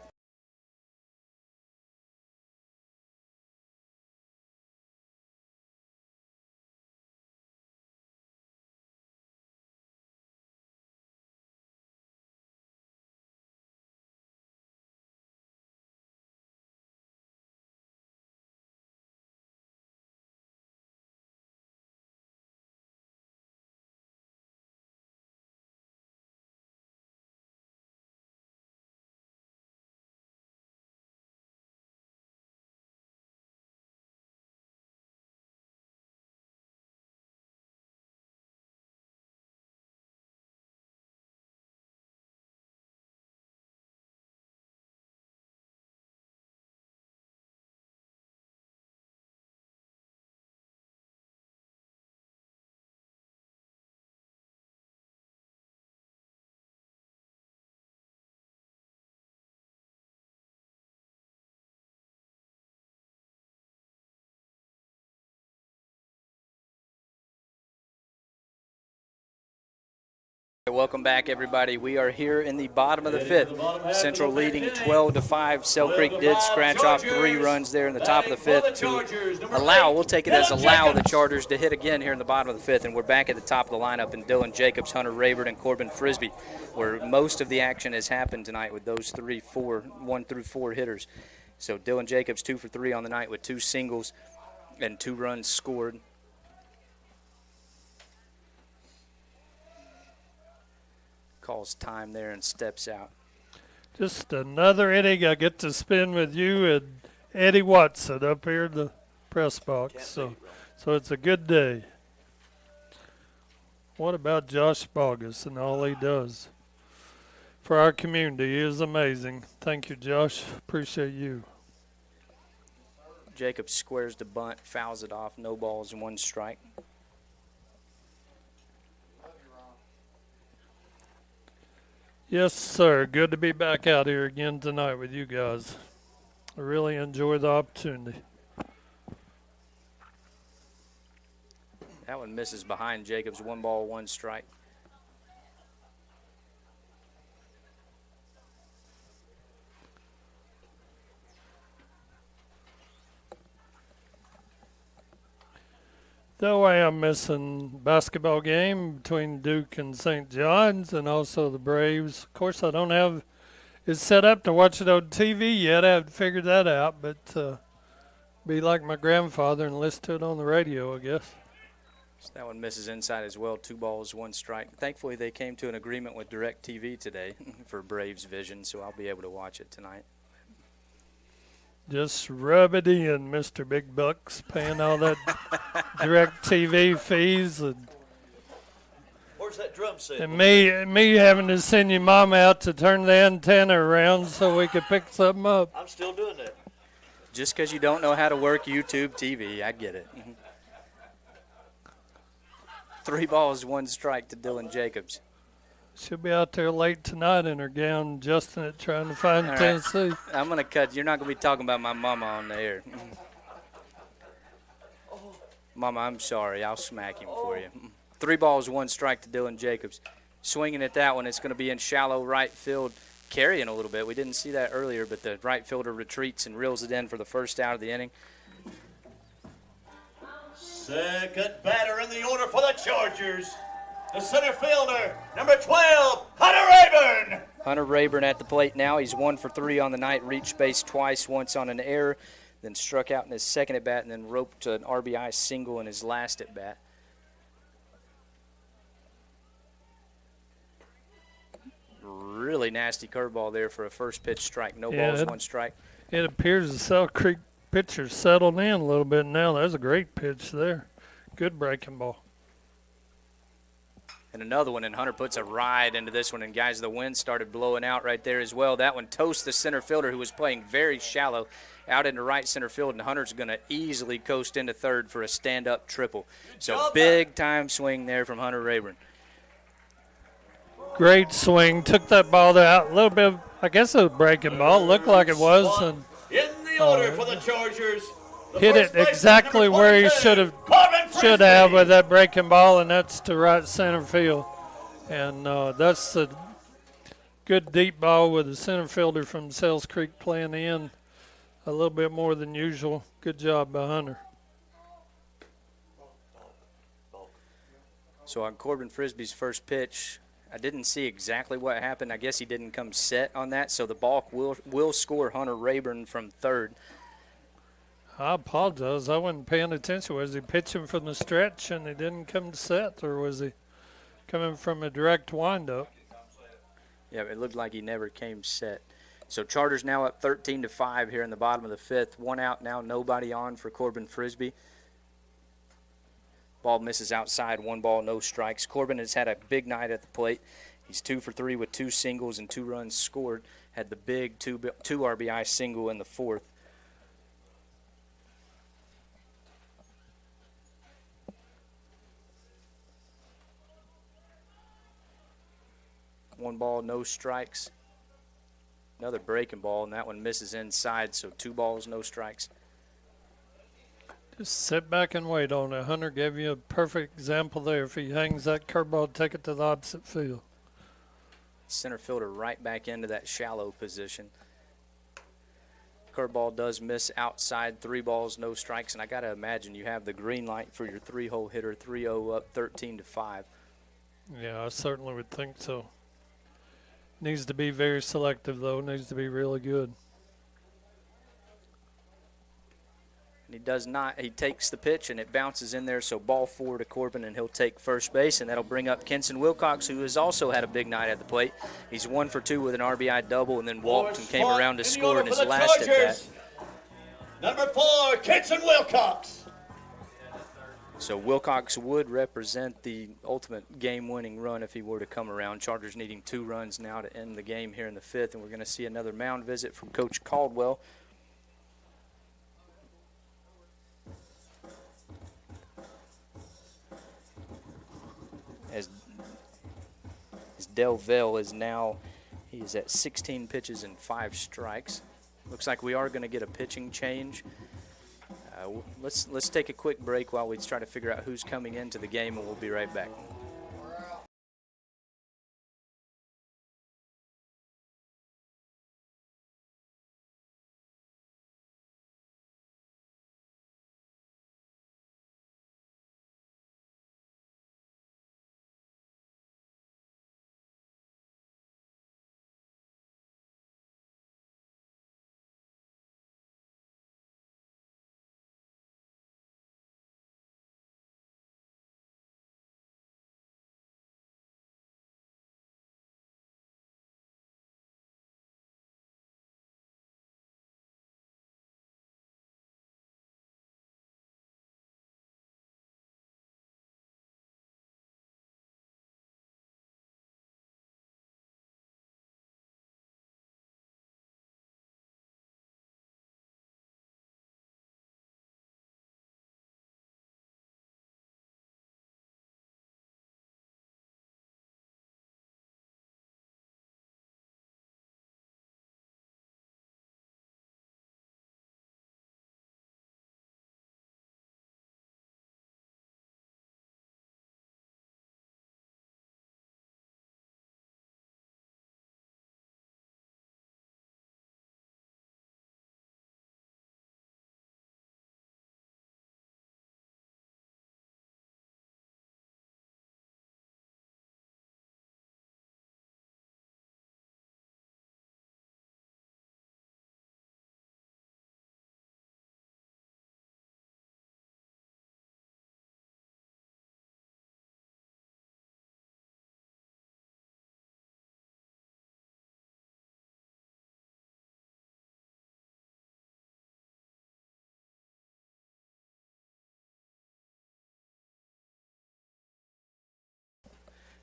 Welcome back, everybody. We are here in the bottom of the 5th. Central leading 12-5. Sell Creek did scratch off 3 runs there in the top of the 5th to allow, we'll take it as allow the Chargers to hit again here in the bottom of the 5th. And we're back at the top of the lineup in Dylan Jacobs, Hunter Rayburn, and Corbin Frisbee, where most of the action has happened tonight with those 1 through 4 hitters. So Dylan Jacobs 2 for 3 on the night with 2 singles and 2 runs scored. Calls time there and steps out. Just another inning I get to spend with you and Eddie Watson up here in the press box. So it's a good day. What about Josh Bogus and all he does for our community? He is amazing. Thank you, Josh. Appreciate you. Jacobs squares the bunt, fouls it off. No balls and 1 strike. Yes, sir. Good to be back out here again tonight with you guys. I really enjoy the opportunity. That one misses behind Jacobs. 1 ball, 1 strike. Though I am missing basketball game between Duke and St. John's and also the Braves. Of course, I don't have it set up to watch it on TV yet. I haven't figured that out, but be like my grandfather and listen to it on the radio, I guess. So that one misses inside as well. 2 balls, 1 strike. Thankfully, they came to an agreement with DirecTV today for Braves Vision, so I'll be able to watch it tonight. Just rub it in, Mr. Big Bucks, paying all that DirecTV fees and Where's that drum set? and me having to send your mom out to turn the antenna around so we could pick something up. I'm still doing that. Just because you don't know how to work YouTube TV, I get it. 3 balls, 1 strike to Dylan Jacobs. She'll be out there late tonight in her gown, adjusting it, trying to find All right. Tennessee. I'm going to cut. You're not going to be talking about my mama on the air. Mama, I'm sorry. I'll smack him for you. 3 balls, 1 strike to Dylan Jacobs. Swinging at that one, it's going to be in shallow right field, carrying a little bit. We didn't see that earlier, but the right fielder retreats and reels it in for the first out of the inning. Second batter in the order for the Chargers. The center fielder, number 12, Hunter Rayburn. Hunter Rayburn at the plate now. He's 1 for 3 on the night, reached base twice, once on an error, then struck out in his second at bat, and then roped an RBI single in his last at bat. Really nasty curveball there for a first pitch strike. No balls, 1 strike. It appears the Sell Creek pitcher settled in a little bit now. There's a great pitch there. Good breaking ball. and another one, and Hunter puts a ride into this one. And, guys, the wind started blowing out right there as well. That one toasts the center fielder, who was playing very shallow, out into right center field, and Hunter's going to easily coast into third for a stand-up triple. So big-time swing there from Hunter Rayburn. Great swing. Took that ball out a little bit. I guess it was a breaking ball. Looked like it was. And in the order for the Chargers. Hit it exactly where he should have with that breaking ball, and that's to right center field. And that's a good deep ball with the center fielder from Sales Creek playing in a little bit more than usual. Good job by Hunter. So on Corbin Frisbee's first pitch, I didn't see exactly what happened. I guess he didn't come set on that, so the balk will score Hunter Rayburn from third. I apologize. I wasn't paying attention. Was he pitching from the stretch and he didn't come set, or was he coming from a direct windup? Yeah, it looked like he never came set. So Chargers now up 13-5 here in the bottom of the fifth. One out now, nobody on for Corbin Frisbee. Ball misses outside, 1 ball, no strikes. Corbin has had a big night at the plate. He's 2 for 3 with 2 singles and 2 runs scored. Had the big 2 RBI single in the fourth. One ball, no strikes. Another breaking ball, and that one misses inside, so 2 balls, no strikes. Just sit back and wait on it. Hunter gave you a perfect example there. If he hangs that curveball, take it to the opposite field. Center fielder right back into that shallow position. Curveball does miss outside, 3 balls, no strikes, and I got to imagine you have the green light for your 3-hole hitter, 3-0 up 13-5. Yeah, I certainly would think so. Needs to be very selective, though. Needs to be really good. And he does not. He takes the pitch, and it bounces in there, so ball 4 to Corbin, and he'll take first base, and that'll bring up Kenson Wilcox, who has also had a big night at the plate. He's 1 for 2 with an RBI double, and then walked and came around to score in his last at bat. Number 4, Kenson Wilcox. So Wilcox would represent the ultimate game-winning run if he were to come around. Chargers needing 2 runs now to end the game here in the fifth, and we're going to see another mound visit from Coach Caldwell. As Del Vell is now, he is at 16 pitches and 5 strikes. Looks like we are going to get a pitching change. Let's take a quick break while we try to figure out who's coming into the game, and we'll be right back.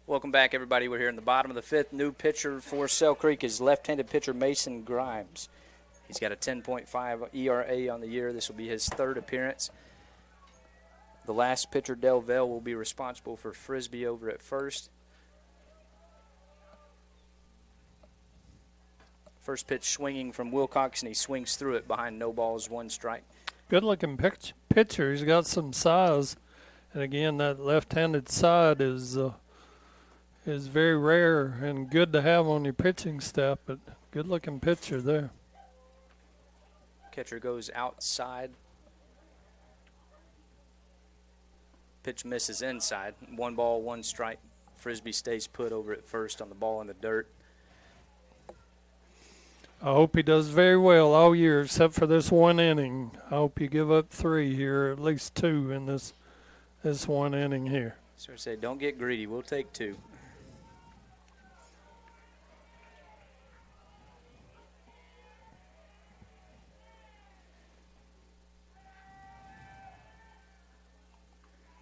Welcome back, everybody. We're here in the bottom of the fifth. New pitcher for Sell Creek is left-handed pitcher Mason Grimes. He's got a 10.5 ERA on the year. This will be his third appearance. The last pitcher, Del Vell, will be responsible for Frisbee over at first. First pitch swinging from Wilcox, and he swings through it behind no balls, 1 strike. Good-looking pitcher. He's got some size. And, again, that left-handed side is very rare and good to have on your pitching staff, but good-looking pitcher there. Catcher goes outside. Pitch misses inside. 1 ball, 1 strike. Frisbee stays put over at first on the ball in the dirt. I hope he does very well all year except for this 1 inning. I hope you give up 3 here, at least 2 in this 1 inning here. So I say, don't get greedy. We'll take 2.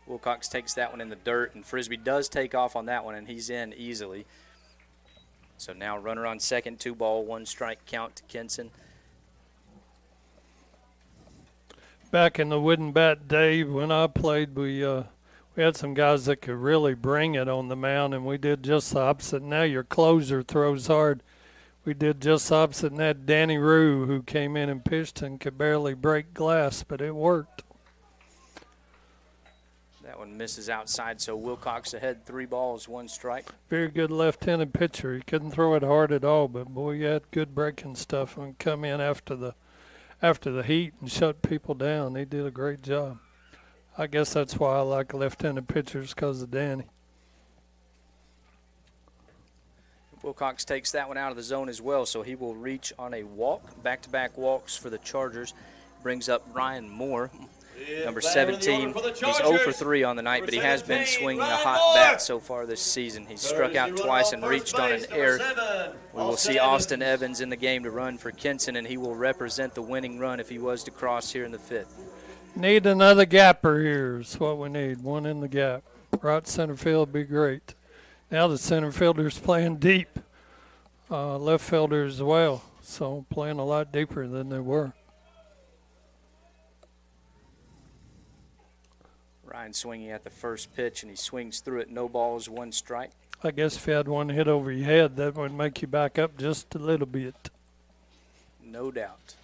Wilcox takes that one in the dirt, and Frisbee does take off on that one, and he's in easily. So now runner on second, 2 ball, 1 strike count to Kenson. Back in the wooden bat day when I played, we had some guys that could really bring it on the mound, and we did just the opposite. Now your closer throws hard. We did just the opposite, and that Danny Rue, who came in and pitched and could barely break glass, but it worked. That one misses outside, so Wilcox ahead, 3 balls, 1 strike. Very good left-handed pitcher. He couldn't throw it hard at all, but boy, he had good breaking stuff and come in after the heat and shut people down. He did a great job. I guess that's why I like left-handed pitchers, because of Danny. Wilcox takes that one out of the zone as well, so he will reach on a walk. Back-to-back walks for the Chargers. Brings up Ryan Moore. Number 17, he's 0 for 3 on the night, but he has been swinging a hot bat so far this season. He's struck out twice and reached on an error. We will see Austin Evans in the game to run for Kenson, and he will represent the winning run if he was to cross here in the 5th. Need another gapper here is what we need, 1 in the gap. Right center field would be great. Now the center fielder's playing deep, left fielder as well, so playing a lot deeper than they were. Ryan swinging at the first pitch, and he swings through it. No balls, 1 strike. I guess if you had 1 hit over your head, that would make you back up just a little bit. No doubt.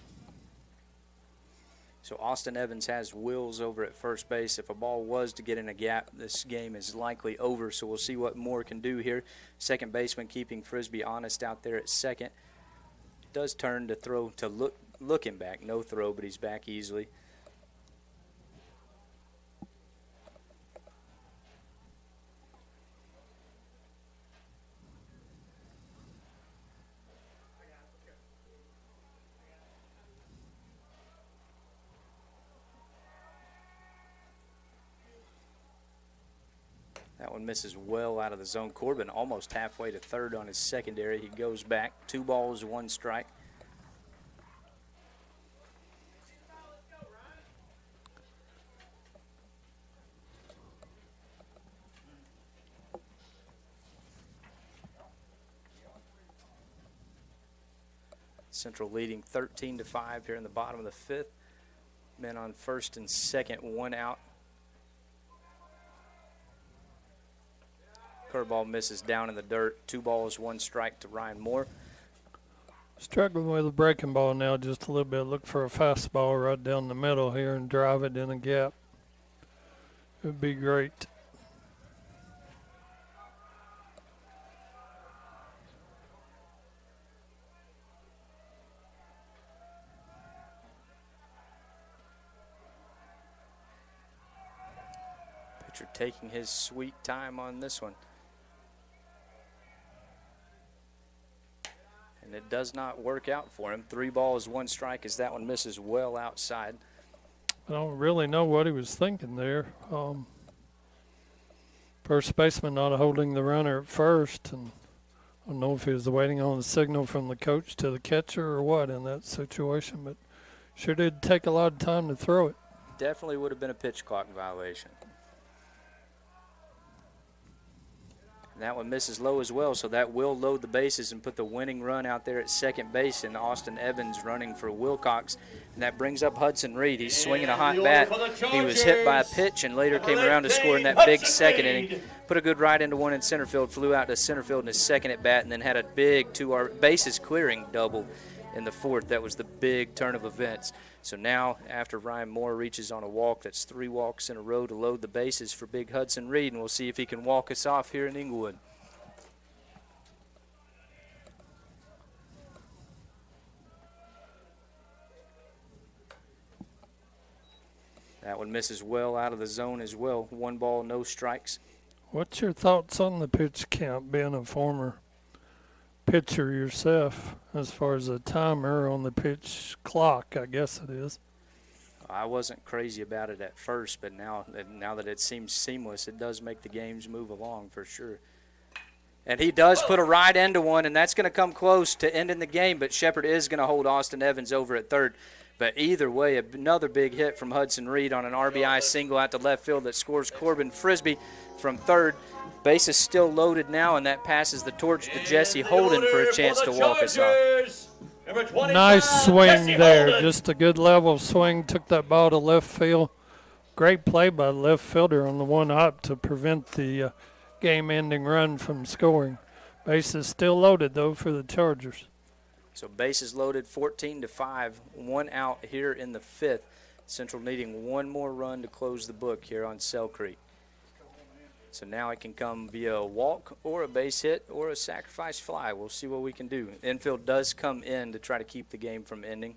So Austin Evans has wheels over at first base. If a ball was to get in a gap, this game is likely over, so we'll see what Moore can do here. Second baseman keeping Frisbee honest out there at second. Does turn to throw to look him back. No throw, but he's back easily. That one misses well out of the zone. Corbin almost halfway to third on his secondary. He goes back. 2 balls, 1 strike. Central leading 13-5 here in the bottom of the 5th. Men on first and second, 1 out. Curveball misses down in the dirt. 2 balls, 1 strike to Ryan Moore. Struggling with a breaking ball now just a little bit. Look for a fastball right down the middle here and drive it in a gap. It would be great. Pitcher taking his sweet time on this one. And it does not work out for him. 3 balls, 1 strike as that one misses well outside. I don't really know what he was thinking there. First baseman not holding the runner at first, and I don't know if he was waiting on a signal from the coach to the catcher or what in that situation, but sure did take a lot of time to throw it. Definitely would have been a pitch clock violation. That one misses low as well, so that will load the bases and put the winning run out there at second base, and Austin Evans running for Wilcox. And that brings up Hudson Reed. He's swinging a hot bat. He was hit by a pitch and later came around to score in that big second inning. Put a good right into one in center field, flew out to center field in his second at bat, and then had a big bases clearing double in the fourth. That was the big turn of events. So now, after Ryan Moore reaches on a walk, that's 3 walks in a row to load the bases for big Hudson Reed, and we'll see if he can walk us off here in Inglewood. That one misses well out of the zone as well. 1 ball, no strikes. What's your thoughts on the pitch count, being a former pitcher yourself, as far as a timer on the pitch clock, I guess it is? I wasn't crazy about it at first, but now that it seems seamless, it does make the games move along for sure. And he does put a right into one, and that's going to come close to ending the game, but Shepard is going to hold Austin Evans over at third. But either way, another big hit from Hudson Reed on an RBI single out to left field that scores Corbin Frisbee from third. Base is still loaded now, and that passes the torch to Jesse Holden for a chance to walk us off. Nice swing there. Just a good level swing. Took that ball to left field. Great play by the left fielder on the one hop to prevent the game-ending run from scoring. Base is still loaded, though, for the Chargers. So bases loaded, 14-5, 1 out here in the fifth. Central needing 1 more run to close the book here on Cell Creek. So now it can come via a walk or a base hit or a sacrifice fly. We'll see what we can do. Infield does come in to try to keep the game from ending.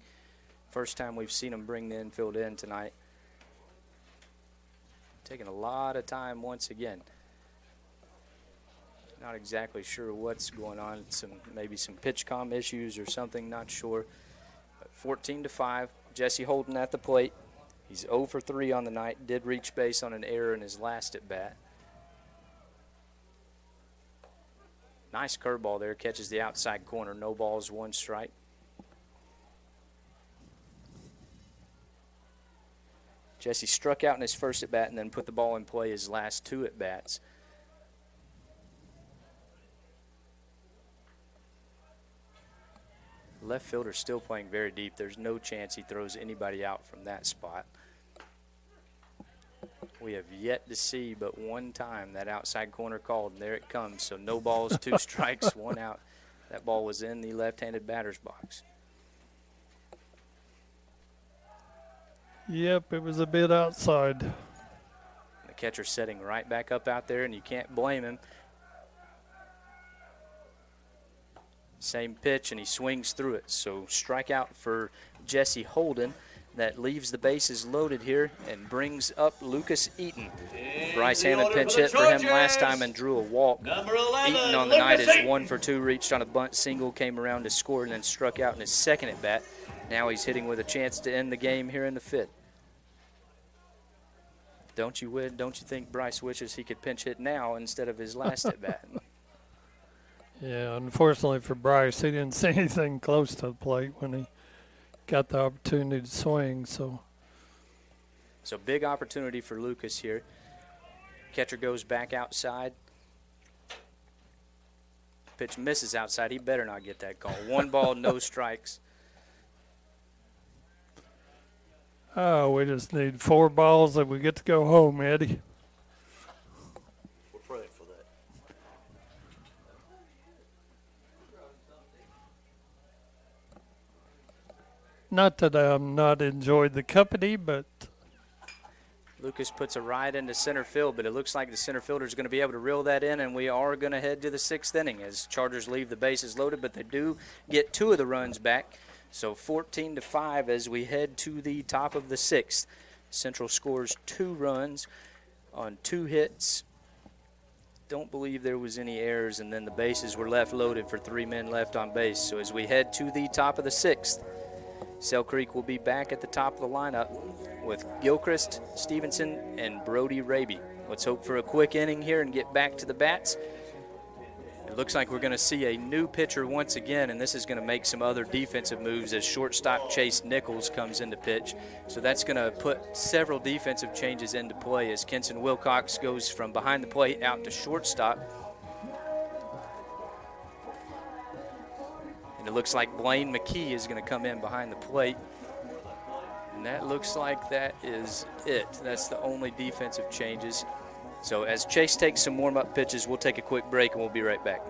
First time we've seen them bring the infield in tonight. Taking a lot of time once again. Not exactly sure what's going on. Maybe some pitch comm issues or something, not sure. But 14-5, Jesse Holden at the plate. He's 0 for 3 on the night. Did reach base on an error in his last at bat. Nice curveball there, catches the outside corner. No balls, 1 strike. Jesse struck out in his first at bat and then put the ball in play his last 2 at bats. Left fielder still playing very deep. There's no chance he throws anybody out from that spot. We have yet to see but 1 time that outside corner called, and there it comes. So no balls, 2 strikes, 1 out. That ball was in the left-handed batter's box. Yep, it was a bit outside. The catcher setting right back up out there, and you can't blame him. Same pitch, and he swings through it. So strikeout for Jesse Holden. That leaves the bases loaded here and brings up Lucas Eaton. Bryce Hammond pinch hit for him last time and drew a walk. Eaton on the night is 1 for 2, reached on a bunt single, came around to score, and then struck out in his second at bat. Now he's hitting with a chance to end the game here in the fifth. Don't you think Bryce wishes he could pinch hit now instead of his last at bat? Yeah, unfortunately for Bryce, he didn't see anything close to the plate when he got the opportunity to swing. So big opportunity for Lucas here. Catcher goes back outside. Pitch misses outside. He better not get that call. 1 ball, no strikes. Oh, we just need 4 balls and we get to go home, Eddie. We're praying for that. Not that I've not enjoyed the company, but Lucas puts a right into center field, but it looks like the center fielder is going to be able to reel that in, and we are going to head to the 6th inning as Chargers leave the bases loaded, but they do get 2 of the runs back. So 14-5 as we head to the top of the 6th. Central scores 2 runs on 2 hits. Don't believe there was any errors, and then the bases were left loaded for 3 men left on base. So as we head to the top of the 6th, Cell Creek will be back at the top of the lineup with Gilchrist, Stevenson, and Brody Raby. Let's hope for a quick inning here and get back to the bats. It looks like we're going to see a new pitcher once again, and this is going to make some other defensive moves as shortstop Chase Nichols comes into pitch. So that's going to put several defensive changes into play as Kenson Wilcox goes from behind the plate out to shortstop. And it looks like Blaine McKee is going to come in behind the plate. And that looks like that is it. That's the only defensive changes. So as Chase takes some warm-up pitches, we'll take a quick break and we'll be right back.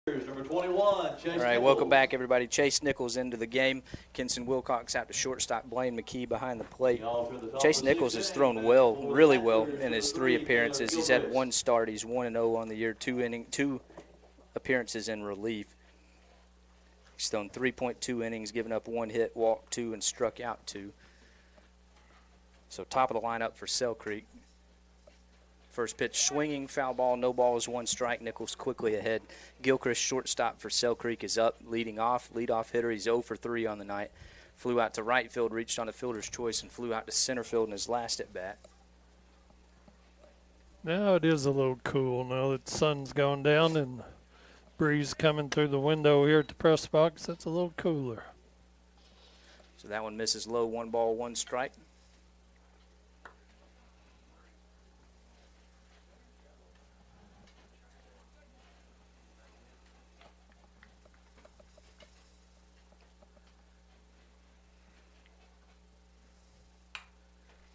Number 21, Chase All right, Nichols. welcome back, everybody. Chase Nichols into the game. Kenson Wilcox out to shortstop. Blaine McKee behind the plate. Chase Nichols has thrown well, really well, in his 3 appearances. He's had 1 start. He's 1-0 on the year, 2 appearances in relief. He's thrown 3.2 innings, given up 1 hit, walked 2, and struck out 2. So top of the lineup for Sell Creek. First pitch swinging, foul ball, no ball is 1 strike. Nichols quickly ahead. Gilchrist, shortstop for Sell Creek, is up, leading off. Leadoff hitter, he's 0 for 3 on the night. Flew out to right field, reached on a fielder's choice, and flew out to center field in his last at bat. Now it is a little cool now that the sun's gone down and breeze coming through the window here at the press box. That's a little cooler. So that one misses low, 1 ball, 1 strike.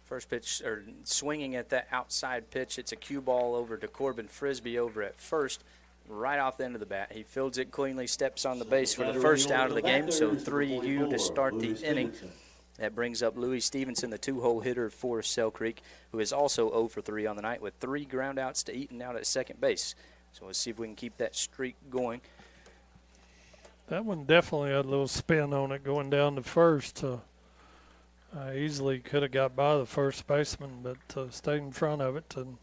First pitch, or swinging at that outside pitch, it's a cue ball over to Corbin Frisbee over at first, right off the end of the bat. He fields it cleanly, steps on the base for the first out of the game, so 3-U to start the inning. That brings up Louis Stevenson, the 2-hole hitter for Sell Creek, who is also 0 for 3 on the night with 3 groundouts to Eaton out at second base. So let's see if we can keep that streak going. That one definitely had a little spin on it going down to first. Easily could have got by the first baseman, but stayed in front of it and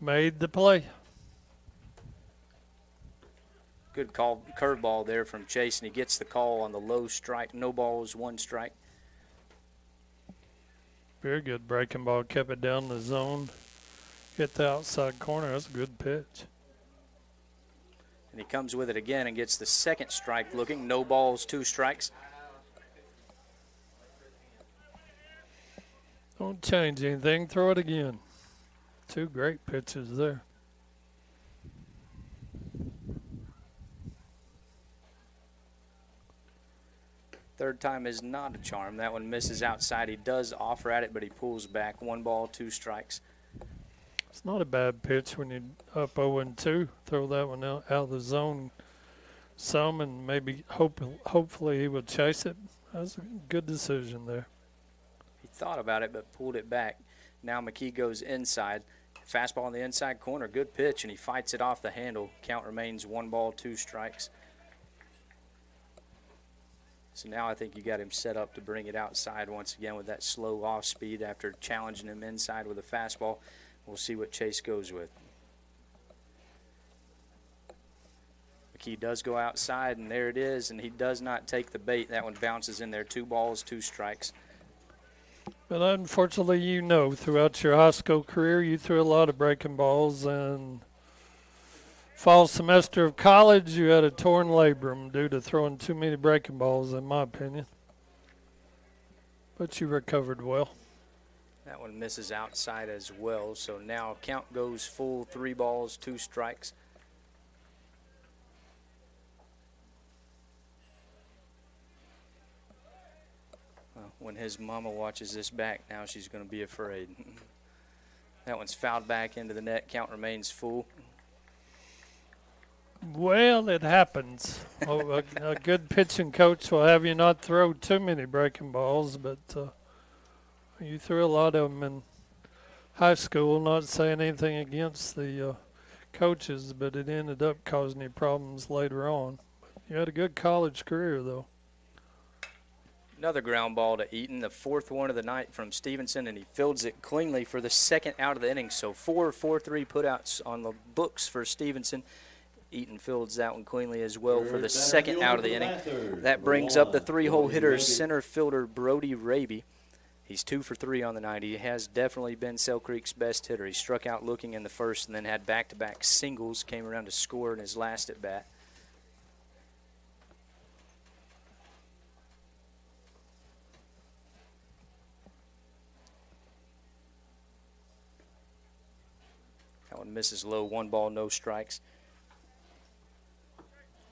made the play. Good call, curveball there from Chase, and he gets the call on the low strike. No balls, 1 strike. Very good breaking ball, kept it down the zone. Hit the outside corner, that's a good pitch. And he comes with it again and gets the second strike looking. No balls, 2 strikes. Don't change anything, throw it again. 2 great pitches there. Third time is not a charm. That one misses outside. He does offer at it, but he pulls back. 1 ball, 2 strikes. It's not a bad pitch when you're up 0-2. Throw that one out of the zone some, and maybe hopefully he will chase it. That's a good decision there. He thought about it, but pulled it back. Now McKee goes inside. Fastball in the inside corner. Good pitch, and he fights it off the handle. Count remains 1 ball, 2 strikes. So now I think you got him set up to bring it outside once again with that slow off speed after challenging him inside with a fastball. We'll see what Chase goes with. McKee does go outside, and there it is, and he does not take the bait. That one bounces in there. 2 balls, 2 strikes. But unfortunately, you know, throughout your high school career, you threw a lot of breaking balls, and fall semester of college, you had a torn labrum due to throwing too many breaking balls, in my opinion. But you recovered well. That one misses outside as well. So now count goes full, 3 balls, 2 strikes. Well, when his mama watches this back, now she's going to be afraid. That one's fouled back into the net. Count remains full. Well, it happens. A good pitching coach will have you not throw too many breaking balls, but you threw a lot of them in high school. Not saying anything against the coaches, but it ended up causing you problems later on. You had a good college career, though. Another ground ball to Eaton, the 4th one of the night from Stevenson, and he fields it cleanly for the 2nd out of the inning. So 4-4-3 putouts on the books for Stevenson. Eaton fields that one cleanly as well for the 2nd out of the inning. That brings up the 3-hole hitter, center fielder Brody Raby. He's 2 for 3 on the night. He has definitely been Sell Creek's best hitter. He struck out looking in the first and then had back-to-back singles, came around to score in his last at bat. That one misses low, 1 ball, no strikes.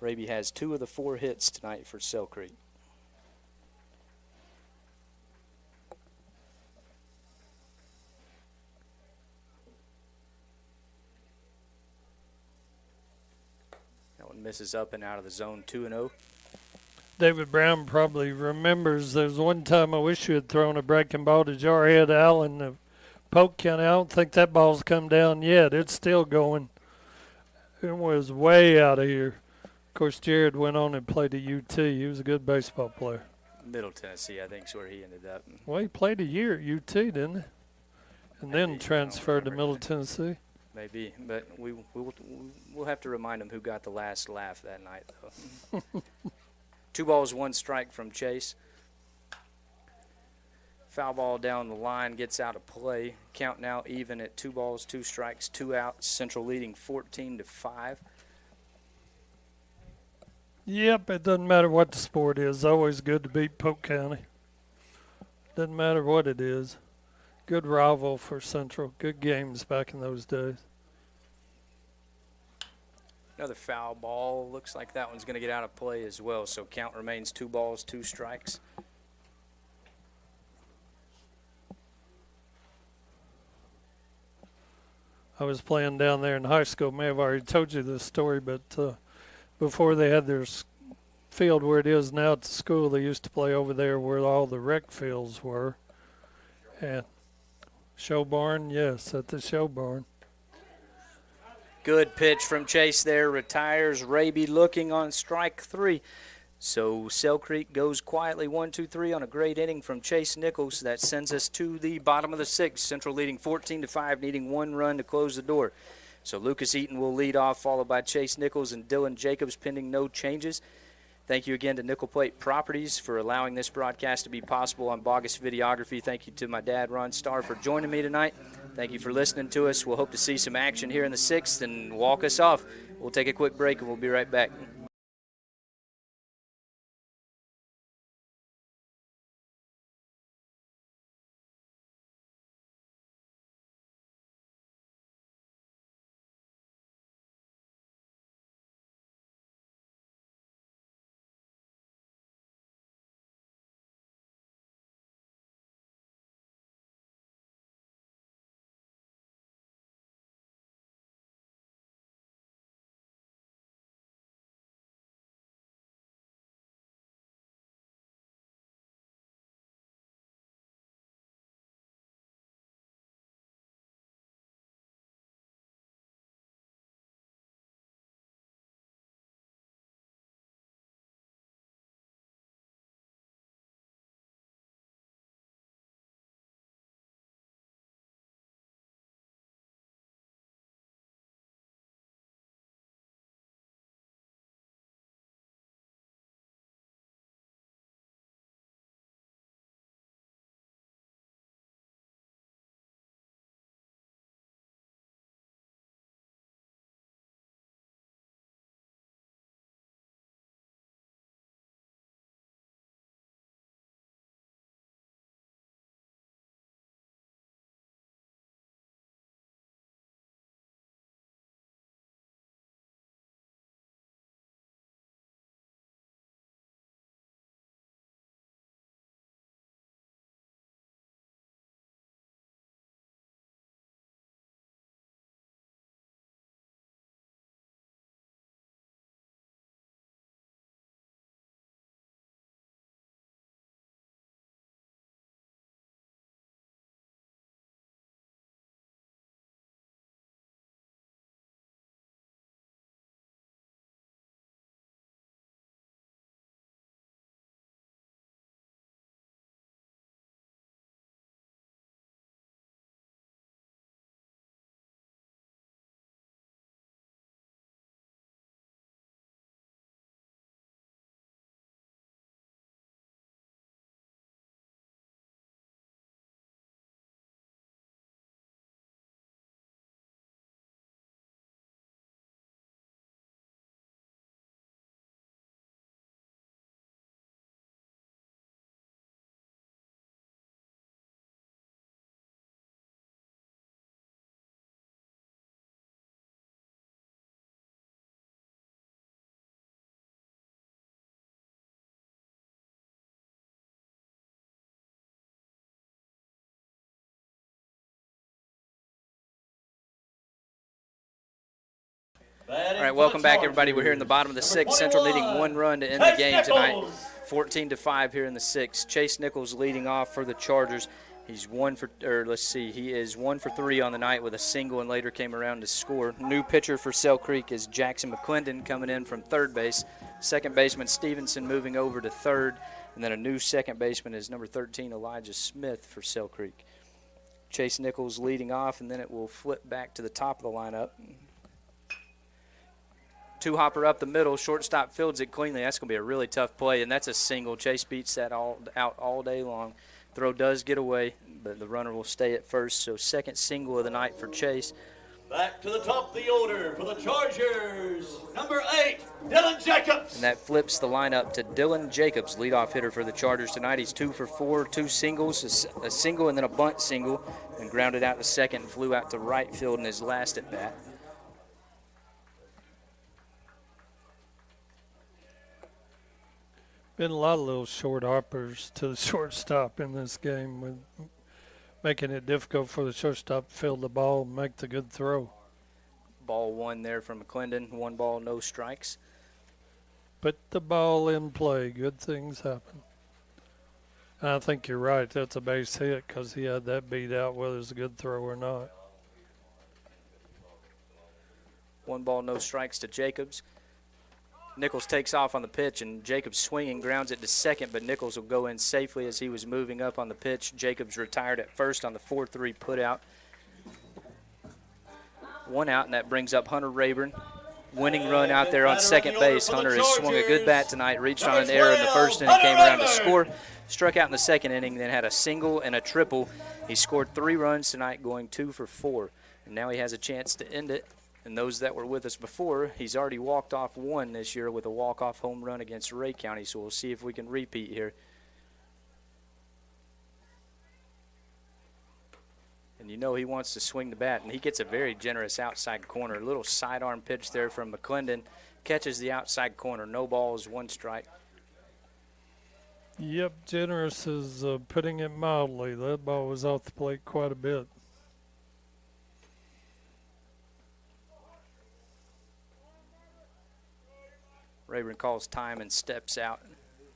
Raby has 2 of the 4 hits tonight for Sell Creek. That one misses up and out of the zone, 2-0. David Brown probably remembers there's one time I wish you had thrown a breaking ball to Jarhead Allen of Polk County. I don't think that ball's come down yet. It's still going. It was way out of here. Of course, Jared went on and played at UT. He was a good baseball player. Middle Tennessee, I think, is where he ended up. Well, he played a year at UT, didn't he? And then transferred to Middle Tennessee. Maybe, but we'll have to remind him who got the last laugh that night, though. 2 balls, 1 strike from Chase. Foul ball down the line, gets out of play. Count now even at 2 balls, 2 strikes, 2 outs. Central leading 14-5. Yep, it doesn't matter what the sport is. It's always good to beat Polk County. Doesn't matter what it is. Good rival for Central. Good games back in those days. Another foul ball. Looks like that one's going to get out of play as well. So count remains 2 balls, 2 strikes. I was playing down there in high school. May have already told you this story, but before they had their field where it is now at the school, they used to play over there where all the rec fields were. And show barn, yes, at the show barn. Good pitch from Chase there. Retires Raby looking on strike 3. So Sell Creek goes quietly 1-2-3 on a great inning from Chase Nichols. That sends us to the bottom of the 6th. Central leading 14-5, needing 1 run to close the door. So Lucas Eaton will lead off, followed by Chase Nichols and Dylan Jacobs, pending no changes. Thank you again to Nickel Plate Properties for allowing this broadcast to be possible on Bogus Videography. Thank you to my dad, Ron Starr, for joining me tonight. Thank you for listening to us. We'll hope to see some action here in the 6th and walk us off. We'll take a quick break and we'll be right back. Batting All right, for welcome the back, everybody. We're here in the bottom of the Chargers. sixth. Central needing 21, one run to end the Chase game tonight. Nichols. 14-5 here in the sixth. Chase Nichols leading off for the Chargers. He's he is 1 for 3 on the night with a single and later came around to score. New pitcher for Sell Creek is Jackson McClendon coming in from third base. Second baseman Stevenson moving over to third. And then a new second baseman is number 13, Elijah Smith for Sell Creek. Chase Nichols leading off, and then it will flip back to the top of the lineup. Two-hopper up the middle. Shortstop fields it cleanly. That's going to be a really tough play, and that's a single. Chase beats that out all day long. Throw does get away, but the runner will stay at first. So second single of the night for Chase. Back to the top of the order for the Chargers, number 8, Dylan Jacobs. And that flips the lineup to Dylan Jacobs, leadoff hitter for the Chargers tonight. He's 2 for 4, 2 singles, a single and then a bunt single, and grounded out to second and flew out to right field in his last at bat. Been a lot of little short hoppers to the shortstop in this game, with making it difficult for the shortstop to field the ball and make the good throw. Ball one there from McClendon. 1 ball, no strikes. Put the ball in play. Good things happen. And I think you're right. That's a base hit because he had that beat out whether it's a good throw or not. 1 ball, no strikes to Jacobs. Nichols takes off on the pitch, and Jacobs swinging grounds it to second, but Nichols will go in safely as he was moving up on the pitch. Jacobs retired at first on the 4-3 putout. 1 out, and that brings up Hunter Rayburn. Winning run out there on second base. Hunter has swung a good bat tonight, reached on an error in the first inning, came around to score. Struck out in the second inning, then had a single and a triple. He scored 3 runs tonight, going 2 for 4. And now he has a chance to end it. And those that were with us before, he's already walked off 1 this year with a walk-off home run against Ray County, so we'll see if we can repeat here. And you know he wants to swing the bat, and he gets a very generous outside corner. A little sidearm pitch there from McClendon. Catches the outside corner. No balls, 1 strike. Yep, generous is putting it mildly. That ball was off the plate quite a bit. Rayburn calls time and steps out.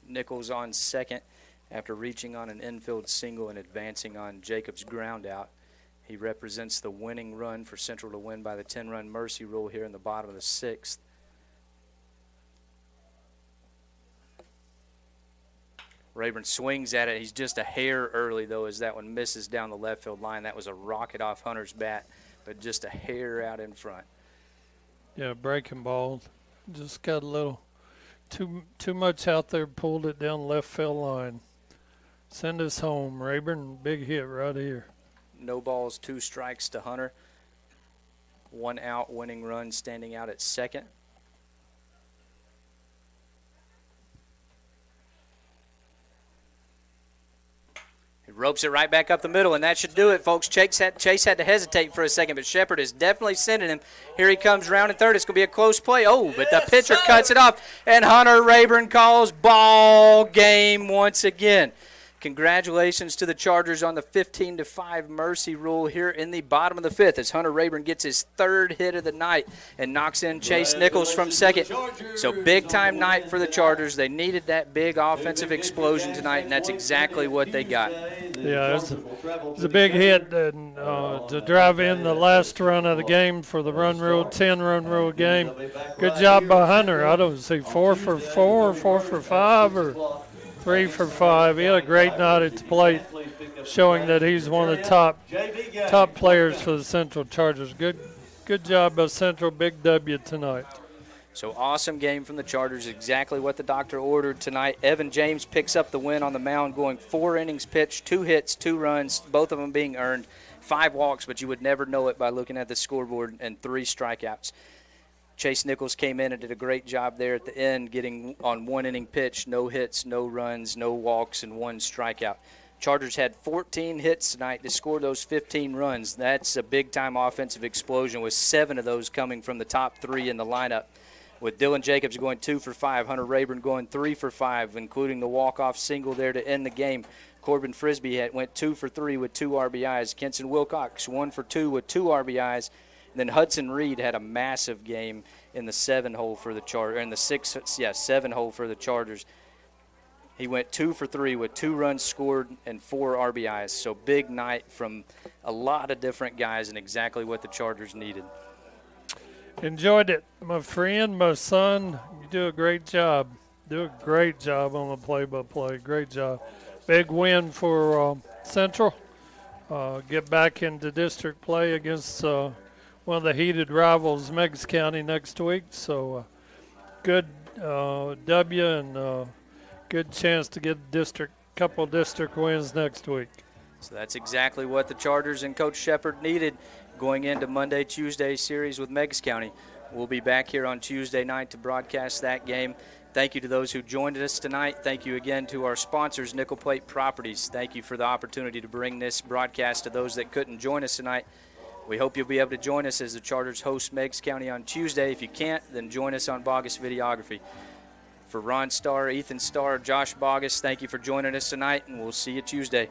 Nichols on second after reaching on an infield single and advancing on Jacobs' ground out. He represents the winning run for Central to win by the 10-run mercy rule here in the bottom of the 6th. Rayburn swings at it. He's just a hair early, though, as that one misses down the left field line. That was a rocket off Hunter's bat, but just a hair out in front. Yeah, breaking ball. Just got a little too much out there, pulled it down left field line. Send us home, Rayburn. Big hit right here. No balls, 2 strikes to Hunter. 1 out, winning run standing out at second. He ropes it right back up the middle, and that should do it, folks. Chase had to hesitate for a second, but Shepard is definitely sending him. Here he comes round and third. It's going to be a close play. Oh, but the pitcher cuts it off, and Hunter Rayburn calls ball game once again. Congratulations to the Chargers on the 15-5 mercy rule here in the bottom of the 5th as Hunter Rayburn gets his 3rd hit of the night and knocks in Chase Nichols from second. So big-time night for the Chargers. They needed that big offensive explosion tonight, and that's exactly what they got. Yeah, it's a big hit and, to drive in the last run of the game for the 10-run rule game. Good job by Hunter. I don't see 4 for 4, 4 for 5, or 3 for 5. He had a great night at the plate, showing that he's one of the top players for the Central Chargers. Good job by Central. Big W tonight. So awesome game from the Chargers, exactly what the doctor ordered tonight. Evan James picks up the win on the mound, going 4 innings pitched, 2 hits, 2 runs, both of them being earned, 5 walks, but you would never know it by looking at the scoreboard, and 3 strikeouts. Chase Nichols came in and did a great job there at the end, getting on 1 inning pitch, no hits, no runs, no walks, and 1 strikeout. Chargers had 14 hits tonight to score those 15 runs. That's a big-time offensive explosion, with 7 of those coming from the top 3 in the lineup. With Dylan Jacobs going 2 for 5, Hunter Rayburn going 3 for 5, including the walk-off single there to end the game. Corbin Frisbee went 2 for 3 with 2 RBIs. Kenson Wilcox 1 for 2 with 2 RBIs. Then Hudson Reed had a massive game in the 7-hole for the Chargers, in the 7-hole for the Chargers. He went 2 for 3 with 2 runs scored and 4 RBIs. So big night from a lot of different guys and exactly what the Chargers needed. Enjoyed it, my friend, my son. You do a great job. Do a great job on the play-by-play. Great job. Big win for Central. Get back into district play against one of the heated rivals, Meigs County, next week. So good W and good chance to get couple district wins next week. So that's exactly what the Chargers and Coach Shepard needed going into Monday, Tuesday series with Meigs County. We'll be back here on Tuesday night to broadcast that game. Thank you to those who joined us tonight. Thank you again to our sponsors, Nickel Plate Properties. Thank you for the opportunity to bring this broadcast to those that couldn't join us tonight. We hope you'll be able to join us as the Chargers host Meigs County on Tuesday. If you can't, then join us on Bogus Videography. For Ron Starr, Ethan Starr, Josh Bogus, thank you for joining us tonight, and we'll see you Tuesday.